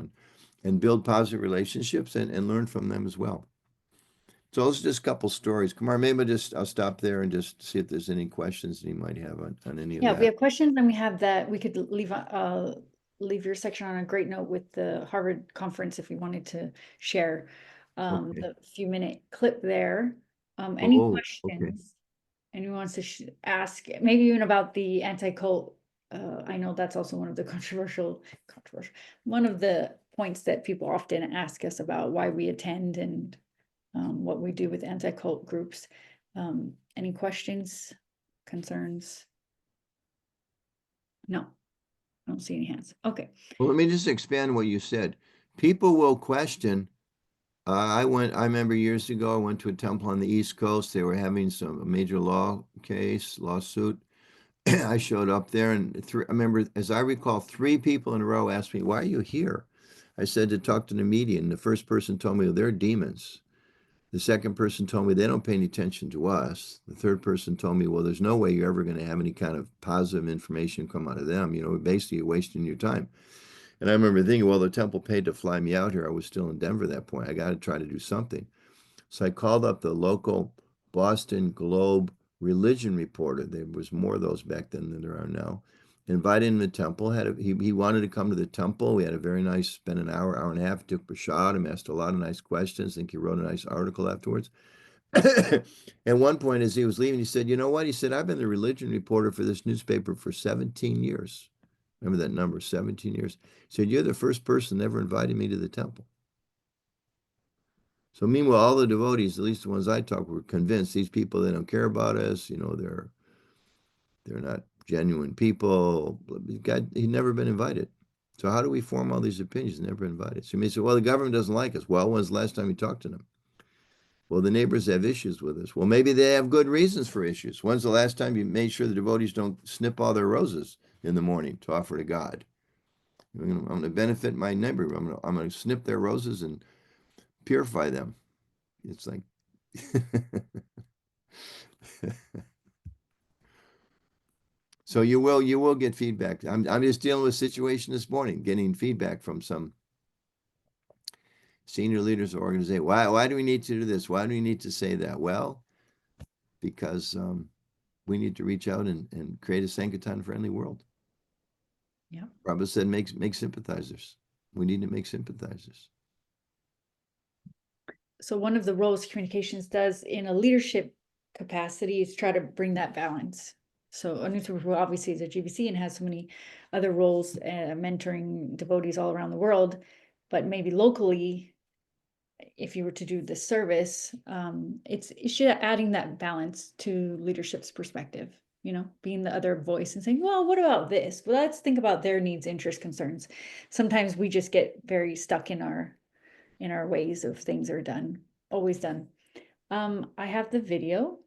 and build positive relationships and learn from them as well. So those are just a couple stories. Kumar, maybe I'll stop there and just see if there's any questions that you might have on any of that. Yeah, we have questions, and we have that we could leave your section on a great note with the Harvard conference if you wanted to share the few-minute clip there. Any questions anyone wants to ask, maybe even about the anti-cult? I know that's also one of the controversial, one of the points that people often ask us about, why we attend and what we do with anti-cult groups. Any questions, concerns? No, I don't see any hands. Okay. Well, let me just expand what you said. People will question. I remember years ago, I went to a temple on the East Coast. They were having a major lawsuit. I showed up there, and I remember, as I recall, 3 people in a row asked me, why are you here? I said, to talk to the media. And the first person told me, well, they're demons. The second person told me they don't pay any attention to us. The third person told me, well, there's no way you're ever going to have any kind of positive information come out of them. You know, basically you're wasting your time. And I remember thinking, well, the temple paid to fly me out here. I was still in Denver at that point. I got to try to do something. So I called up the local Boston Globe religion reporter. There was more of those back then than there are now. Invited him to the temple. He wanted to come to the temple. We had a very nice, spent an hour and a half, took prashad, him asked a lot of nice questions. I think he wrote a nice article afterwards. At one point, as he was leaving, he said, you know what? He said, I've been the religion reporter for this newspaper for 17 years. Remember that number, 17 years. He said, you're the first person that ever invited me to the temple. So meanwhile, all the devotees, at least the ones I talked, were convinced these people, they don't care about us. You know, they're not genuine people. He'd never been invited. So how do we form all these opinions? Never invited. So you may say, well, the government doesn't like us. Well, when's the last time you talked to them? Well, the neighbors have issues with us. Well, maybe they have good reasons for issues. When's the last time you made sure the devotees don't snip all their roses in the morning to offer to God? I'm going to benefit my neighbor. I'm going to snip their roses and purify them. It's like, so you will get feedback. I'm just dealing with a situation this morning, getting feedback from some senior leaders of organization. Why do we need to do this? Why do we need to say that? Well, because we need to reach out and create a Sankirtan-friendly world. Yeah. Prabhupada said, make sympathizers. We need to make sympathizers. So one of the roles communications does in a leadership capacity is try to bring that balance. So Anuttara Prabhu obviously is a GBC and has so many other roles, mentoring devotees all around the world, but maybe locally, if you were to do this service, it's adding that balance to leadership's perspective, you know, being the other voice and saying, well, what about this? Well, let's think about their needs, interests, concerns. Sometimes we just get very stuck in our ways of things are done, always done. I have the video.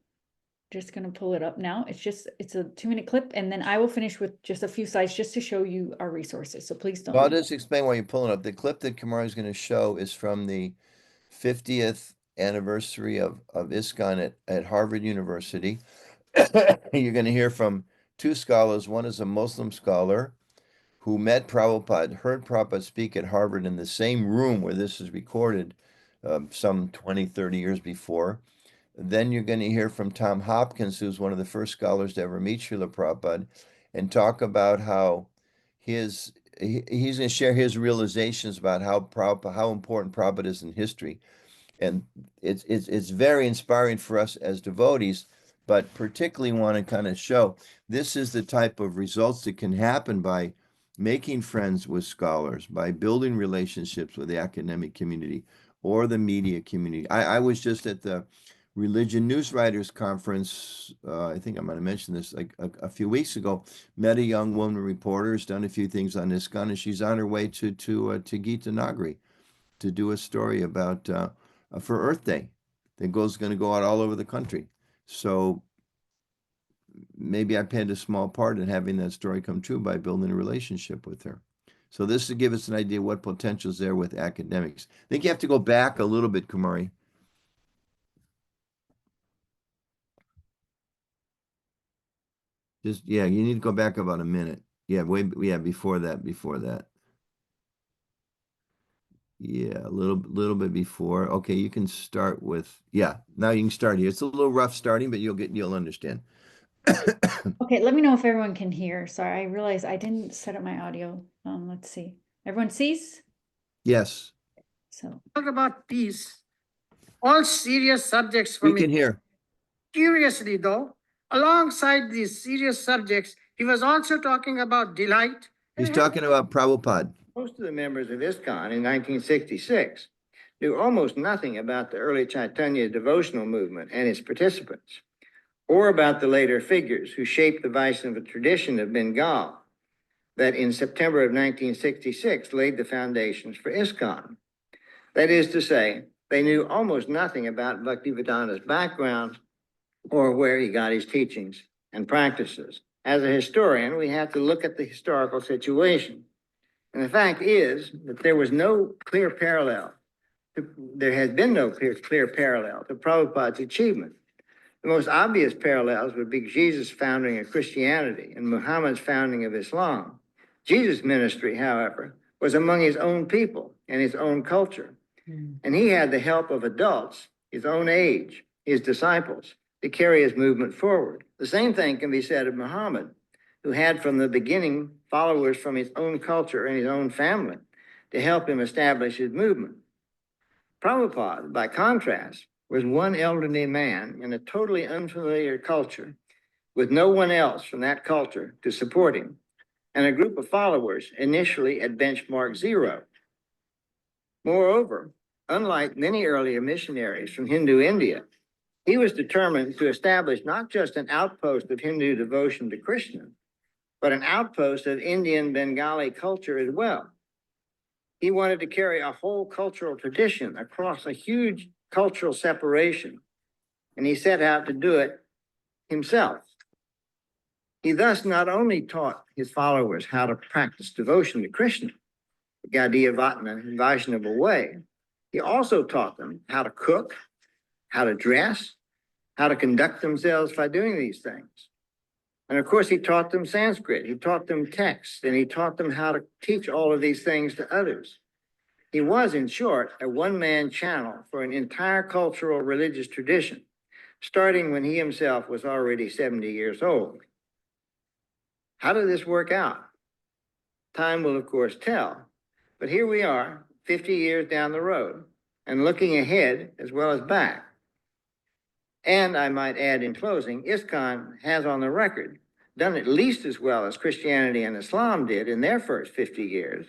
Just going to pull it up now. It's a 2-minute clip, and then I will finish with just a few slides just to show you our resources. So please don't. Well, I'll just explain why you're pulling up. The clip that Kumar is going to show is from the 50th anniversary of ISKCON at Harvard University. You're going to hear from two scholars. One is a Muslim scholar who met Prabhupada, heard Prabhupada speak at Harvard in the same room where this is recorded some 20, 30 years before. Then you're going to hear from Tom Hopkins, who's one of the first scholars to ever meet Srila Prabhupada, and talk about how he's going to share his realizations about how important Prabhupada is in history. And it's very inspiring for us as devotees, but particularly want to kind of show this is the type of results that can happen by making friends with scholars, by building relationships with the academic community or the media community. I was just at the Religion News Writers Conference, I think I might have mentioned this like a few weeks ago, met a young woman reporter, has done a few things on ISKCON, and she's on her way to Gita Nagari to do a story about for Earth Day that going to go out all over the country. So maybe I played a small part in having that story come true by building a relationship with her. So this to give us an idea what potential is there with academics. I think you have to go back a little bit, Kumari. Just, yeah, you need to go back about a minute. Yeah, before that. Yeah, a little bit before. Okay, you can start with, yeah, now you can start here. It's a little rough starting, but you'll understand. Okay, let me know if everyone can hear. Sorry, I realized I didn't set up my audio. Let's see. Everyone sees? Yes. So talk about peace, all serious subjects for We me. can hear. Curiously, though, alongside these serious subjects, he was also talking about delight. He's talking about Prabhupada. Most of the members of ISKCON in 1966 knew almost nothing about the early Chaitanya devotional movement and its participants, or about the later figures who shaped the Vaishnava tradition of Bengal that in September of 1966 laid the foundations for ISKCON. That is to say, they knew almost nothing about Bhaktivedanta's background or where he got his teachings and practices. As a historian, we have to look at the historical situation. And the fact is that there was no clear parallel. There has been no clear parallel to Prabhupada's achievement. The most obvious parallels would be Jesus' founding of Christianity and Muhammad's founding of Islam. Jesus' ministry, however, was among his own people and his own culture. And he had the help of adults, his own age, his disciples, to carry his movement forward. The same thing can be said of Muhammad, who had from the beginning followers from his own culture and his own family to help him establish his movement. Prabhupada, by contrast, was one elderly man in a totally unfamiliar culture with no one else from that culture to support him, and a group of followers initially at benchmark 0. Moreover, unlike many earlier missionaries from Hindu India, he was determined to establish not just an outpost of Hindu devotion to Krishna, but an outpost of Indian Bengali culture as well. He wanted to carry a whole cultural tradition across a huge cultural separation, and he set out to do it himself. He thus not only taught his followers how to practice devotion to Krishna, the Gaudiya Vaishnava way, he also taught them how to cook, how to dress, how to conduct themselves by doing these things. And of course, he taught them Sanskrit, he taught them texts, and he taught them how to teach all of these things to others. He was, in short, a one-man channel for an entire cultural religious tradition, starting when he himself was already 70 years old. How did this work out? Time will, of course, tell. But here we are, 50 years down the road, and looking ahead as well as back. And I might add in closing, ISKCON has on the record done at least as well as Christianity and Islam did in their first 50 years,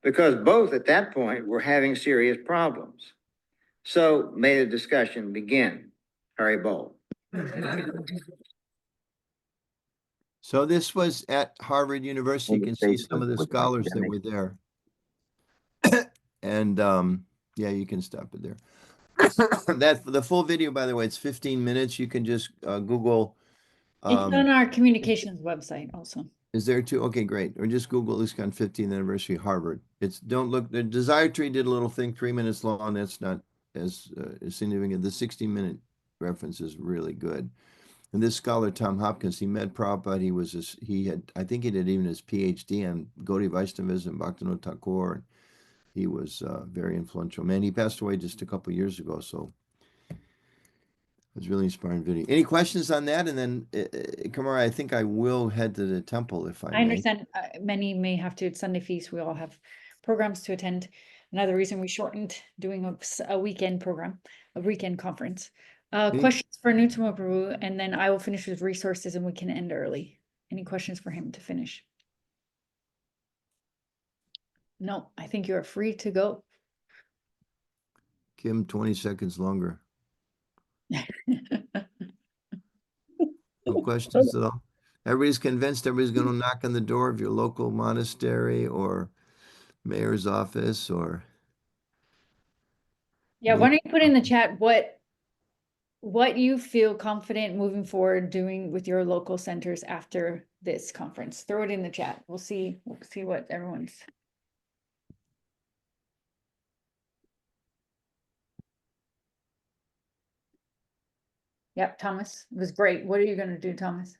because both at that point were having serious problems. So may the discussion begin. Harry Bowl. So this was at Harvard University. You can see some of the scholars that were there. And yeah, you can stop it there. That the full video, by the way, it's 15 minutes. You can just Google. It's on our communications website also. Is there too? Okay, great. Or just Google ISKCON 15th anniversary Harvard. It's don't look. The Desire Tree did a little thing, 3 minutes long. That's not as significant. The 60-minute reference is really good. And this scholar Tom Hopkins, he met Prabhupada. He had I think he did even his PhD on Gaudiya Vaishnavism, Bhaktivinoda Thakur. He was very influential man. He passed away just a couple of years ago, so it was really inspiring video. Any questions on that? And then, Kamara, I think I will head to the temple if I may. I understand many may have to. It's Sunday feast. We all have programs to attend. Another reason we shortened doing a weekend program, a weekend conference. Questions for Nutama Prabhu, and then I will finish with resources and we can end early. Any questions for him to finish? No, I think you are free to go. Kim, 20 seconds longer. No questions at all. Everybody's convinced everybody's going to knock on the door of your local monastery or mayor's office or. Yeah, why don't you put in the chat what you feel confident moving forward doing with your local centers after this conference. Throw it in the chat. We'll see what everyone's. Yep, Thomas, it was great. What are you going to do, Thomas?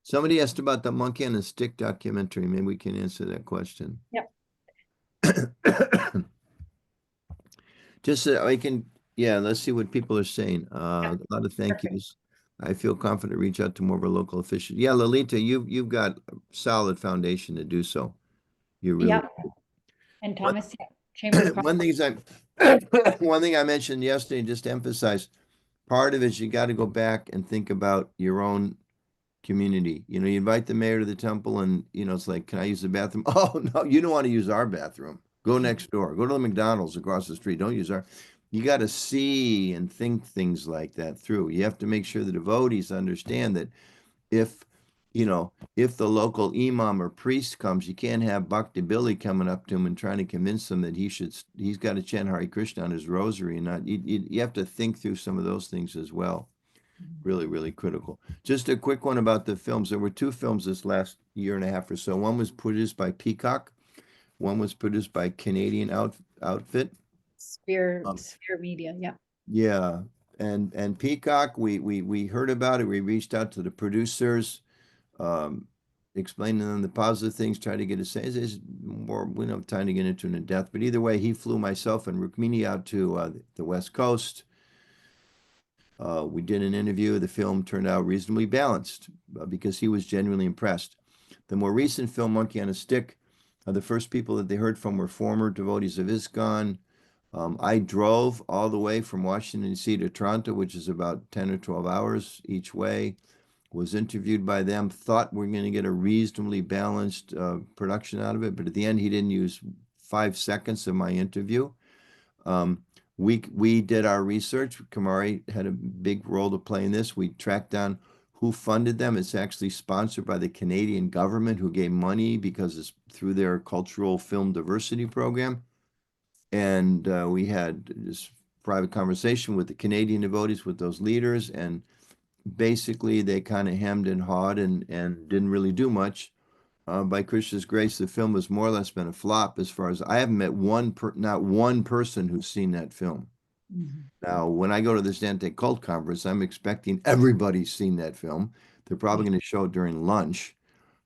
Somebody asked about the monkey on a stick documentary. Maybe we can answer that question. Yep. Just so I can, yeah, let's see what people are saying. A lot of thank Perfect. yous. I feel confident to reach out to more of our local officials. Yeah, Lolita, you've got a solid foundation to do so. You really. Yep. And Thomas, Chamber of one thing I mentioned yesterday, just to emphasize, part of it is you got to go back and think about your own community. You know, you invite the mayor to the temple and, you know, it's like, can I use the bathroom? Oh, no, you don't want to use our bathroom. Go next door. Go to the McDonald's across the street. Don't use our. You got to see and think things like that through. You have to make sure the devotees understand that if, you know, if the local imam or priest comes, you can't have Bhakti Billy coming up to him and trying to convince him that he's got to chant Hare Krishna on his rosary and not. You have to think through some of those things as well. Really, really critical. Just a quick one about the films. There were 2 films this last year and a half or so. One was produced by Peacock. One was produced by Canadian Outfit. Sphere Media, yeah. Yeah, and Peacock, we heard about it. We reached out to the producers, explaining to them the positive things, try to get a sense. There's more, we don't have time to get into it in depth, but either way, he flew myself and Rukmini out to the West Coast. We did an interview. The film turned out reasonably balanced because he was genuinely impressed. The more recent film, Monkey on a Stick, the first people that they heard from were former devotees of ISKCON. I drove all the way from Washington, D.C. to Toronto, which is about 10 or 12 hours each way, was interviewed by them, thought we're going to get a reasonably balanced production out of it, but at the end, he didn't use 5 seconds of my interview. We did our research. Kamari had a big role to play in this. We tracked down who funded them. It's actually sponsored by the Canadian government, who gave money because it's through their cultural film diversity program. And we had this private conversation with the Canadian devotees, with those leaders, and basically they kind of hemmed and hawed and didn't really do much. By Krishna's grace, the film has more or less been a flop. As far as I haven't met not one person who's seen that film. Now, when I go to this Dante Cult Conference, I'm expecting everybody's seen that film. They're probably going to show it during lunch,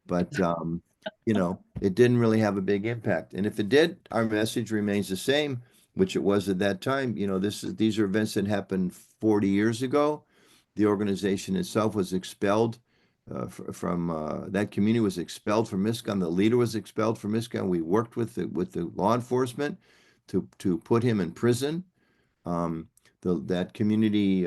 but you know, it didn't really have a big impact. And if it did, our message remains the same, which it was at that time. You know, these are events that happened 40 years ago. The organization itself was expelled from that community, was expelled from ISKCON. The leader was expelled from ISKCON. We worked with the law enforcement to put him in prison. That community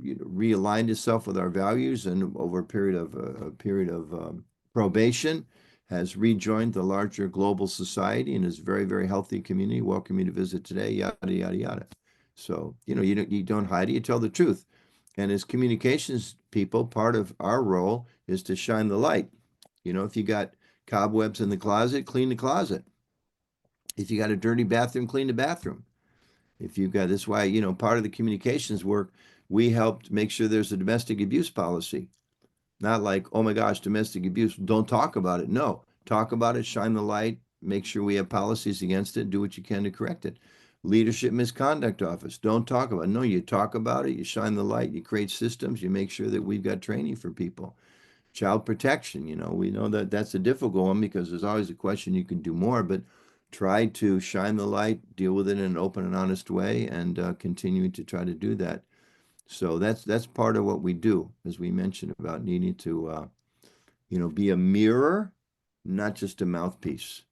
realigned itself with our values, and over a period of probation, has rejoined the larger global society and is a very, very healthy community. Welcome you to visit today, yada, yada, yada. So, you know, you don't hide it, you tell the truth. And as communications people, part of our role is to shine the light. You know, if you got cobwebs in the closet, clean the closet. If you got a dirty bathroom, clean the bathroom. If you've got, this why, you know, part of the communications work, we helped make sure there's a domestic abuse policy. Not like, oh my gosh, domestic abuse, don't talk about it. No, talk about it, shine the light, make sure we have policies against it, do what you can to correct it. Leadership Misconduct Office, don't talk about it. No, you talk about it, you shine the light, you create systems, you make sure that we've got training for people. Child protection, you know, we know that that's a difficult one because there's always a question you can do more, but try to shine the light, deal with it in an open and honest way, and continuing to try to do that. So that's part of what we do, as we mentioned about needing to, you know, be a mirror, not just a mouthpiece,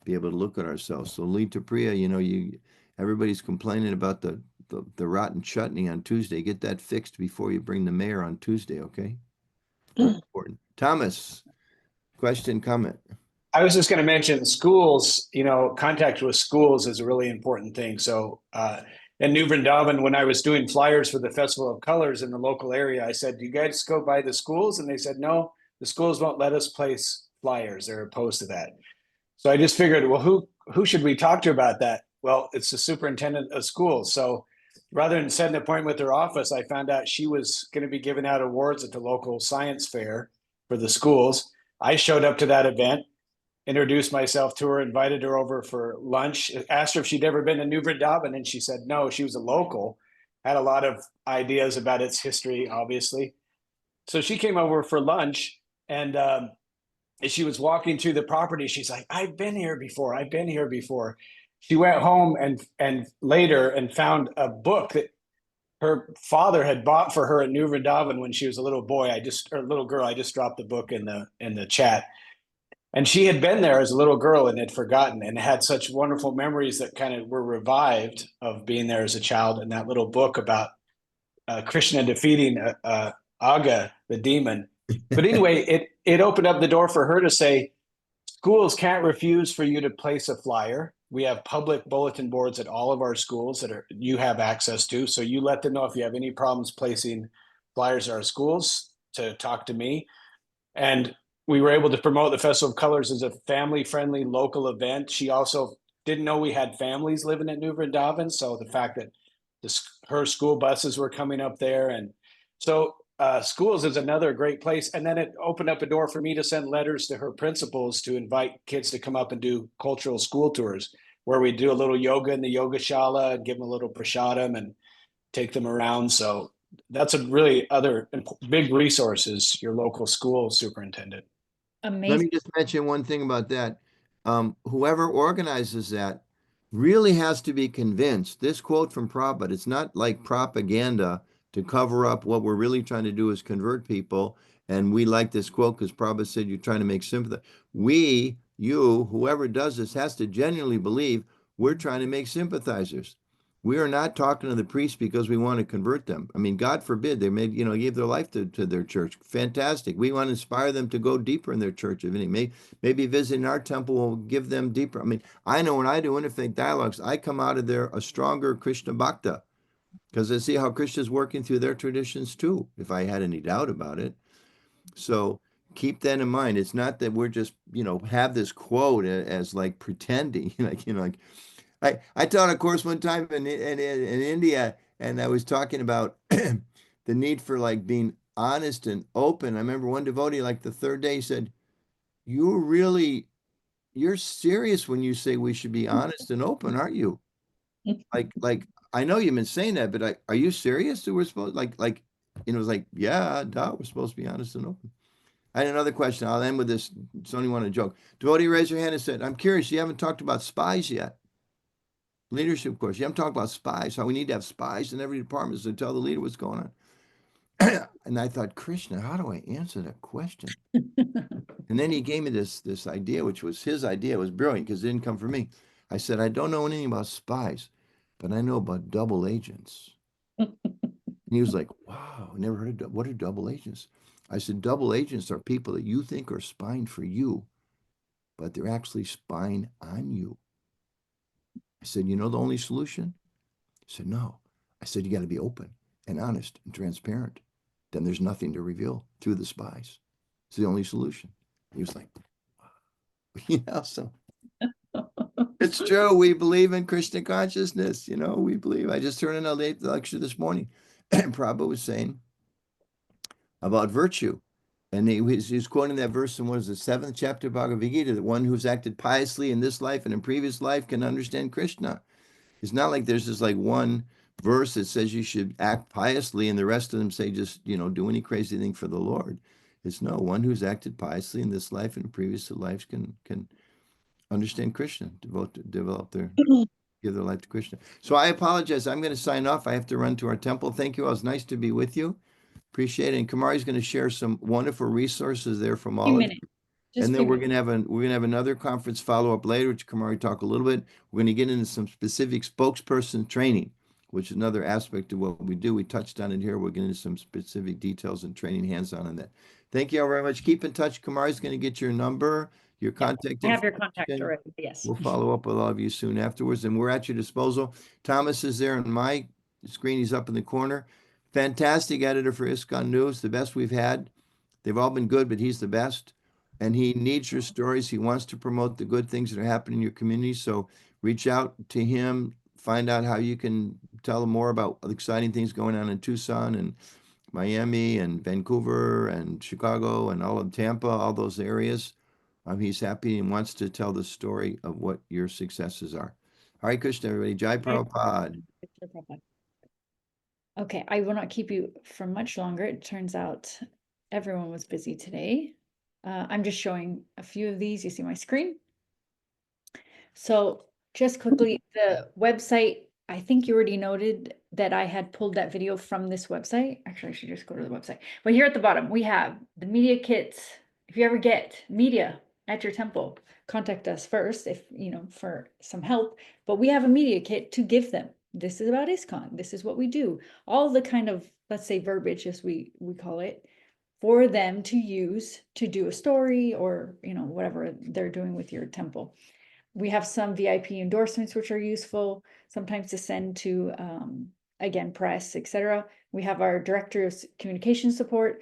be able to look at ourselves. So lead to Priya, you know, everybody's complaining about the rotten chutney on Tuesday. Get that fixed before you bring the mayor on Tuesday, okay? Important. Thomas, question, comment? I was just going to mention schools, you know, contact with schools is a really important thing. So in New Vrindavan, when I was doing flyers for the Festival of Colors in the local area, I said, do you guys go by the schools? And they said, no, the schools won't let us place flyers. They're opposed to that. So I just figured, well, who should we talk to about that? Well, it's the superintendent of schools. So rather than setting an appointment with her office, I found out she was going to be giving out awards at the local science fair for the schools. I showed up to that event, introduced myself to her, invited her over for lunch, asked her if she'd ever been to New Vrindavan, and she said no, she was a local, had a lot of ideas about its history, obviously. So she came over for lunch, and as she was walking through the property, she's like, I've been here before. She went home and later and found a book that her father had bought for her at New Vrindavan when she was a little boy. Little girl. I just dropped the book in the chat. And she had been there as a little girl and had forgotten, and had such wonderful memories that kind of were revived of being there as a child. And that little book about Krishna defeating Aga, the demon. But anyway, it opened up the door for her to say, schools can't refuse for you to place a flyer. We have public bulletin boards at all of our schools that you have access to. So you let them know if you have any problems placing flyers at our schools to talk to me. And we were able to promote the Festival of Colors as a family-friendly local event. She also didn't know we had families living at New Vrindavan. So the fact that her school buses were coming up there. And so schools is another great place. And then it opened up a door for me to send letters to her principals to invite kids to come up and do cultural school tours, where we do a little yoga in the yoga shala and give them a little prasadam and take them around. So that's a really other big resource is your local school superintendent. Amazing. Let me just mention one thing about that. Whoever organizes that really has to be convinced. This quote from Prabhupada, it's not like propaganda to cover up what we're really trying to do is convert people. And we like this quote because Prabhupada said you're trying to make sympathy. We, you, whoever does this has to genuinely believe we're trying to make sympathizers. We are not talking to the priests because we want to convert them. I mean, God forbid they made, gave their life to their church. Fantastic. We want to inspire them to go deeper in their church. If any, maybe visiting our temple will give them deeper. I mean, I know when I do interfaith dialogues, I come out of there a stronger Krishna Bhakta because I see how Krishna is working through their traditions too, if I had any doubt about it. So keep that in mind. It's not that we're just, have this quote as like pretending, like, I taught a course one time in India, and I was talking about the need for like being honest and open. I remember one devotee, like the third day, said, you're serious when you say we should be honest and open, aren't you? Like I know you've been saying that, but are you serious that we're supposed it was like, yeah, duh, we're supposed to be honest and open. I had another question. I'll end with this. It's only one joke. Devotee raised her hand and said, I'm curious, you haven't talked about spies yet. Leadership course. You haven't talked about spies, how we need to have spies in every department to tell the leader what's going on. And I thought, Krishna, how do I answer that question? And then he gave me this idea, which was his idea. It was brilliant because it didn't come from me. I said, I don't know anything about spies, but I know about double agents. And he was like, wow, I never heard of what are double agents? I said, double agents are people that you think are spying for you, but they're actually spying on you. I said, you know the only solution? He said, no. I said, you got to be open and honest and transparent. Then there's nothing to reveal through the spies. It's the only solution. He was like, so it's true. We believe in Krishna consciousness. We believe. I just heard another lecture this morning. And Prabhupada was saying about virtue. And he's quoting that verse in what is the 7th chapter of Bhagavad Gita, that one who's acted piously in this life and in previous life can understand Krishna. It's not like there's just like one verse that says you should act piously and the rest of them say just, do any crazy thing for the Lord. It's no, one who's acted piously in this life and in previous lives can understand Krishna, give their life to Krishna. So I apologize. I'm going to sign off. I have to run to our temple. Thank you. It was nice to be with you. Appreciate it. And Kamari's going to share some wonderful resources there from all of you. And then we're gonna have another conference follow-up later, which Kamari talk a little bit. We're gonna get into some specific spokesperson training, which is another aspect of what we do. We touched on it here. We're getting into some specific details and training hands-on on that. Thank you all very much. Keep in touch. Kamari's gonna get your number, your contact. I have your contact already. Yes. We'll follow up with all of you soon afterwards, and we're at your disposal. Thomas is there on my screen. He's up in the corner. Fantastic editor for ISKCON News, the best we've had. They've all been good, but he's the best. And he needs your stories. He wants to promote the good things that are happening in your community. So reach out to him, find out how you can tell him more about the exciting things going on in Tucson and Miami and Vancouver and Chicago and all of Tampa, all those areas. He's happy and wants to tell the story of what your successes are. Hare Krishna, everybody. Jai Prabhupada. Okay, I will not keep you for much longer. It turns out everyone was busy today. I'm just showing a few of these. You see my screen. So just quickly, the website, I think you already noted that I had pulled that video from this website. Actually, I should just go to the website. But here at the bottom, we have the media kits. If you ever get media at your temple, contact us first for some help. But we have a media kit to give them. This is about ISKCON. This is what we do. All the kind of, let's say, verbiage, as we call it, for them to use to do a story or, whatever they're doing with your temple. We have some VIP endorsements, which are useful sometimes to send to, again, press, etc. We have our director of communication support.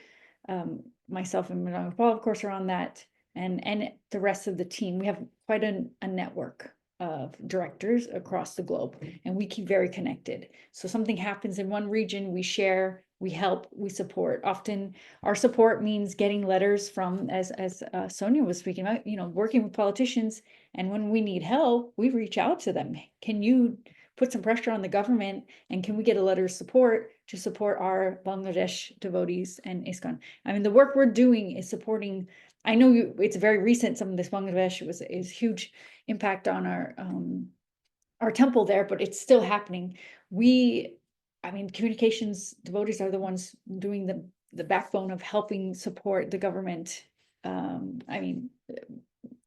Myself and Madana-gopāla, of course, are on that. And the rest of the team. We have quite a network of directors across the globe, and we keep very connected. So something happens in one region, we share, we help, we support. Often our support means getting letters from, as Sonia was speaking about, working with politicians. And when we need help, we reach out to them. Can you put some pressure on the government? And can we get a letter of support to support our Bangladesh devotees and ISKCON? I mean, the work we're doing is supporting. I know it's very recent. Some of this Bangladesh is huge impact on our temple there, but it's still happening. We I mean, communications devotees are the ones doing the backbone of helping support the government. I mean,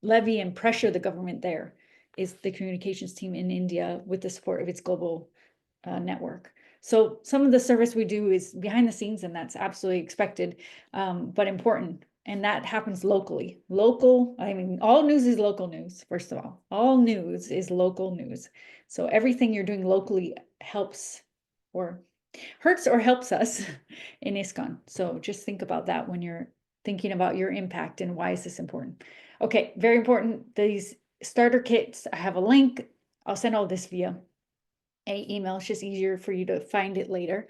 levy and pressure the government there is the communications team in India with the support of its global network. So some of the service we do is behind the scenes, and that's absolutely expected, but important. And that happens locally. Local, I mean, all news is local news, first of all. All news is local news. So everything you're doing locally helps or hurts or helps us in ISKCON. So just think about that when you're thinking about your impact and why is this important. Okay, very important. These starter kits, I have a link. I'll send all this via email. It's just easier for you to find it later.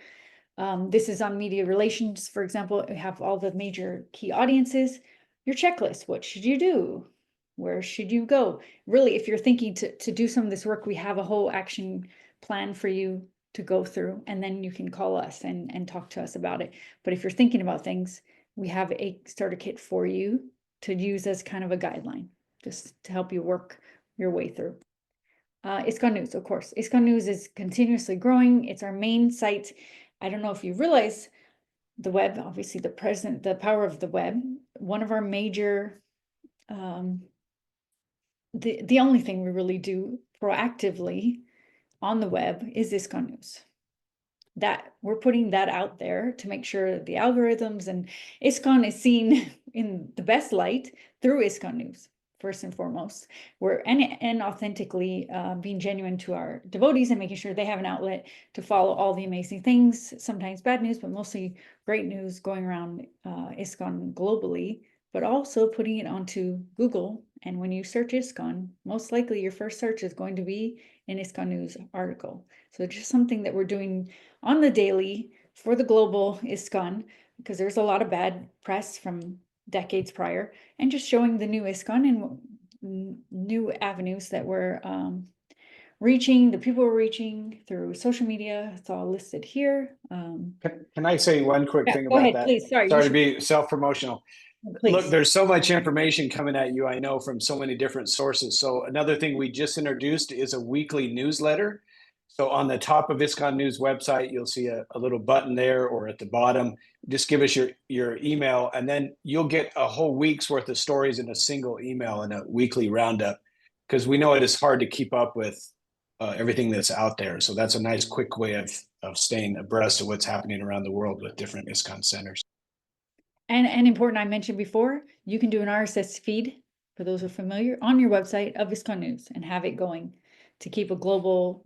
This is on media relations, for example. We have all the major key audiences. Your checklist, what should you do? Where should you go? Really, if you're thinking to do some of this work, we have a whole action plan for you to go through, and then you can call us and talk to us about it. But if you're thinking about things, we have a starter kit for you to use as kind of a guideline, just to help you work your way through. ISKCON News, of course. ISKCON News is continuously growing. It's our main site. I don't know if you realize the web, obviously the power of the web. One of our major, the only thing we really do proactively on the web is ISKCON News. That we're putting that out there to make sure the algorithms and ISKCON is seen in the best light through ISKCON News. First and foremost, we're and authentically being genuine to our devotees and making sure they have an outlet to follow all the amazing things, sometimes bad news, but mostly great news going around ISKCON globally, but also putting it onto Google. And when you search ISKCON, most likely your first search is going to be an ISKCON News article. So just something that we're doing on the daily for the global ISKCON, because there's a lot of bad press from decades prior, and just showing the new ISKCON and new avenues that we're reaching, the people we're reaching through social media. It's all listed here. Can I say one quick thing Go about ahead, that? please. Sorry to be self-promotional. please. Look, there's so much information coming at you, I know, from so many different sources. So another thing we just introduced is a weekly newsletter. So on the top of ISKCON News website, you'll see a little button there, or at the bottom, just give us your email, and then you'll get a whole week's worth of stories in a single email and a weekly roundup, because we know it is hard to keep up with everything that's out there. So that's a nice quick way of staying abreast of what's happening around the world with different ISKCON centers. And important, I mentioned before, you can do an RSS feed, for those who are familiar, on your website of ISKCON News and have it going to keep a global,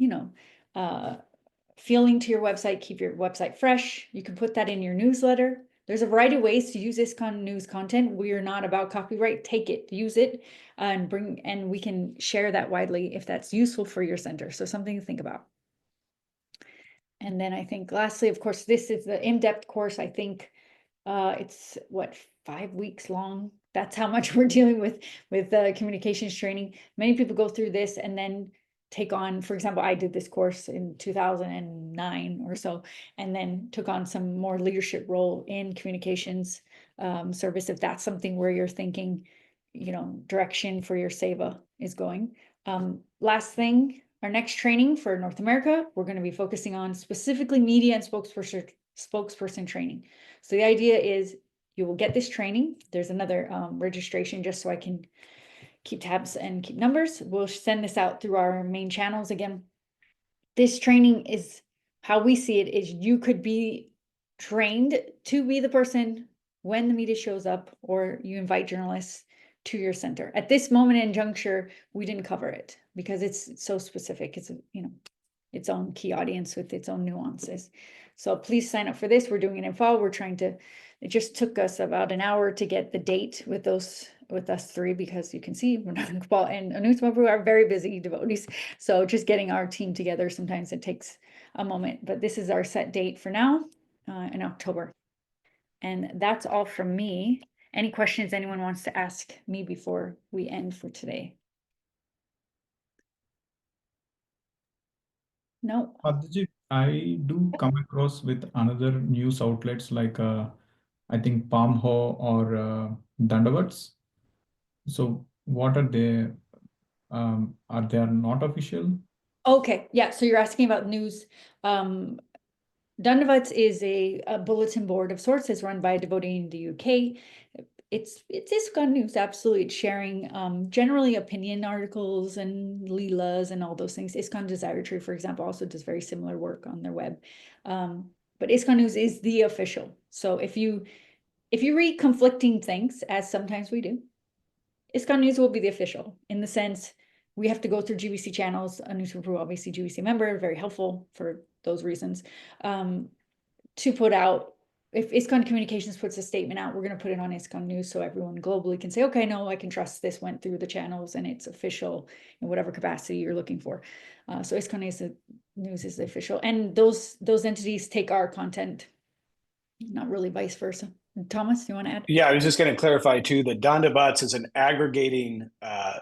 feeling to your website, keep your website fresh. You can put that in your newsletter. There's a variety of ways to use ISKCON News content. We are not about copyright. Take it, use it, and we can share that widely if that's useful for your center. So something to think about. And then I think lastly, of course, this is the in-depth course. I think it's 5 weeks long. That's how much we're dealing with communications training. Many people go through this and then take on, for example, I did this course in 2009 or so, and then took on some more leadership role in communications service, if that's something where you're thinking, direction for your seva is going. Last thing, our next training for North America, we're going to be focusing on specifically media and spokesperson training. So the idea is you will get this training. There's another registration just so I can keep tabs and keep numbers. We'll send this out through our main channels again. This training is how we see it is you could be trained to be the person when the media shows up, or you invite journalists to your center. At this moment in juncture, we didn't cover it because it's so specific. It's its own key audience with its own nuances. So please sign up for this. We're doing it in fall. It just took us about an hour to get the date with us three, because you can see Madana-gopāla and Anusma are very busy devotees. So just getting our team together, sometimes it takes a moment, but this is our set date for now in October. And that's all from me. Any questions anyone wants to ask me before we end for today? No. Aditi, I do come across with another news outlets like I think Palmho or Dandavats. So what are they? Are they not official? Okay, yeah. So you're asking about news Dandavats is a bulletin board of sorts. It's run by a devotee in the UK. It's ISKCON news, absolutely. It's sharing generally opinion articles and leelas and all those things. ISKCON Desire Tree, for example, also does very similar work on their web. But ISKCON news is the official. So if you read conflicting things, as sometimes we do, ISKCON news will be the official, in the sense we have to go through GBC channels. A newspaper Peru, obviously GBC member, very helpful for those reasons, to put out. If ISKCON Communications puts a statement out, we're going to put it on ISKCON News so everyone globally can say, okay, no, I can trust this went through the channels and it's official in whatever capacity you're looking for. So ISKCON News is the official, and those entities take our content, not really vice versa. Thomas, you want to add? Yeah, I was just going to clarify too that Dandavats is an aggregating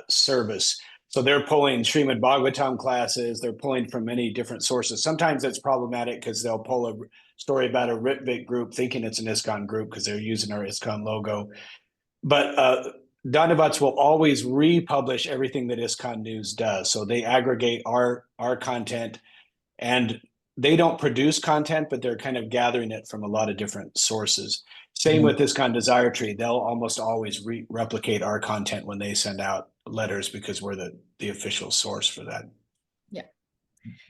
service. So they're pulling Srimad Bhagavatam classes. They're pulling from many different sources. Sometimes it's problematic because they'll pull a story about a Ritvik group thinking it's an ISKCON group because they're using our ISKCON logo. But Dandavats will always republish everything that ISKCON News does. So they aggregate our content, and they don't produce content, but they're kind of gathering it from a lot of different sources. Same with ISKCON Desire Tree. They'll almost always replicate our content when they send out letters because we're the official source for that. Yeah.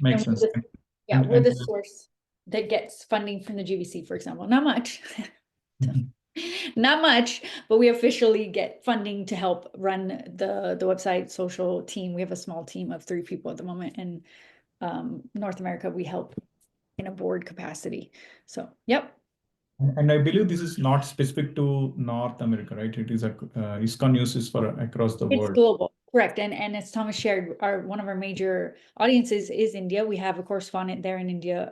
Makes sense. We're the source that gets funding from the GBC, for example. Not much. Not much, but we officially get funding to help run the website social team. We have a small team of 3 people at the moment, and North America, we help in a board capacity. So, yep. And I believe this is not specific to North America, right? It is ISKCON News is for across the world. It's global, correct. And as Thomas shared, one of our major audiences is India. We have a correspondent there in India.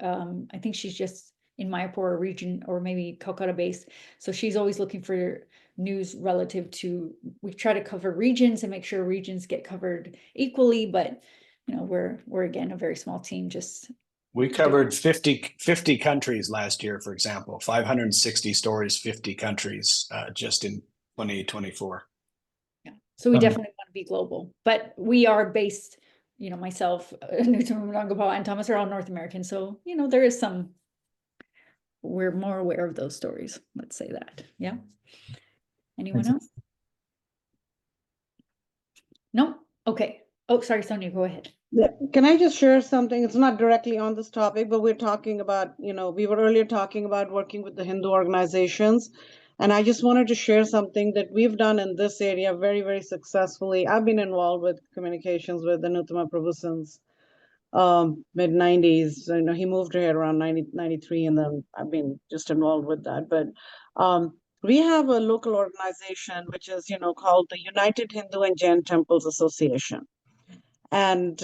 I think she's just in Mayapur region, or maybe Kolkata based. So she's always looking for news relative to, we try to cover regions and make sure regions get covered equally, but we're again a very small team. We covered 50 countries last year, for example, 560 stories, 50 countries, just in 2024. Yeah, so we definitely want to be global, but we are based, myself, Madana-gopāla, and Thomas are all North American. So, there is we're more aware of those stories. Let's say that. Yeah. Anyone else? No? Okay. Oh, sorry, Sonia, go ahead. Yeah. Can I just share something? It's not directly on this topic, but we're talking about, we were earlier talking about working with the Hindu organizations. And I just wanted to share something that we've done in this area very, very successfully. I've been involved with communications with Anuttama Prabhu since mid-90s. He moved here around 93, and then I've been just involved with that. But we have a local organization which is, called the United Hindu and Jain Temples Association. And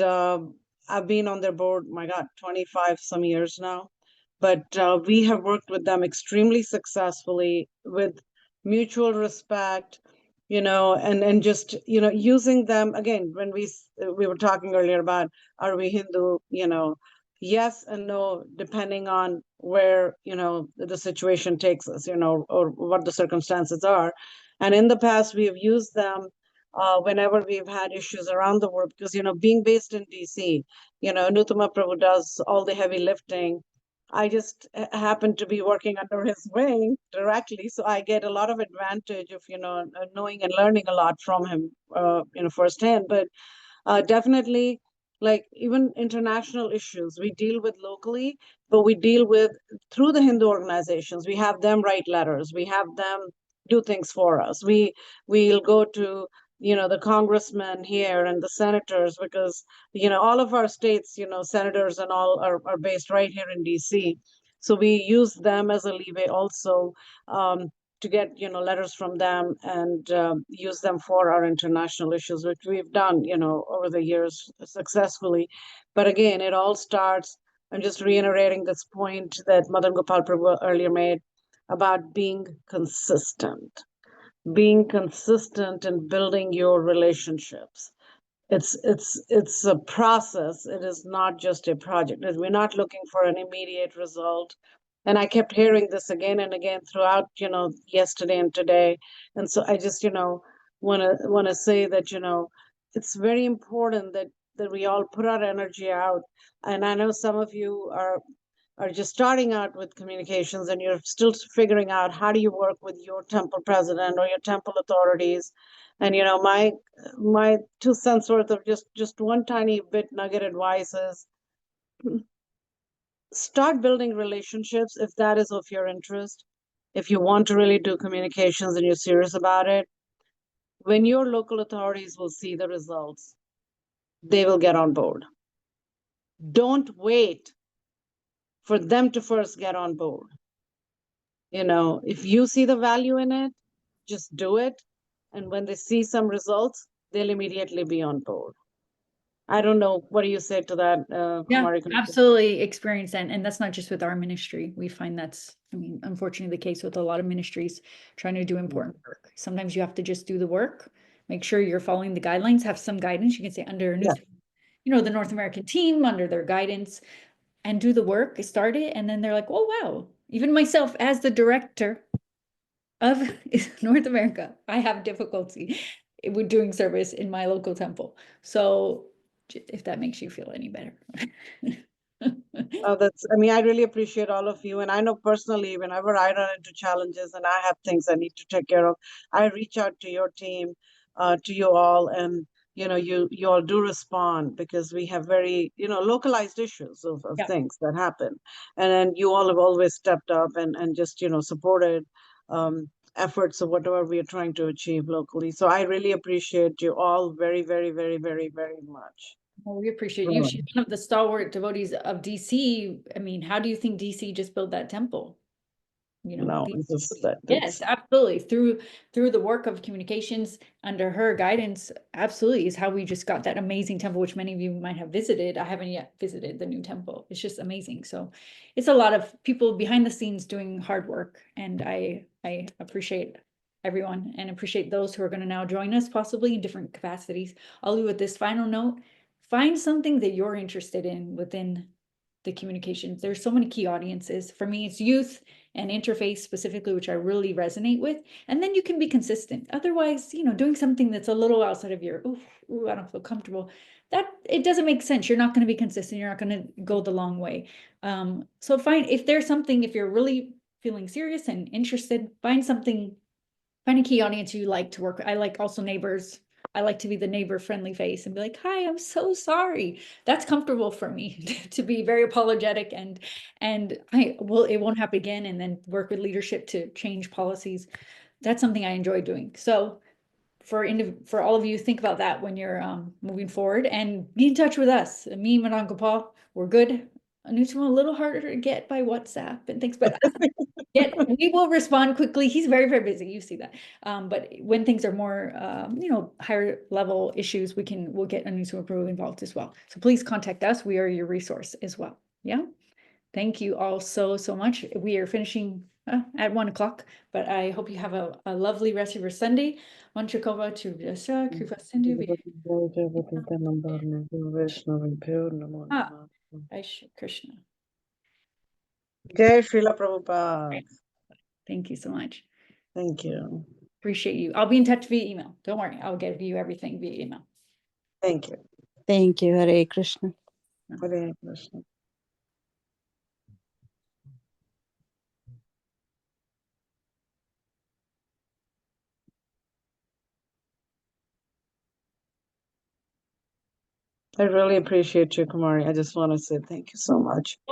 I've been on their board, my God, 25 some years now. But we have worked with them extremely successfully with mutual respect, and just, using them, again, when we were talking earlier about, are we Hindu, yes and no, depending on where, the situation takes us, or what the circumstances are. And in the past, we have used them whenever we've had issues around the world, because, being based in DC, Anuttama Prabhu does all the heavy lifting. I just happen to be working under his wing directly, so I get a lot of advantage of, knowing and learning a lot from him, firsthand. But definitely, like even international issues, we deal with locally, but we deal with through the Hindu organizations. We have them write letters. We have them do things for us. We'll go to the congressmen here and the senators, because, all of our states, senators and all are based right here in DC. So we use them as a leeway also to get, letters from them and use them for our international issues, which we've done, over the years successfully. But again, it all starts, I'm just reiterating this point that Madana-gopāla Prabhu earlier made about being consistent. Being consistent in building your relationships. It's a process. It is not just a project. We're not looking for an immediate result. And I kept hearing this again and again throughout, yesterday and today. And so I just, want to say that, it's very important that we all put our energy out. And I know some of you are are just starting out with communications and you're still figuring out how do you work with your temple president or your temple authorities. And my 2 cents worth of just one tiny bit nugget advice is start building relationships if that is of your interest. If you want to really do communications and you're serious about it, when your local authorities will see the results, they will get on board. Don't wait for them to first get on board. If you see the value in it, just do it. And when they see some results, they'll immediately be on board. I don't know. What do you say to that, Yeah, Kumari? absolutely experience that. And that's not just with our ministry. We find that's, unfortunately the case with a lot of ministries trying to do important work. Sometimes you have to just do the work, make sure you're following the guidelines, have some guidance. You can say under, the North American team, under their guidance, and do the work, start it. And then they're like, oh, wow. Even myself as the director of North America, I have difficulty with doing service in my local temple. So if that makes you feel any better. I really appreciate all of you. And I know personally, whenever I run into challenges and I have things I need to take care of, I reach out to your team, to you all, and you all do respond because we have very, localized issues of things that happen. And then you all have always stepped up and just, supported efforts of whatever we are trying to achieve locally. So I really appreciate you all very, very, very, very, very much. Well, we appreciate you. She's one of the stalwart devotees of DC. How do you think DC just built that temple? Yes, absolutely. Through the work of communications under her guidance, absolutely is how we just got that amazing temple, which many of you might have visited. I haven't yet visited the new temple. It's just amazing. So it's a lot of people behind the scenes doing hard work. And I appreciate everyone and appreciate those who are going to now join us possibly in different capacities. I'll leave with this final note. Find something that you're interested in within the communications. There's so many key audiences. For me, it's youth and interface specifically, which I really resonate with. And then you can be consistent. Otherwise, doing something that's a little outside of your, I don't feel comfortable, that it doesn't make sense. You're not going to be consistent. You're not going to go the long way. So if there's something, if you're really feeling serious and interested, find a key audience you like to work with. I like also neighbors. I like to be the neighbor friendly face and be like, hi, I'm so sorry. That's comfortable for me to be very apologetic and it won't happen again, and then work with leadership to change policies. That's something I enjoy doing. So for all of you, think about that when you're moving forward, and be in touch with us. Me, Madana-gopāla, we're good. Anushka, a little harder to get by WhatsApp and things, but we will respond quickly. He's very, very busy. You see that. But when things are more, higher level issues, we'll get Anushka involved as well. So please contact us. We are your resource as well. Yeah. Thank you all so much. We are finishing at 1 o'clock, but I hope you have a lovely rest of your Sunday. Manchakova to Kripa Sindhu. Krishna. Jai Srila Prabhupada. Thank you so much. Thank you. Appreciate you. I'll be in touch via email. Don't worry. I'll give you everything via email. Thank you. Thank you. Hare Krishna. Hare Krishna. I really appreciate you, Kumari. I just want to say thank you so much.